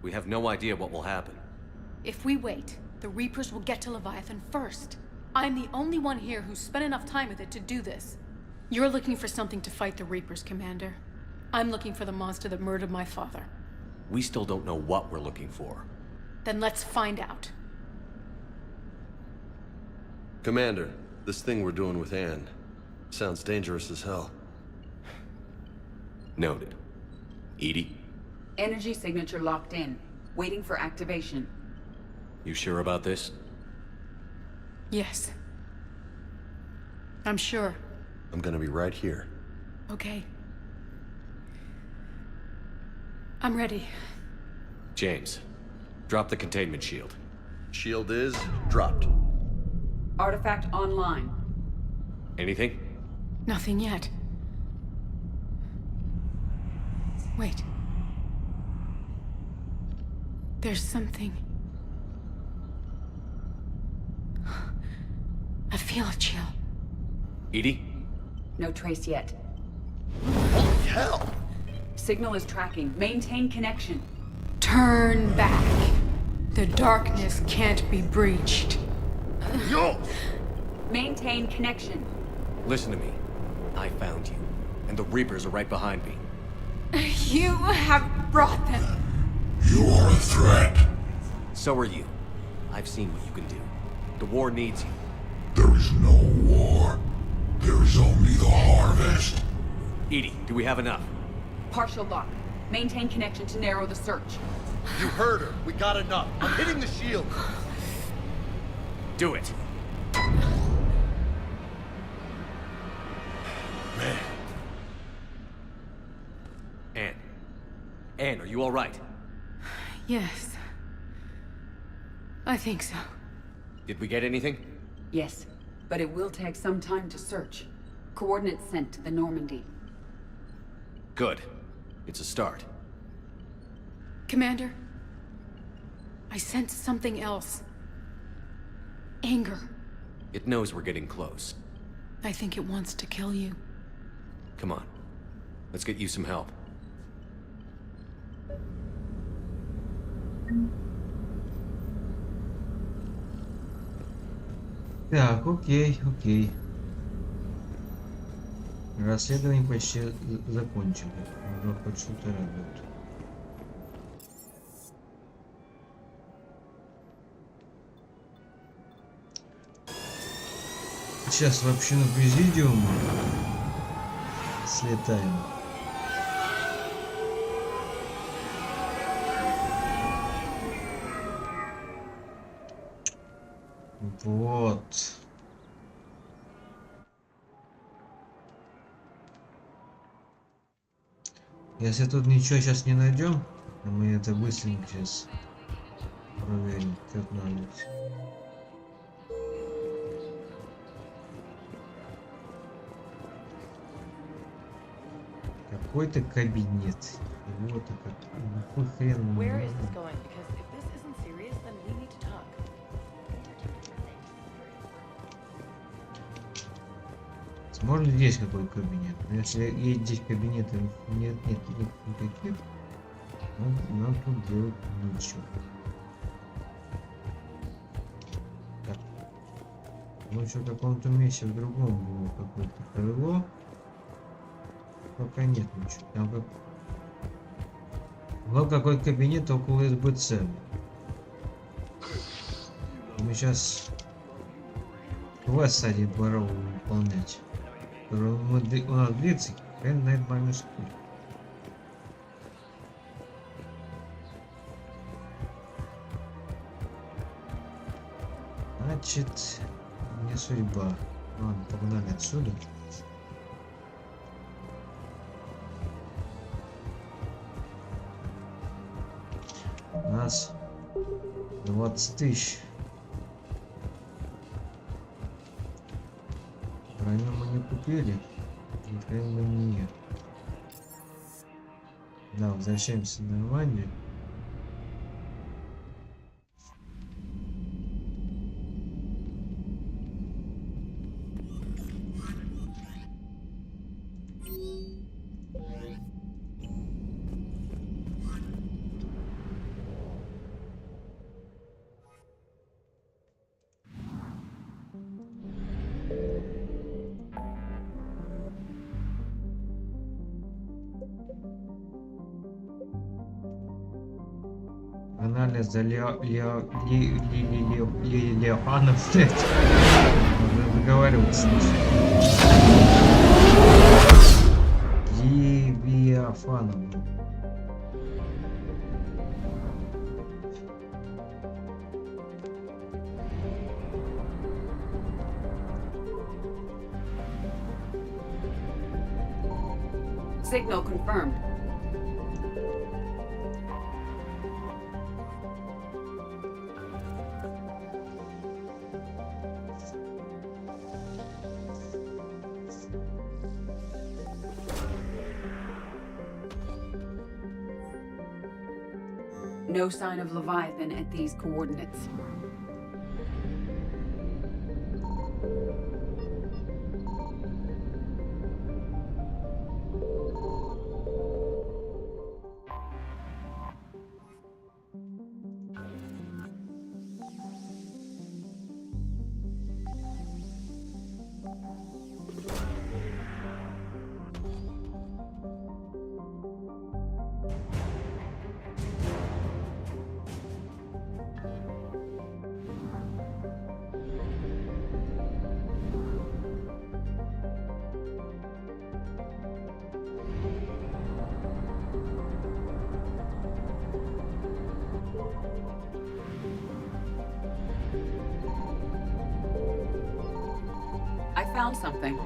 We have no idea what will happen. If we wait, the Reapers will get to Leviathan first. I'm the only one here who's spent enough time with it to do this. You're looking for something to fight the Reapers, Commander. I'm looking for the monster that murdered my father. We still don't know what we're looking for. Then let's find out. Commander, this thing we're doing with Anne sounds dangerous as hell. Noted. Edie? Energy signature locked in, waiting for activation. You sure about this? Yes. I'm sure. I'm gonna be right here. Okay. I'm ready. James, drop the containment shield. Shield is dropped. Artifact online. Anything? Nothing yet. Wait. There's something. I feel a chill. Edie? No trace yet. Holy hell! Signal is tracking. Maintain connection. Turn back. The darkness can't be breached. Yo! Maintain connection. Listen to me. I found you, and the Reapers are right behind me. You have brought them. You are a threat. So are you. I've seen what you can do. The war needs you. There is no war. There is only the harvest. Edie, do we have enough? Partial lock. Maintain connection to narrow the search. You heard her. We got enough. I'm hitting the shield. Do it. Man. Anne, are you all right? Yes. I think so. Did we get anything? Yes, but it will take some time to search. Coordinates sent to the Normandy. Good. It's a start. Commander, I sense something else. Anger. It knows we're getting close. I think it wants to kill you. Come on. Let's get you some help. Так, окей. Расследование почти закончили. Уже хоть что-то радует. Сейчас в общину президиума слетаем. Вот. Если тут ничего сейчас не найдем, мы это быстренько сейчас проверим, как надо. Какой-то кабинет. Вот это. Какой хрен. Может здесь какой кабинет? Но если есть здесь кабинеты нет никаких, нам тут делать ничего. Так. Ну еще в каком-то месте в другом было какое-то крыло. Пока нет ничего. Там как... Вот какой кабинет около СБЦ. Мы сейчас квест садит дворовую выполнять. У нас длится, хрен знает момент сколько. Значит, не судьба. Ладно, погнали отсюда. У нас 20 тысяч. Броню мы не купили. Ни хрена нет. Да, возвращаемся на Нормандию. Анализ за Левиафаном, блядь. Надо договариваться. Левиафаном. Signal confirmed. No sign of Leviathan at these coordinates. I found something.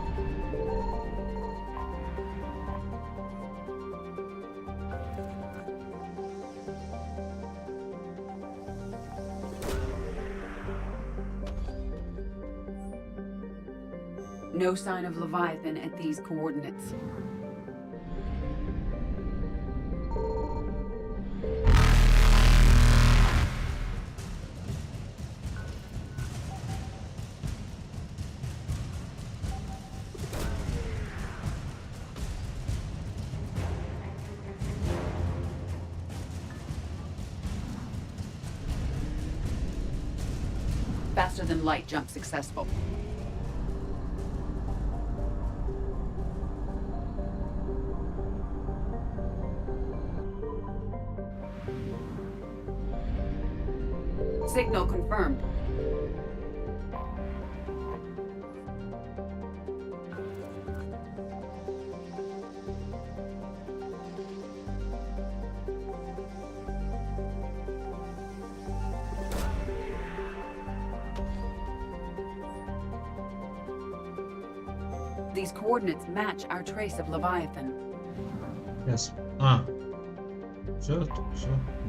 No sign of Leviathan at these coordinates. Faster than light jump successful. Signal confirmed. These coordinates match our trace of Leviathan. Yes. Все,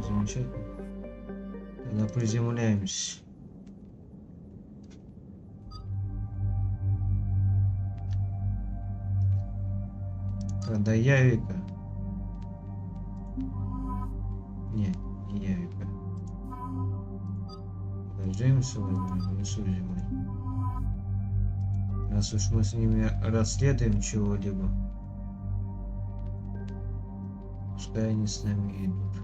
замечательно. Тогда приземляемся. До Явика. Не Явика. Джеймса возьмем, судьбой. Раз уж мы с ними расследуем чего-либо, пускай они с нами идут.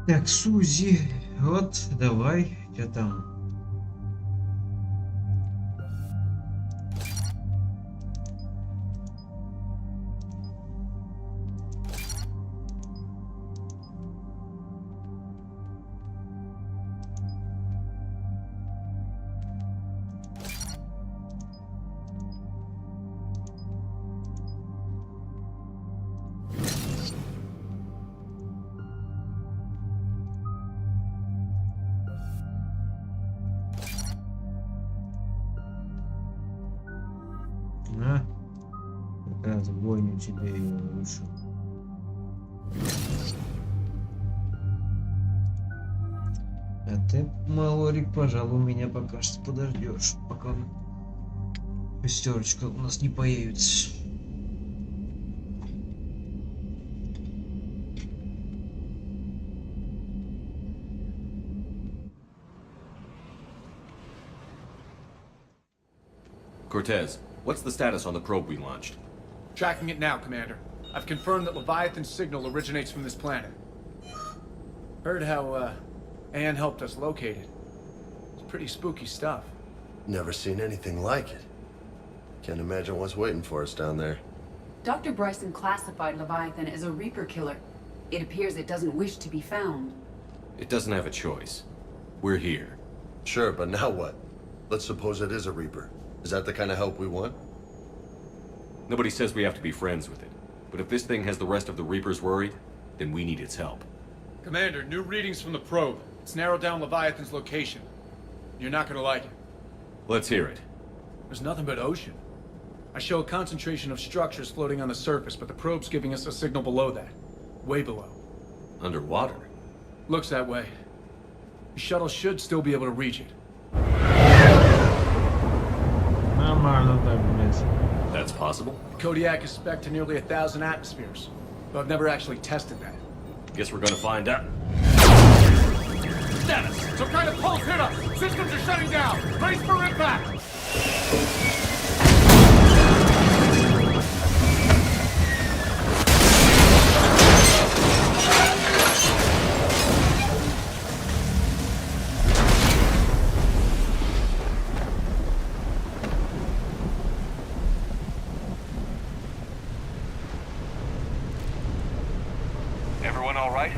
Так, Сузи, вот, давай, что там? На, как раз бойню тебе ее лучше. А ты, малорик, пожалуй, меня пока что подождешь, пока шестерочка у нас не появится. Cortez, what's the status on the probe we launched? Tracking it now, Commander. I've confirmed that Leviathan's signal originates from this planet. Heard how, Anne helped us locate it. It's pretty spooky stuff. Never seen anything like it. Can't imagine what's waiting for us down there. Dr. Bryson classified Leviathan as a Reaper killer. It appears it doesn't wish to be found. It doesn't have a choice. We're here. Sure, but now what? Let's suppose it is a Reaper. Is that the kind of help we want? Nobody says we have to be friends with it. But if this thing has the rest of the Reapers worried, then we need its help. Commander, new readings from the probe. It's narrowed down Leviathan's location. You're not gonna like it. Let's hear it. There's nothing but ocean. I show a concentration of structures floating on the surface, but the probe's giving us a signal below that. Way below. Underwater? Looks that way. The shuttle should still be able to reach it. That's possible? Kodiak is spec'd to nearly 1,000 atmospheres, but I've never actually tested that. Guess we're gonna find out. Status! Some kind of pulse hit us! Systems are shutting down! Brace for impact! Everyone all right?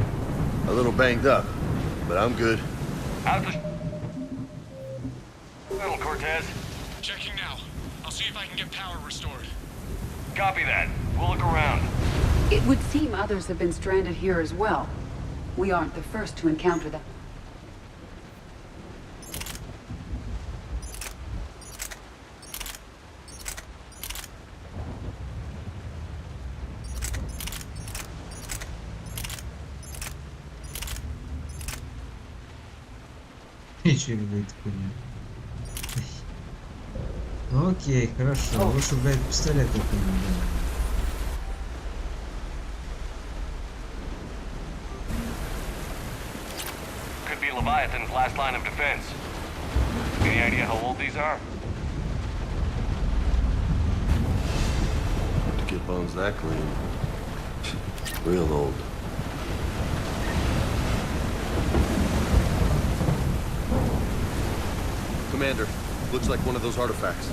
A little banged up, but I'm good. How's the little Cortez? Checking now. I'll see if I can get power restored. Copy that. We'll look around. It would seem others have been stranded here as well. We aren't the first to encounter them. Ничего говорит, хуйня. Ну окей, хорошо. Лучше брать пистолет только не надо. Could be Leviathan's last line of defense. Any idea how old these are? To get bones that clean. Real old. Commander, looks like one of those artifacts.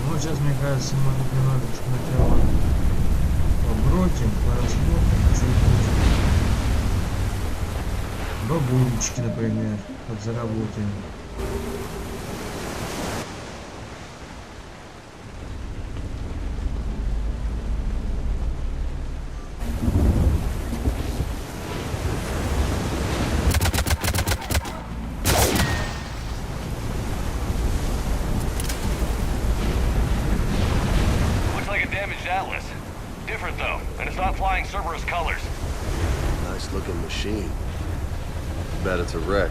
Ну, сейчас, мне кажется, мы немножечко сначала побродим, посмотрим, что будет. Бабулечки, например, подзаработаем. Atlas. Different though, and it's not flying Cerberus colors. Nice looking machine. Bet it's a wreck.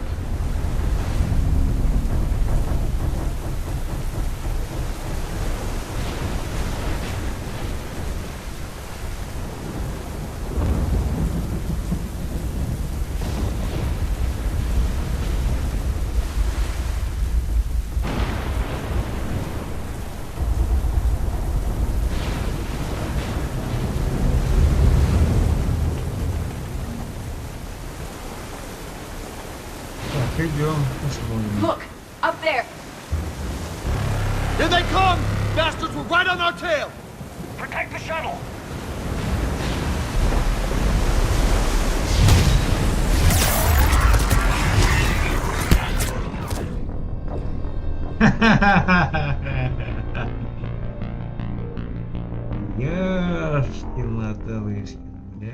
Идем, посмотрим. Look, up there. Here they come! Bastards were right on our tail! Protect the shuttle! Ёшкин мотылышкин, бля.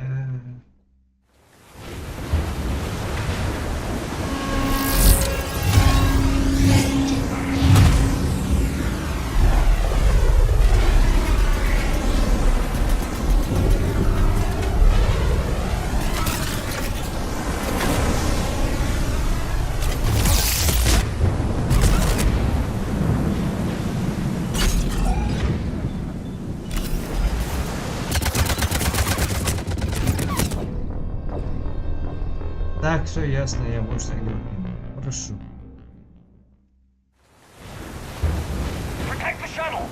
Так, все ясно, я больше так делать не буду. Прошу. Protect the shuttle!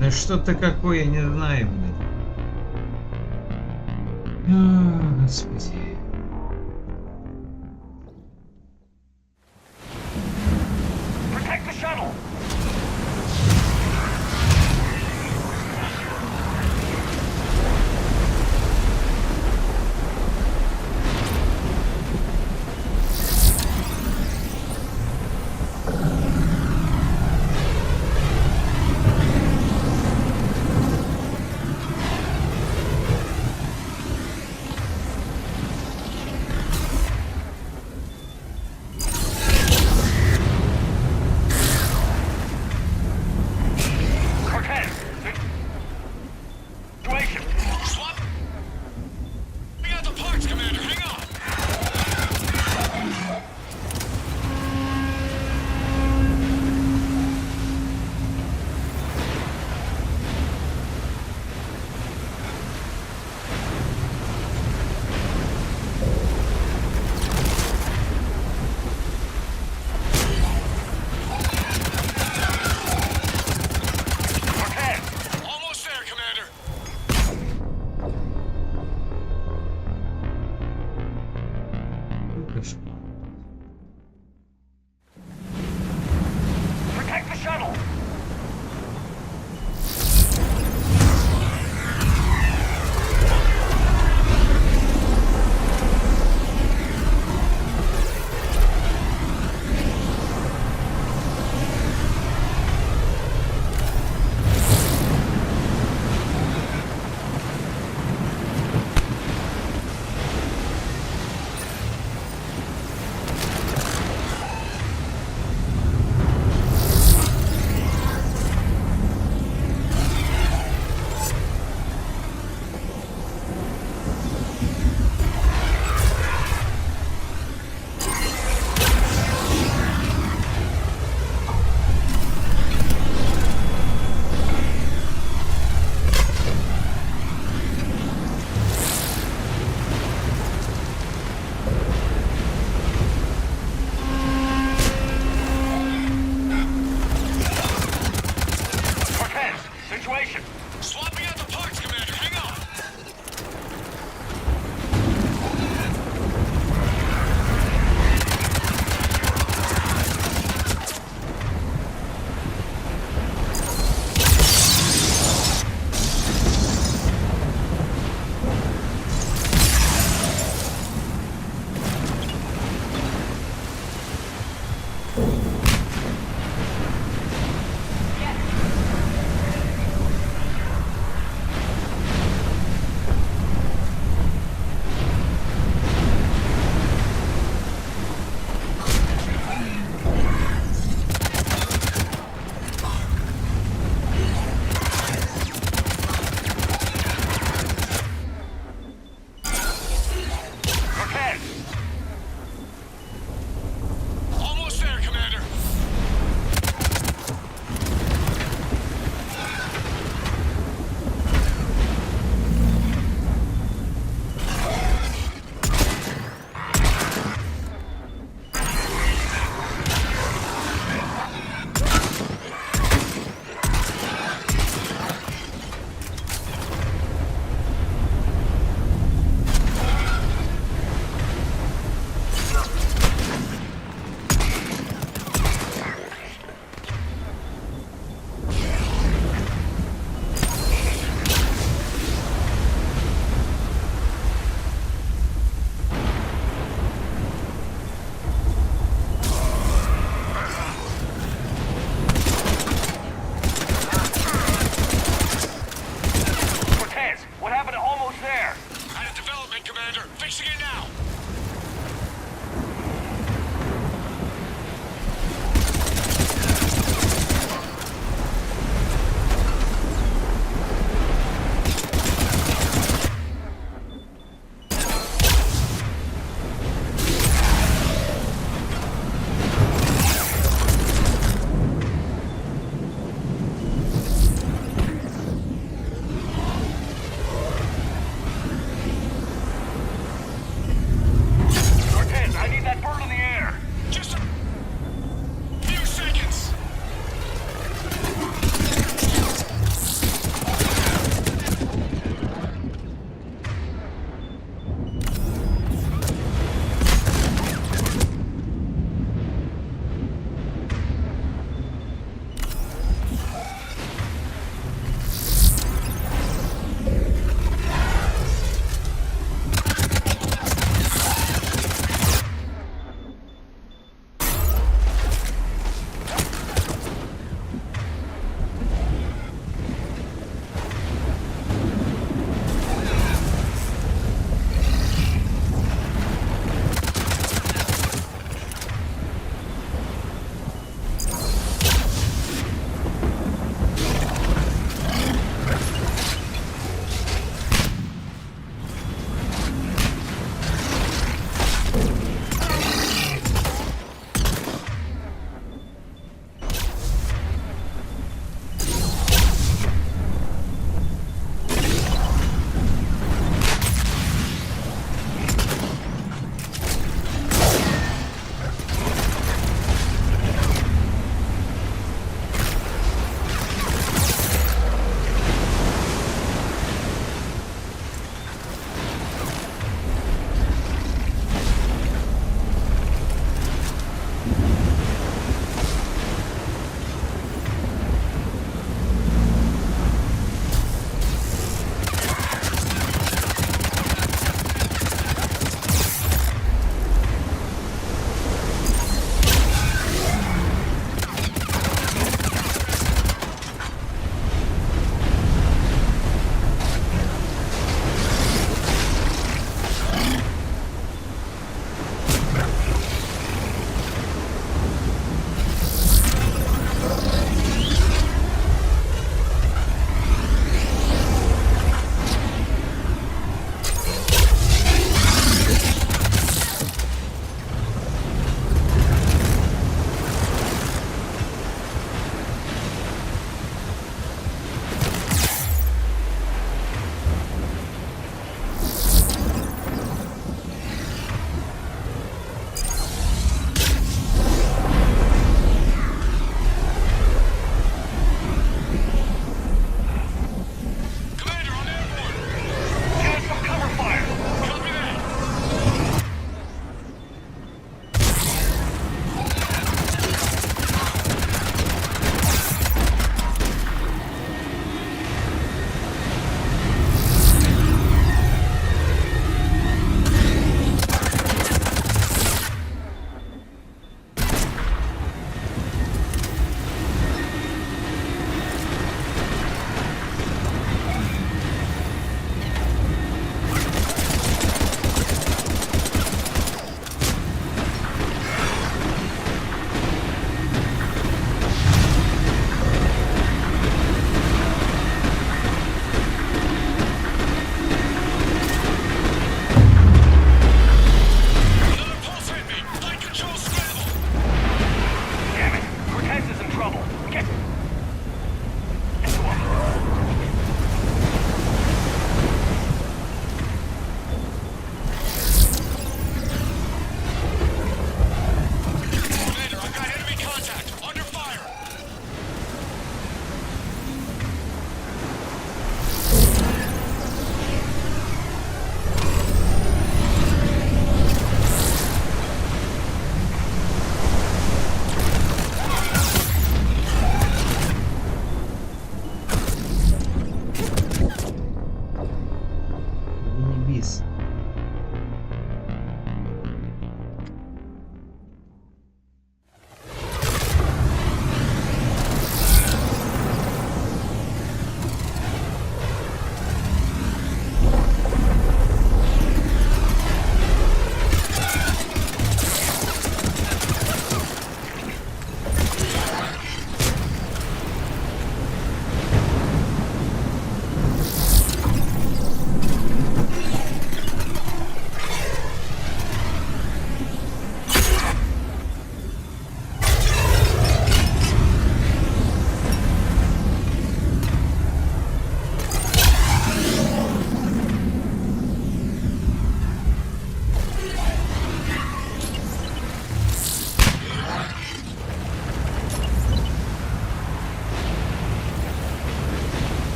Да что-то какое, я не знаю, блядь. О, Господи. Protect the shuttle! Commander. Fixing it now.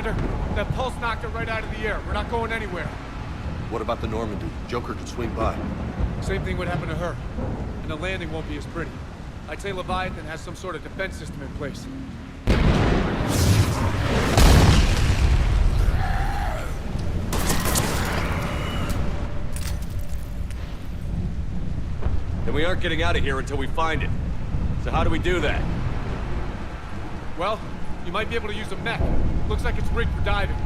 Commander. That pulse knocked it right out of the air. We're not going anywhere. What about the Normandy? Joker could swing by. Same thing would happen to her. And the landing won't be as pretty. I'd say Leviathan has some sort of defense system in place. And we aren't getting out of here until we find it. So how do we do that? Well, you might be able to use a mech. Looks like it's rigged for diving.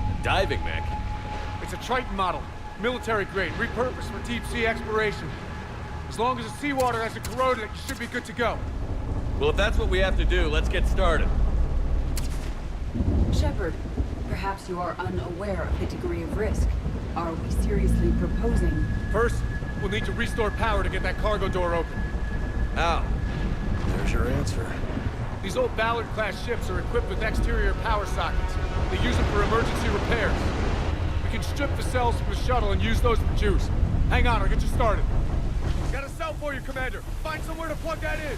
A diving mech? It's a Triton model. Military grade, repurposed for deep sea exploration. As long as the seawater hasn't corroded it, you should be good to go. Well, if that's what we have to do, let's get started. Shepard, perhaps you are unaware of the degree of risk. Are we seriously proposing? First, we'll need to restore power to get that cargo door open. How? There's your answer. These old Ballard-class ships are equipped with exterior power sockets. They use them for emergency repairs. We can strip the cells from the shuttle and use those for juice. Hang on, I'll get you started. Got a cell for you, Commander. Find somewhere to plug that in.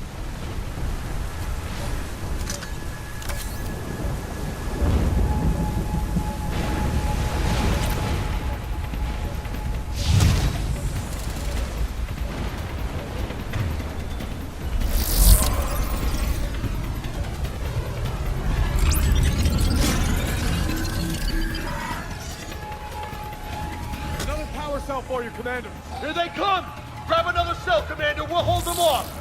For you, Commander. Here they come! Grab another cell, Commander. We'll hold them off.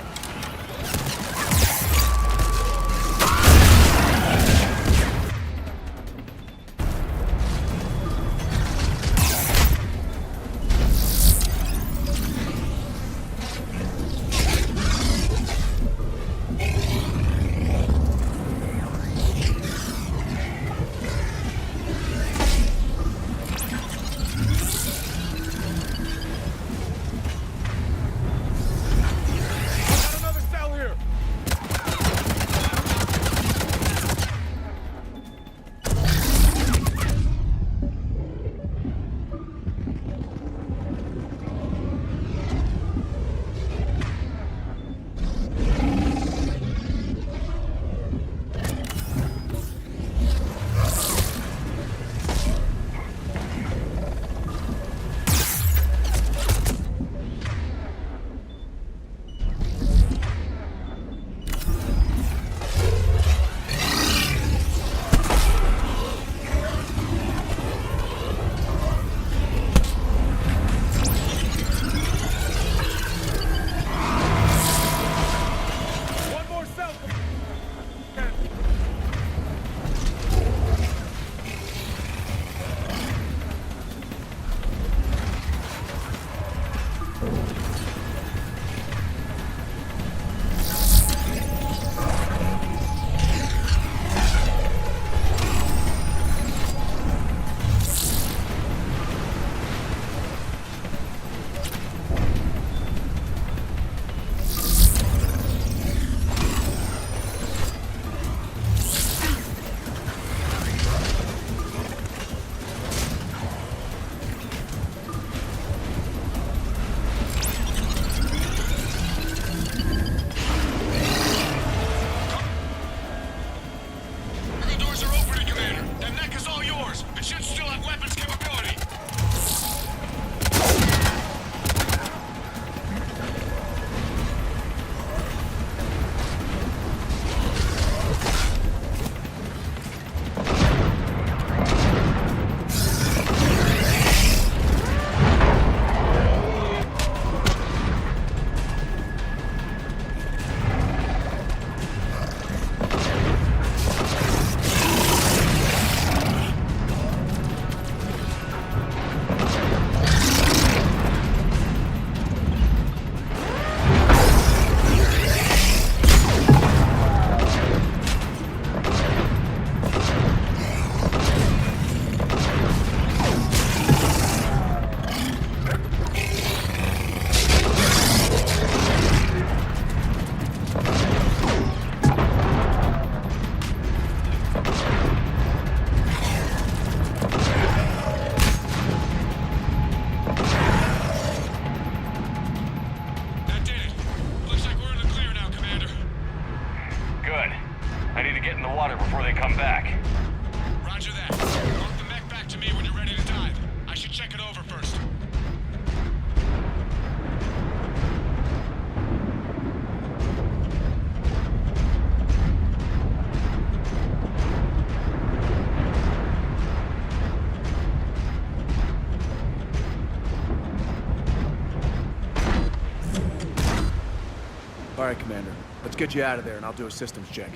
All right, Commander. Let's get you out of there, and I'll do a systems check.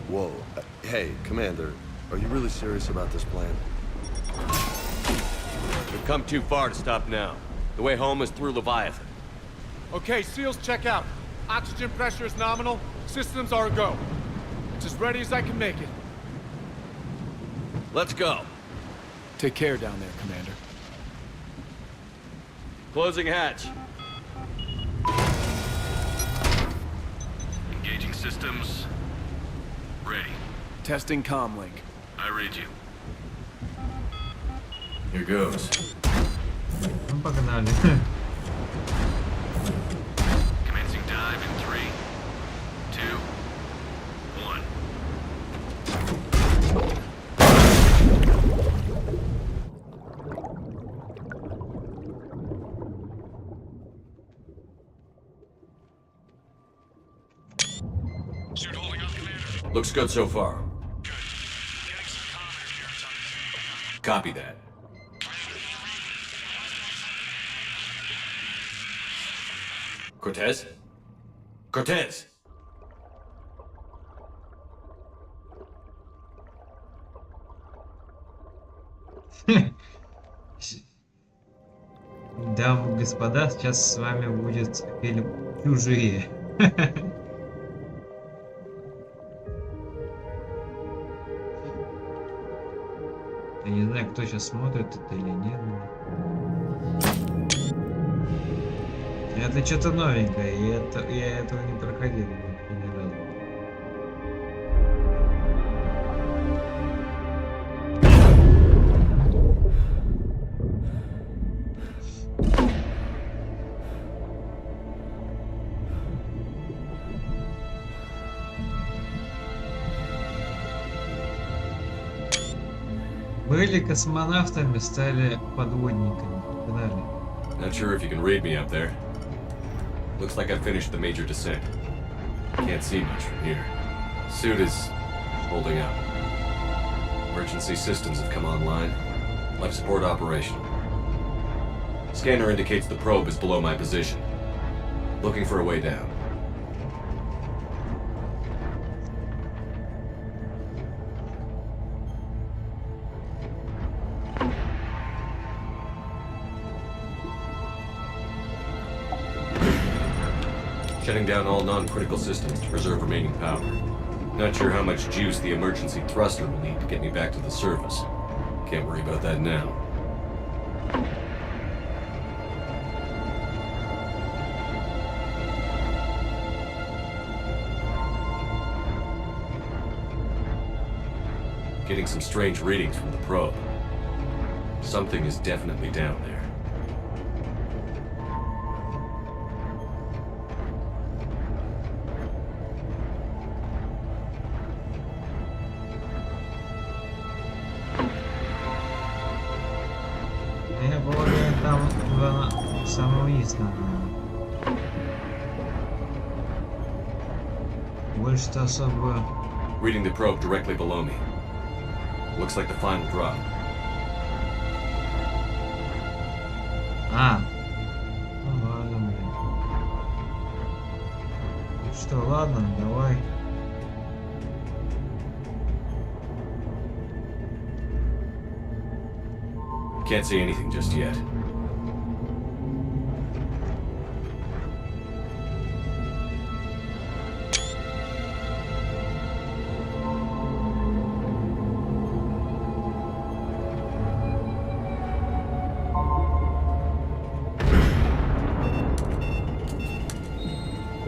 Whoa. Hey, Commander, are you really serious about this plan? We've come too far to stop now. The way home is through Leviathan. Okay, SEALs check out. Oxygen pressure is nominal. Systems are a go. It's as ready as I can make it. Let's go. Take care down there, Commander. Closing hatch. Engaging systems. Ready. Testing comlink. I read you. Here goes. Ну, погнали. Commencing dive in 3, 2, 1. Suit holding up, Commander. Looks good so far. Good. Getting some commentary here. It's on. Copy that. Cortez? Cortez! Дамы и господа, сейчас с вами будет фильм «Чужие». Я не знаю, кто сейчас смотрит это или нет. Это что-то новенькое, и я этого не проходил ни разу. Были космонавтами, стали подводниками. Погнали. Not sure if you can read me up there. Looks like I finished the major descent. Can't see much from here. Suit is holding up. Emergency systems have come online. Life support operational. Scanner indicates the probe is below my position. Looking for a way down. Shutting down all non-critical systems to preserve remaining power. Not sure how much juice the emergency thruster will need to get me back to the surface. Can't worry about that now. Getting some strange readings from the probe. Something is definitely down there. Я полагаю, там самого вниз надо. Больше-то особо... Reading the probe directly below me. Looks like the final drop. А! Ну ладно, блин. Ну что, ладно, давай. Can't see anything just yet.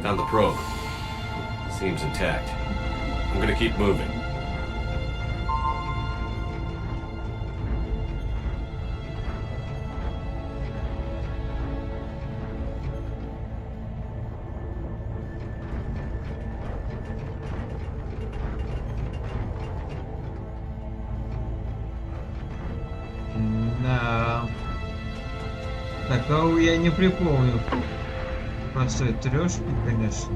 Found the probe. Seems intact. I'm gonna keep moving. Да. Такого я не припомню. Простой трешки, конечно.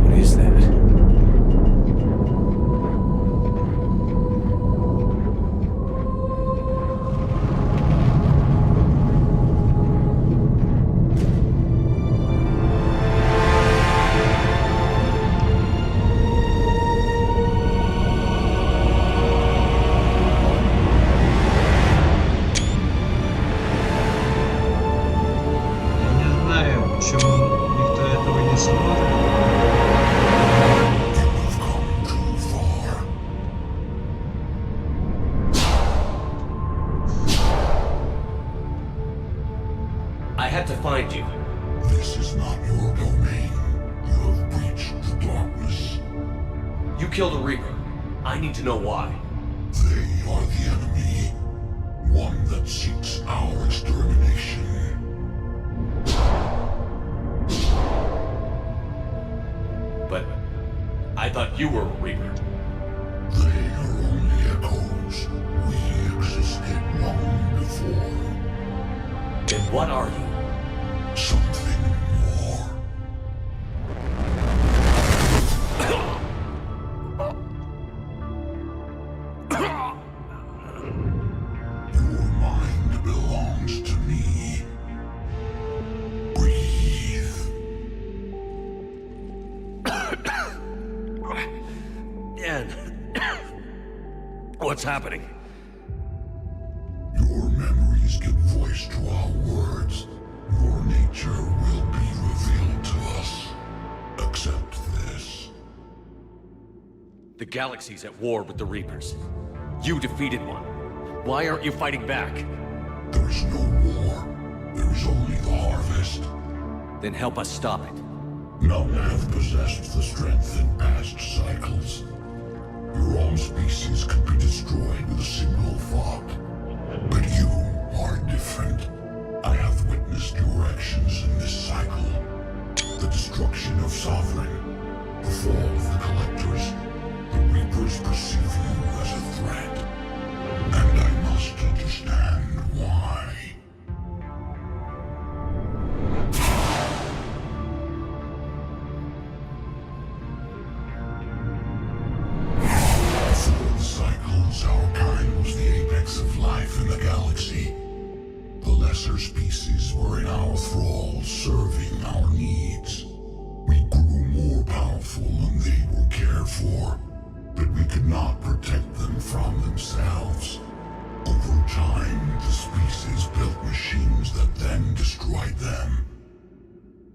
What is that? had to find you. This is not your domain. You have breached the darkness. You killed a Reaper. I need to know why. They are the enemy. One that seeks our extermination. But I thought you were a Reaper. They are only echoes. We existed long before. Then what are you? Something more. Your mind belongs to me. Breathe. Dan. What's happening? Your memories give voice to our words. Your nature will be revealed to us. Accept this. The galaxy's at war with the Reapers. You defeated one. Why aren't you fighting back? There is no war. There is only the harvest. Then help us stop it. None have possessed the strength in past cycles. Your own species could be destroyed with a single thought. But you are different. I have witnessed your actions in this cycle. The destruction of Sovereign, the fall of the Collectors. The Reapers perceive you as a threat. And I must understand why. Before the cycles, our kind was the apex of life in the galaxy. The lesser species were in our thrall, serving our needs. We grew more powerful and they were cared for, but we could not protect them from themselves. Over time, the species built machines that then destroyed them.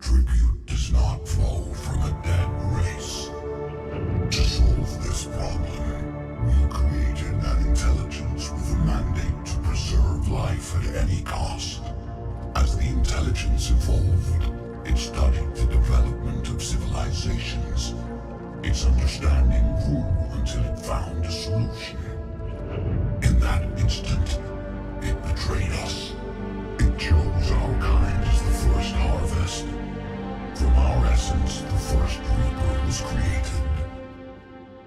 Tribute does not flow from a dead race. To solve this problem, we created an intelligence with a mandate to preserve life at any cost. As the intelligence evolved, it studied the development of civilizations. Its understanding grew until it found a solution. In that instant, it betrayed us. It chose our kind as the first harvest. From our essence, the first Reaper was created.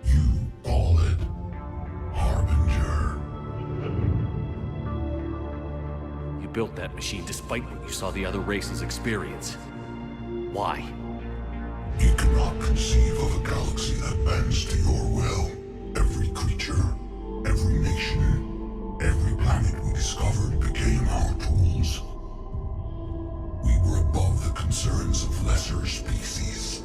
You call it Harbinger. You built that machine despite what you saw the other races experience. Why? You cannot conceive of a galaxy that bends to your will. Every creature, every nation, every planet we discovered became our tools. We were above the concerns of lesser species.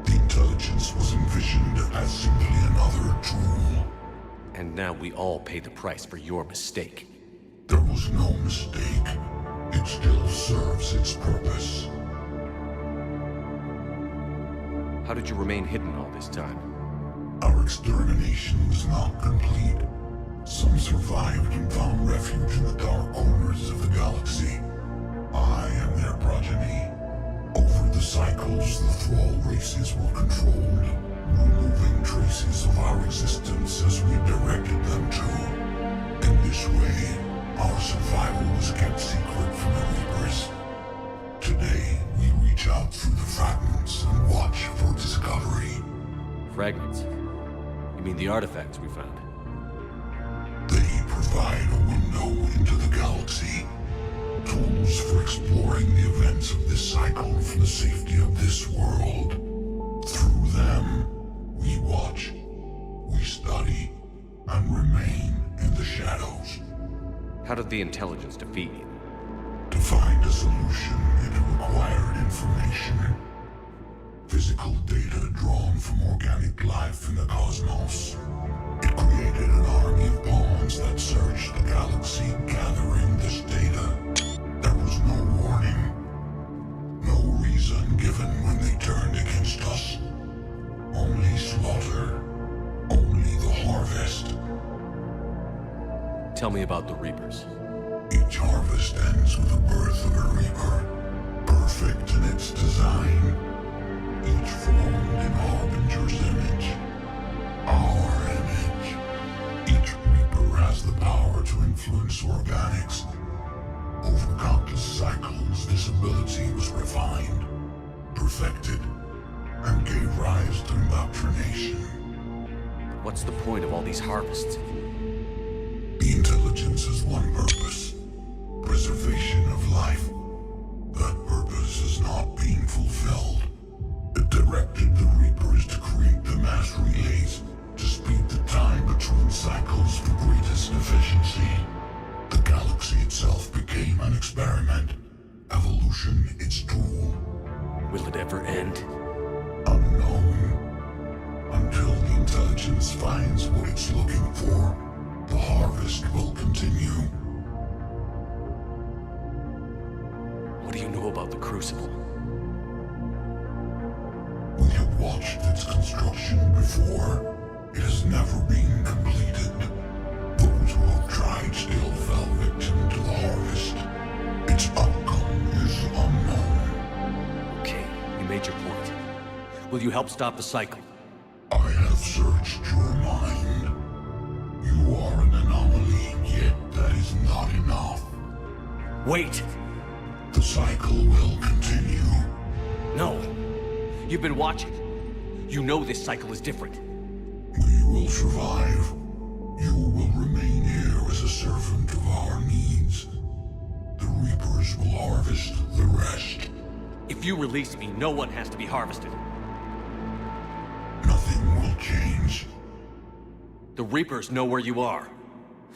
The intelligence was envisioned as simply another tool. And now we all pay the price for your mistake. There was no mistake. It still serves its purpose. How did you remain hidden all this time? Our extermination was not complete. Some survived and found refuge in the dark corners of the galaxy. I am their progeny. Over the cycles, the thrall races were controlled, removing traces of our existence as we directed them to. In this way, our survival was kept secret from the Reapers. Today, we reach out through the fragments and watch for discovery. Fragments? You mean the artifacts we found? They provide a window into the galaxy. Tools for exploring the events of this cycle from the safety of this world. Through them, we watch, we study, and remain in the shadows. How did the intelligence defeat you? To find a solution, it required information. Physical data drawn from organic life in the cosmos. It created an army of pawns that searched the galaxy, gathering this data. There was no warning. No reason given when they turned against us. Only slaughter. Only the harvest. Tell me about the Reapers. Each harvest ends with the birth of a Reaper. perfect in its design, each formed in Harbinger's image, our image. Each Reaper has the power to influence organics. Over countless cycles, this ability was refined, perfected, and gave rise to indoctrination. What's the point of all these harvests? The intelligence has one purpose: preservation of life. That purpose is not being fulfilled. It directed the Reapers to create the mass relays to speed the time between cycles for greatest efficiency. The galaxy itself became an experiment. Evolution its tool. Will it ever end? Unknown. Until the intelligence finds what it's looking for, the harvest will continue. What do you know about the Crucible? We have watched its construction before. It has never been completed. Those who have tried still fell victim to the harvest. Its outcome is unknown. Okay, you made your point. Will you help stop the cycle? I have searched your mind. You are an anomaly, yet that is not enough. Wait! The cycle will continue. No! You've been watching. You know this cycle is different. We will survive. You will remain here as a servant of our needs. The Reapers will harvest the rest. If you release me, no one has to be harvested. Nothing will change. The Reapers know where you are.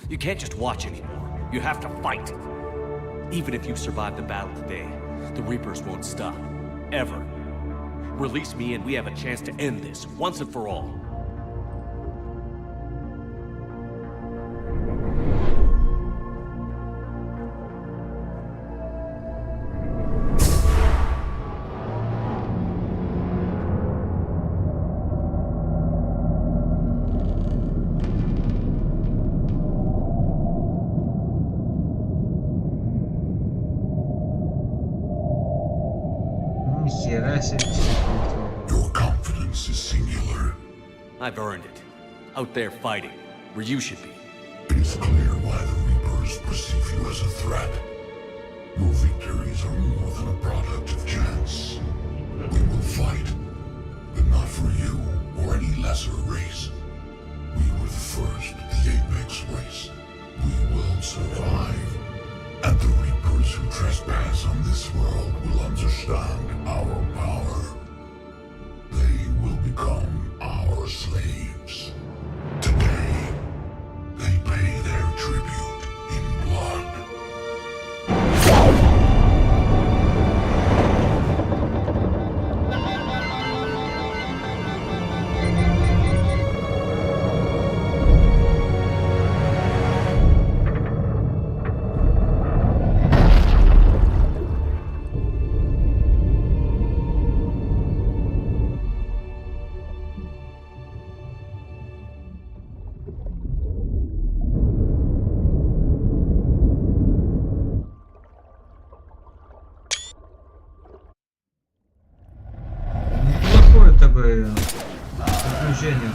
You can't just watch anymore. You have to fight. Even if you survive the battle today, the Reapers won't stop. Ever. Release me and we have a chance to end this, once and for all. Your confidence is singular. I've earned it. Out there fighting, where you should be. It is clear why the Reapers perceive you as a threat. Your victories are more than a product of chance. We will fight, but not for you or any lesser race. We were the first, the Apex race. We will survive. And the Reapers who trespass on this world will understand our power. They will become our slaves. Today, they pay their tribute in blood. Такое приключение.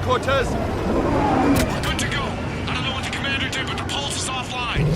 Cortez? We're good to go. I don't know what the commander did, but the pulse is offline.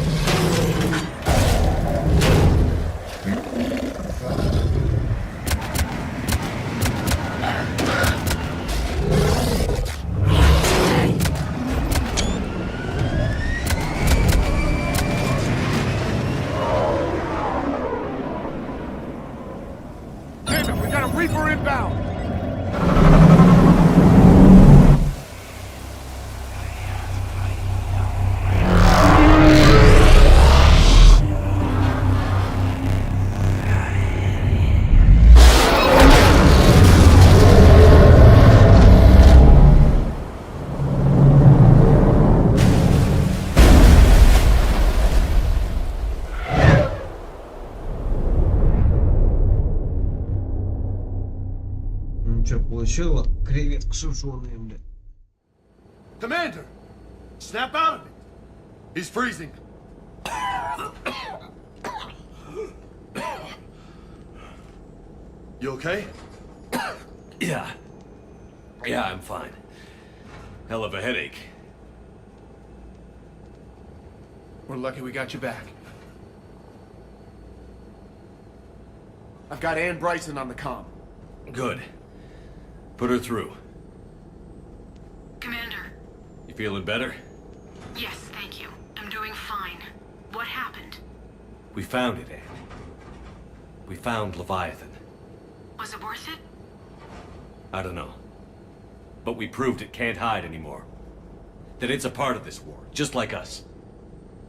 получила креветку сушеную, блядь. Commander! Snap out of it! He's freezing. You okay? Yeah. Yeah, I'm fine. Hell of a headache. We're lucky we got you back. I've got Ann Bryson on the comm. Good. Put her through. Commander. You feeling better? Yes, thank you. I'm doing fine. What happened? We found it, Ann. We found Leviathan. Was it worth it? I don't know. But we proved it can't hide anymore. That it's a part of this war, just like us.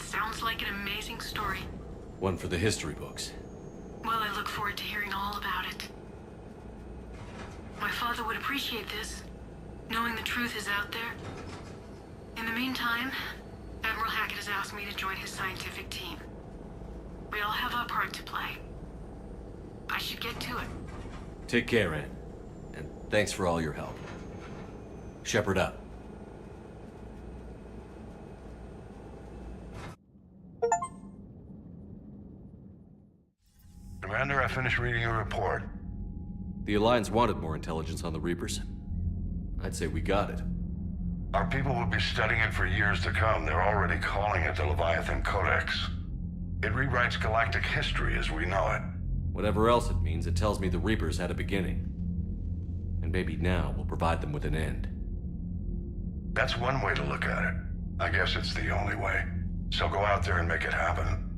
Sounds like an amazing story. One for the history books. Well, I look forward to hearing all about it. My father would appreciate this, knowing the truth is out there. In the meantime, Admiral Hackett has asked me to join his scientific team. We all have our part to play. I should get to it. Take care, Ann. And thanks for all your help. Shepard up. Commander, I finished reading your report. The Alliance wanted more intelligence on the Reapers. I'd say we got it. Our people will be studying it for years to come. They're already calling it the Leviathan Codex. It rewrites galactic history as we know it. Whatever else it means, it tells me the Reapers had a beginning. And maybe now we'll provide them with an end. That's one way to look at it. I guess it's the only way. So go out there and make it happen.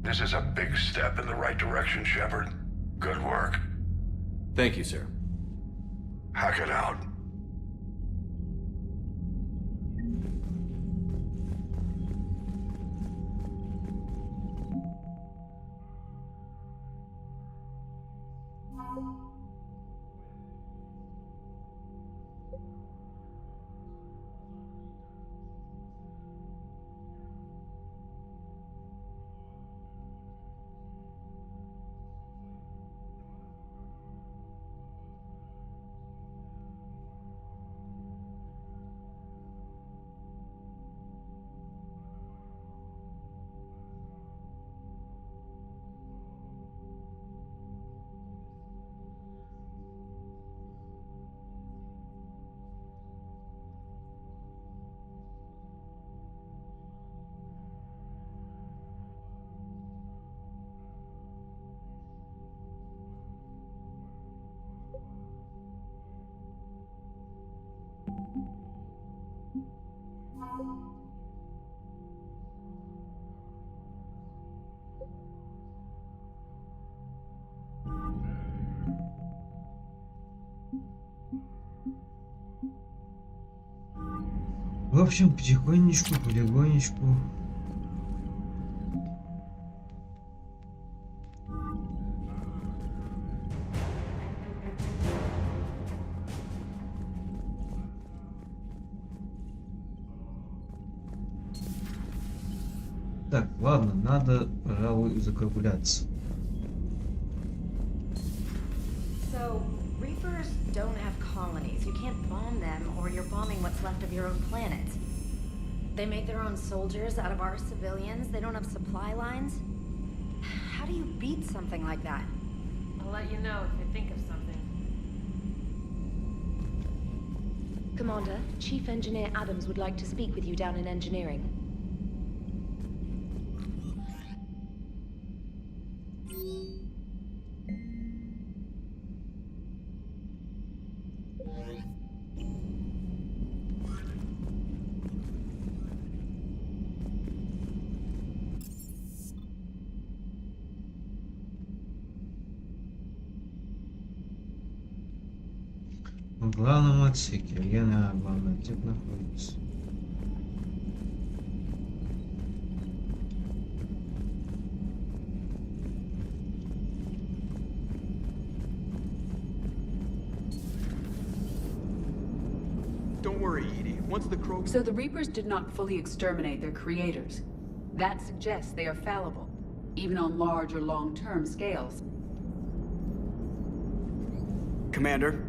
This is a big step in the right direction, Shepard. Good work. Thank you, sir. Hackett out. В общем, потихонечку, полигонечку. Так, ладно, надо, пожалуй, закругляться. So, Reapers don't have colonies. You can't bomb them, or you're bombing what's left of your own planet. They make their own soldiers out of our civilians. They don't have supply lines. How do you beat something like that? I'll let you know if I think of something. Commander, Chief Engineer Adams would like to speak with you down in engineering. В главном отсеке. Где на главный отсек находится? Don't worry, Edie. Once the Crow... So the Reapers did not fully exterminate their creators. That suggests they are fallible, even on large or long-term scales. Commander,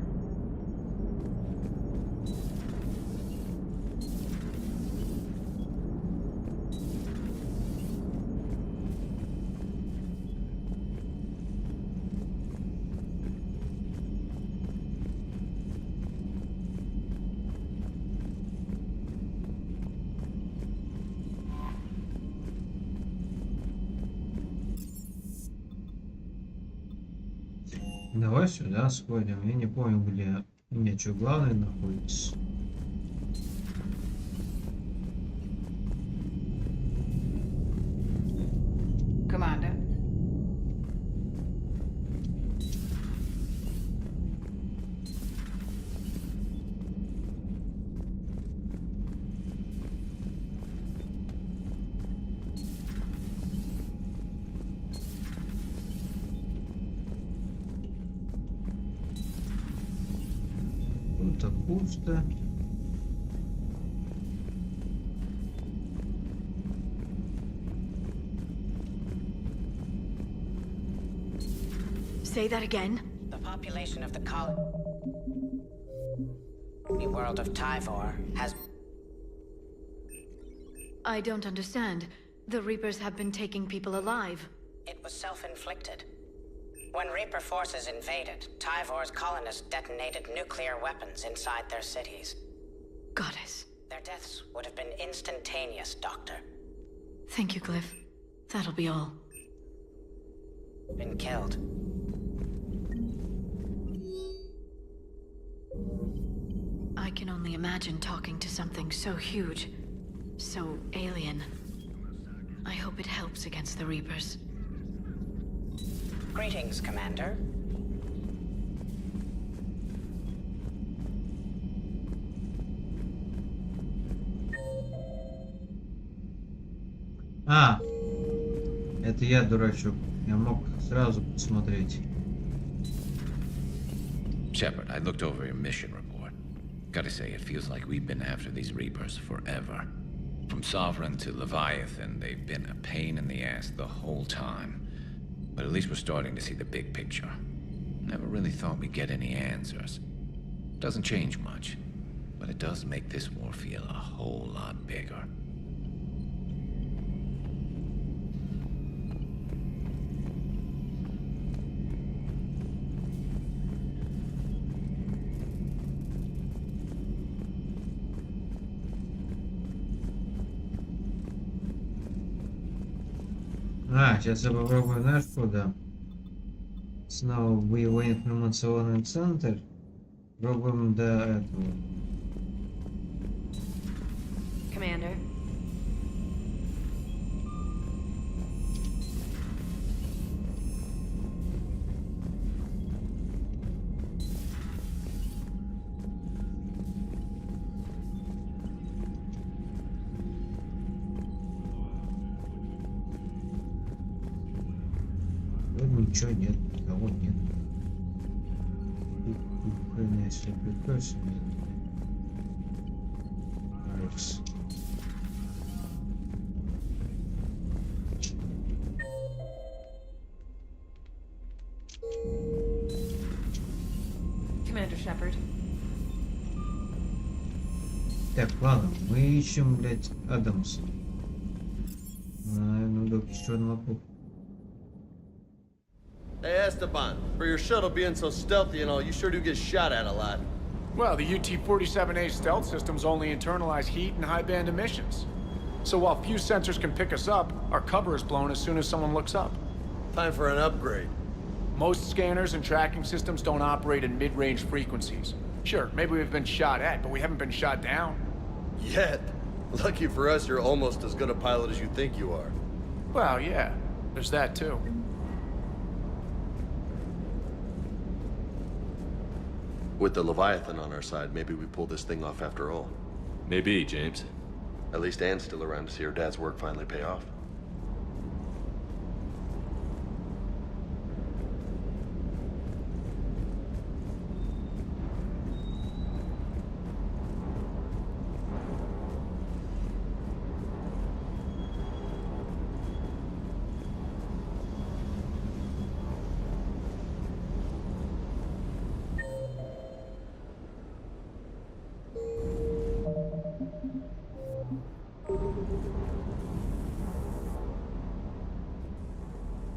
Давай сюда сходим. Я не помню, где у меня что главное находится. Commander. Тут пусто. Say that again? The population of the colony world of Tyvor has... I don't understand. The Reapers have been taking people alive. It was self-inflicted. When Reaper forces invaded, Tyvor's colonists detonated nuclear weapons inside their cities. Goddess. Their deaths would have been instantaneous, Doctor. Thank you, Glyph. That'll be all. Been killed. I can only imagine talking to something so huge, so alien. I hope it helps against the Reapers. Greetings, Commander. А, это я дурачок. Я мог сразу посмотреть. Shepard, I looked over your mission report. Gotta say, it feels like we've been after these Reapers forever. From Sovereign to Leviathan, they've been a pain in the ass the whole time. But at least we're starting to see the big picture. Never really thought we'd get any answers. Doesn't change much, but it does make this war feel a whole lot bigger. А, сейчас я попробую, знаешь, куда? Снова в боевой информационный центр. Пробуем до этого. Commander. Ничего нет, никого нет. Хрена, если прикройся, нет. Алекс. Commander Shepard. Так, ладно, мы ищем, блядь, Адамса. Ну, доктор Черноков. Hey Esteban, for your shuttle being so stealthy and all, you sure do get shot at a lot. Well, the UT-47A stealth systems only internalize heat and high-band emissions. So while few sensors can pick us up, our cover is blown as soon as someone looks up. Time for an upgrade. Most scanners and tracking systems don't operate in mid-range frequencies. Sure, maybe we've been shot at, but we haven't been shot down. Yet. Lucky for us, you're almost as good a pilot as you think you are. Well, yeah, there's that too. With the Leviathan on our side, maybe we pull this thing off after all. Maybe, James. At least Anne's still around to see her dad's work finally pay off.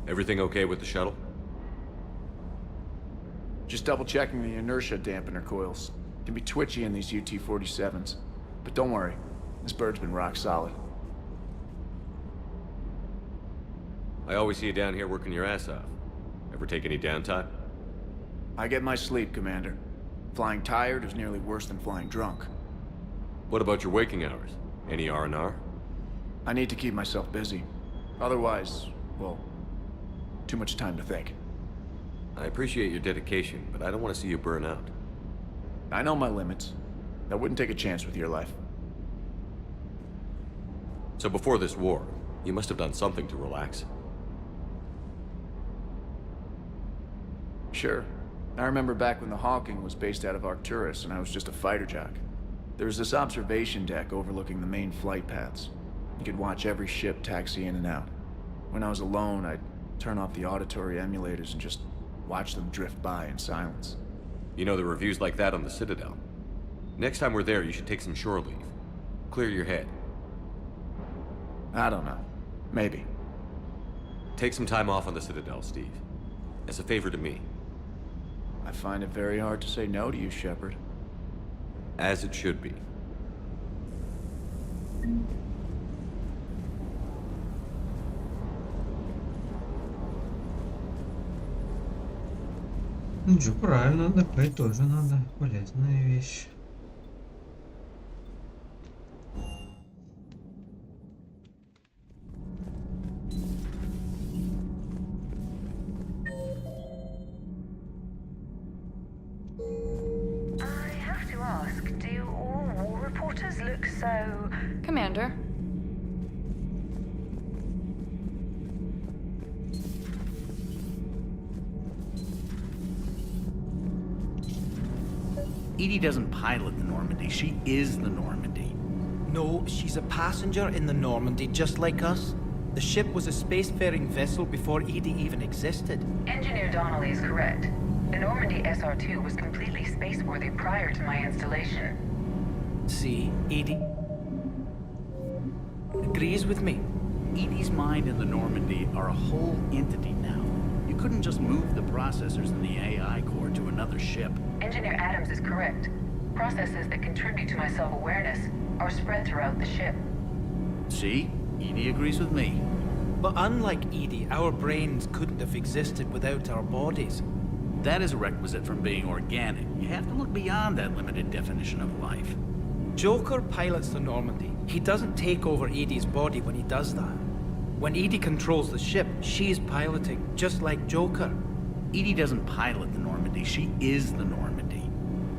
Everything okay with the shuttle? Just double-checking the inertia dampener coils. Can be twitchy in these UT-47s. But don't worry, this bird's been rock solid. I always see you down here working your ass off. Ever take any downtime? I get my sleep, Commander. Flying tired is nearly worse than flying drunk. What about your waking hours? Any R&R? I need to keep myself busy. Otherwise, well, too much time to think. I appreciate your dedication, but I don't want to see you burn out. I know my limits. I wouldn't take a chance with your life. So before this war, you must have done something to relax. Sure. I remember back when the Hawking was based out of Arcturus and I was just a fighter jock. There was this observation deck overlooking the main flight paths. You could watch every ship taxi in and out. When I was alone, I'd turn off the auditory emulators and just watch them drift by in silence. You know, there are reviews like that on the Citadel. Next time we're there, you should take some shore leave. Clear your head. I don't know. Maybe. Take some time off on the Citadel, Steve. As a favor to me. I find it very hard to say no to you, Shepard. As it should be. Ничего, правильно, отдыхать тоже надо. Полезная вещь. Commander. Edie doesn't pilot the Normandy, she is the Normandy. No, she's a passenger in the Normandy, just like us. The ship was a spacefaring vessel before Edie even existed. Engineer Donnelly is correct. The Normandy SR-2 was completely spaceworthy prior to my installation. See, Edie agrees with me. Edie's mind and the Normandy are a whole entity now. You couldn't just move the processors in the AI core to another ship. Engineer Adams is correct. Processes that contribute to my self-awareness are spread throughout the ship. See? Edie agrees with me. But unlike Edie, our brains couldn't have existed without our bodies. That is a requisite from being organic. You have to look beyond that limited definition of life. Joker pilots the Normandy. He doesn't take over Edie's body when he does that. When Edie controls the ship, she's piloting, just like Joker. Edie doesn't pilot the Normandy, she is the Normandy.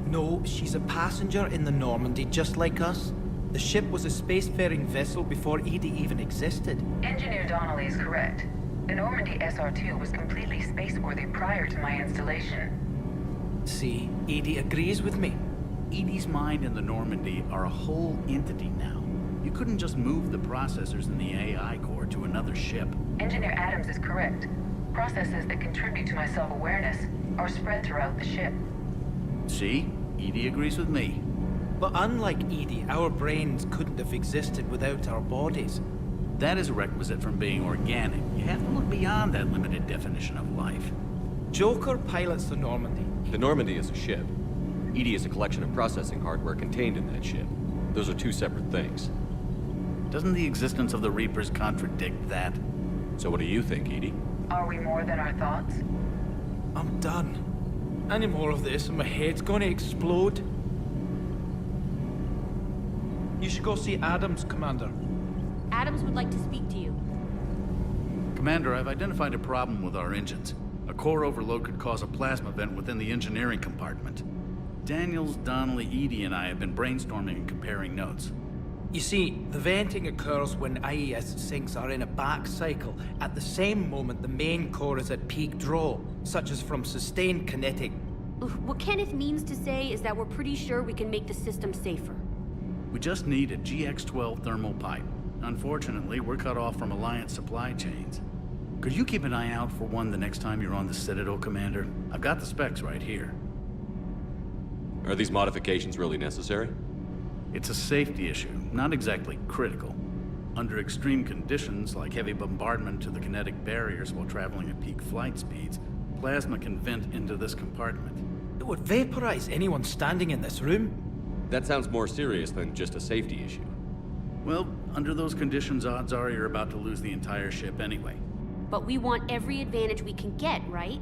No, she's a passenger in the Normandy, just like us. The ship was a spacefaring vessel before Edie even existed. Engineer Donnelly is correct. The Normandy SR-2 was completely spaceworthy prior to my installation. See, Edie agrees with me. Edie's mind and the Normandy are a whole entity now. You couldn't just move the processors in the AI core to another ship. Engineer Adams is correct. Processes that contribute to my self-awareness are spread throughout the ship. See? Edie agrees with me. But unlike Edie, our brains couldn't have existed without our bodies. That is a requisite from being organic. You have to look beyond that limited definition of life. Joker pilots the Normandy. The Normandy is a ship. Edie is a collection of processing hardware contained in that ship. Those are two separate things. Doesn't the existence of the Reapers contradict that? So what do you think, Edie? Are we more than our thoughts? I'm done. Any more of this and my head's gonna explode. You should go see Adams, Commander. Adams would like to speak to you. Commander, I've identified a problem with our engines. A core overload could cause a plasma vent within the engineering compartment. Daniels, Donnelly, Edie, and I have been brainstorming and comparing notes. You see, the venting occurs when IES sinks are in a back cycle. At the same moment, the main core is at peak draw, such as from sustained kinetic. What Kenneth means to say is that we're pretty sure we can make the system safer. We just need a GX-12 thermal pipe. Unfortunately, we're cut off from Alliance supply chains. Could you keep an eye out for one the next time you're on the Citadel, Commander? I've got the specs right here. Are these modifications really necessary? It's a safety issue, not exactly critical. Under extreme conditions, like heavy bombardment to the kinetic barriers while traveling at peak flight speeds, plasma can vent into this compartment. It would vaporize anyone standing in this room. That sounds more serious than just a safety issue. Well, under those conditions, odds are you're about to lose the entire ship anyway. But we want every advantage we can get, right?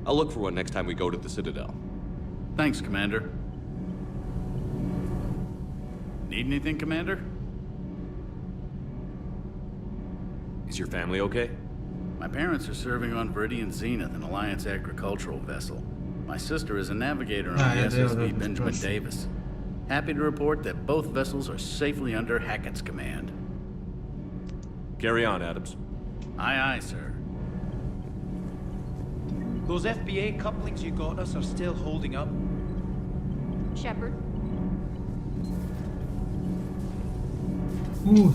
I'll look for one next time we go to the Citadel. Thanks, Commander. Need anything, Commander? Is your family okay? My parents are serving on Viridian Zenith, an Alliance agricultural vessel. My sister is a navigator on the SSV Benjamin Davis. Happy to report that both vessels are safely under Hackett's command. Carry on, Adams. Aye, aye, sir. Those FBA couplings you got us are still holding up. Shepard.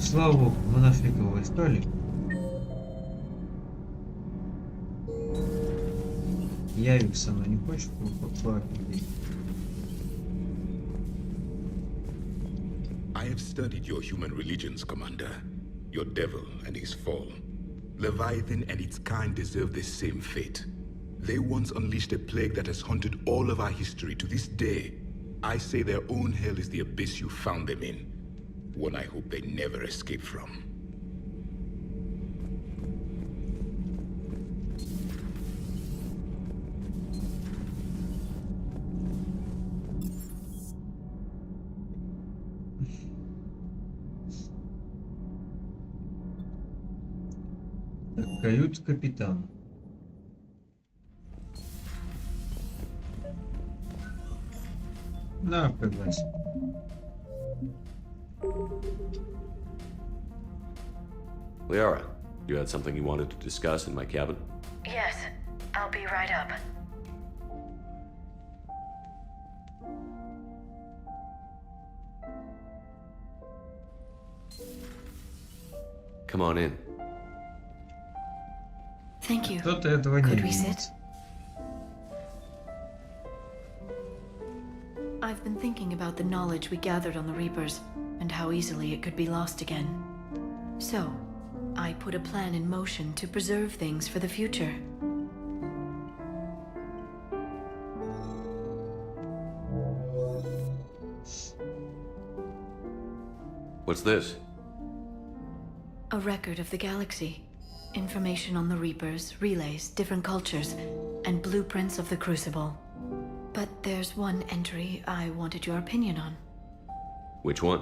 Слава богу, мы нашли кого искали. Явик со мной не хочешь поговорить? I have studied your human religions, Commander. Your devil and his fall. Leviathan and its kind deserve the same fate. They once unleashed a plague that has haunted all of our history to this day. I say their own hell is the abyss you found them in. One I hope they never escape from. Каюта капитана. Да, пригласим. Liara, you had something you wanted to discuss in my cabin? Yes, I'll be right up. Come on in. Thank you. Кто-то этого не Could we видит. sit? I've been thinking about the knowledge we gathered on the Reapers, and how easily it could be lost again. So, I put a plan in motion to preserve things for the future. What's this? A record of the galaxy. Information on the Reapers, relays, different cultures, and blueprints of the Crucible. But there's one entry I wanted your opinion on. Which one?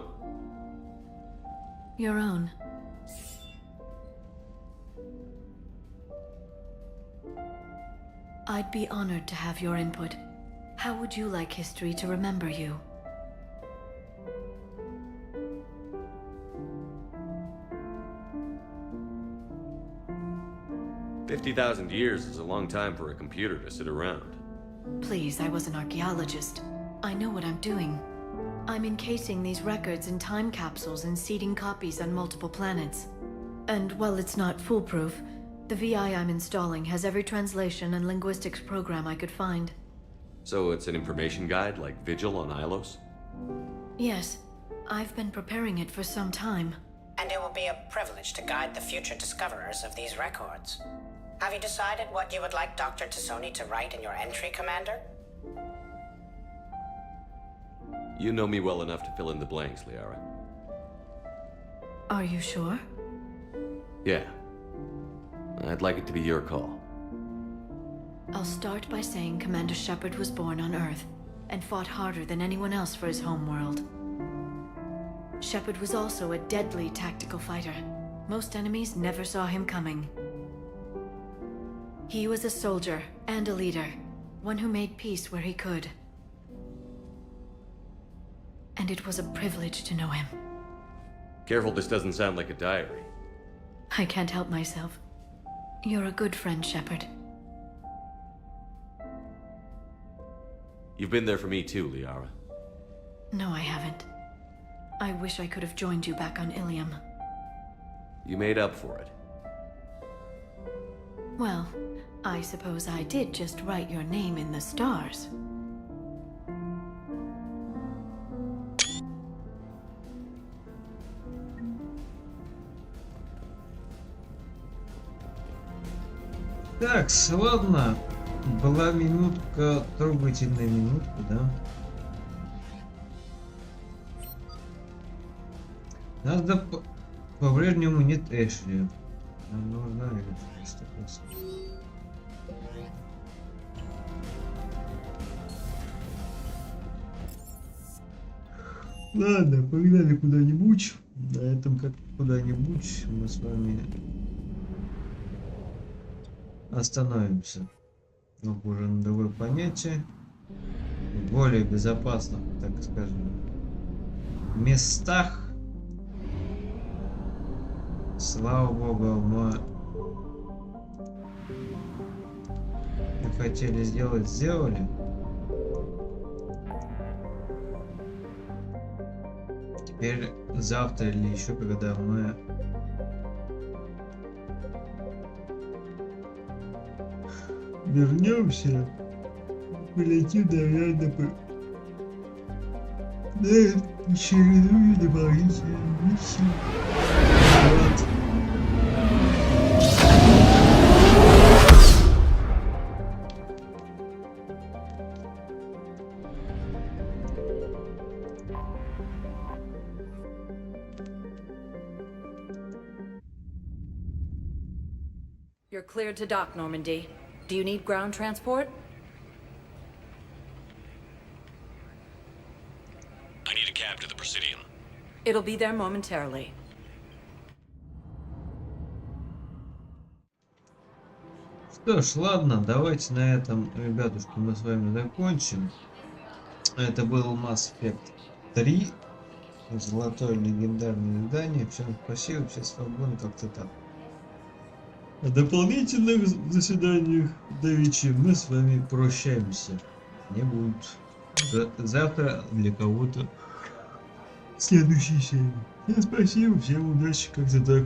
Your own. I'd be honored to have your input. How would you like history to remember you? $50,000 years is a long time for a computer to sit around. Please, I was an archaeologist. I know what I'm doing. I'm encasing these records in time capsules and seeding copies on multiple planets. And while it's not foolproof, the VI I'm installing has every translation and linguistics program I could find. So it's an information guide like Vigil on Ilos? Yes, I've been preparing it for some time. And it will be a privilege to guide the future discoverers of these records. Have you decided what you would like Dr. Tassoni to write in your entry, Commander? You know me well enough to fill in the blanks, Liara. Are you sure? Yeah. I'd like it to be your call. I'll start by saying Commander Shepard was born on Earth and fought harder than anyone else for his homeworld. Shepard was also a deadly tactical fighter. Most enemies never saw him coming. He was a soldier and a leader, one who made peace where he could. And it was a privilege to know him. Careful, this doesn't sound like a diary. I can't help myself. You're a good friend, Shepard. You've been there for me too, Liara. No, I haven't. I wish I could have joined you back on Ilium. You made up for it. Well, I suppose I did just write your name in the stars. Так, ладно. Была минутка, трогательная минутка, да? Надо по-прежнему нет Эшли. Нам нужна Эшли. Ладно, погнали куда-нибудь. На этом как куда-нибудь мы с вами остановимся. Ну, уже на другое понятие. В более безопасных, так скажем, местах. Слава богу, мы хотели сделать, сделали. Теперь завтра или еще когда мы вернемся, полетим, наверное, на очередную дополнительную миссию. Вот. You're cleared to dock, Normandy. Do you need ground transport? I need a cab to the Presidium. It'll be there momentarily. Что ж, ладно, давайте на этом, ребятушки, мы с вами закончим. Это был Mass Effect 3. Золотое легендарное издание. Всем спасибо, все свободны, как-то так. О дополнительных заседаниях до вечера мы с вами прощаемся. Не будет завтра для кого-то следующей серии. Всем спасибо, всем удачи, как-то так.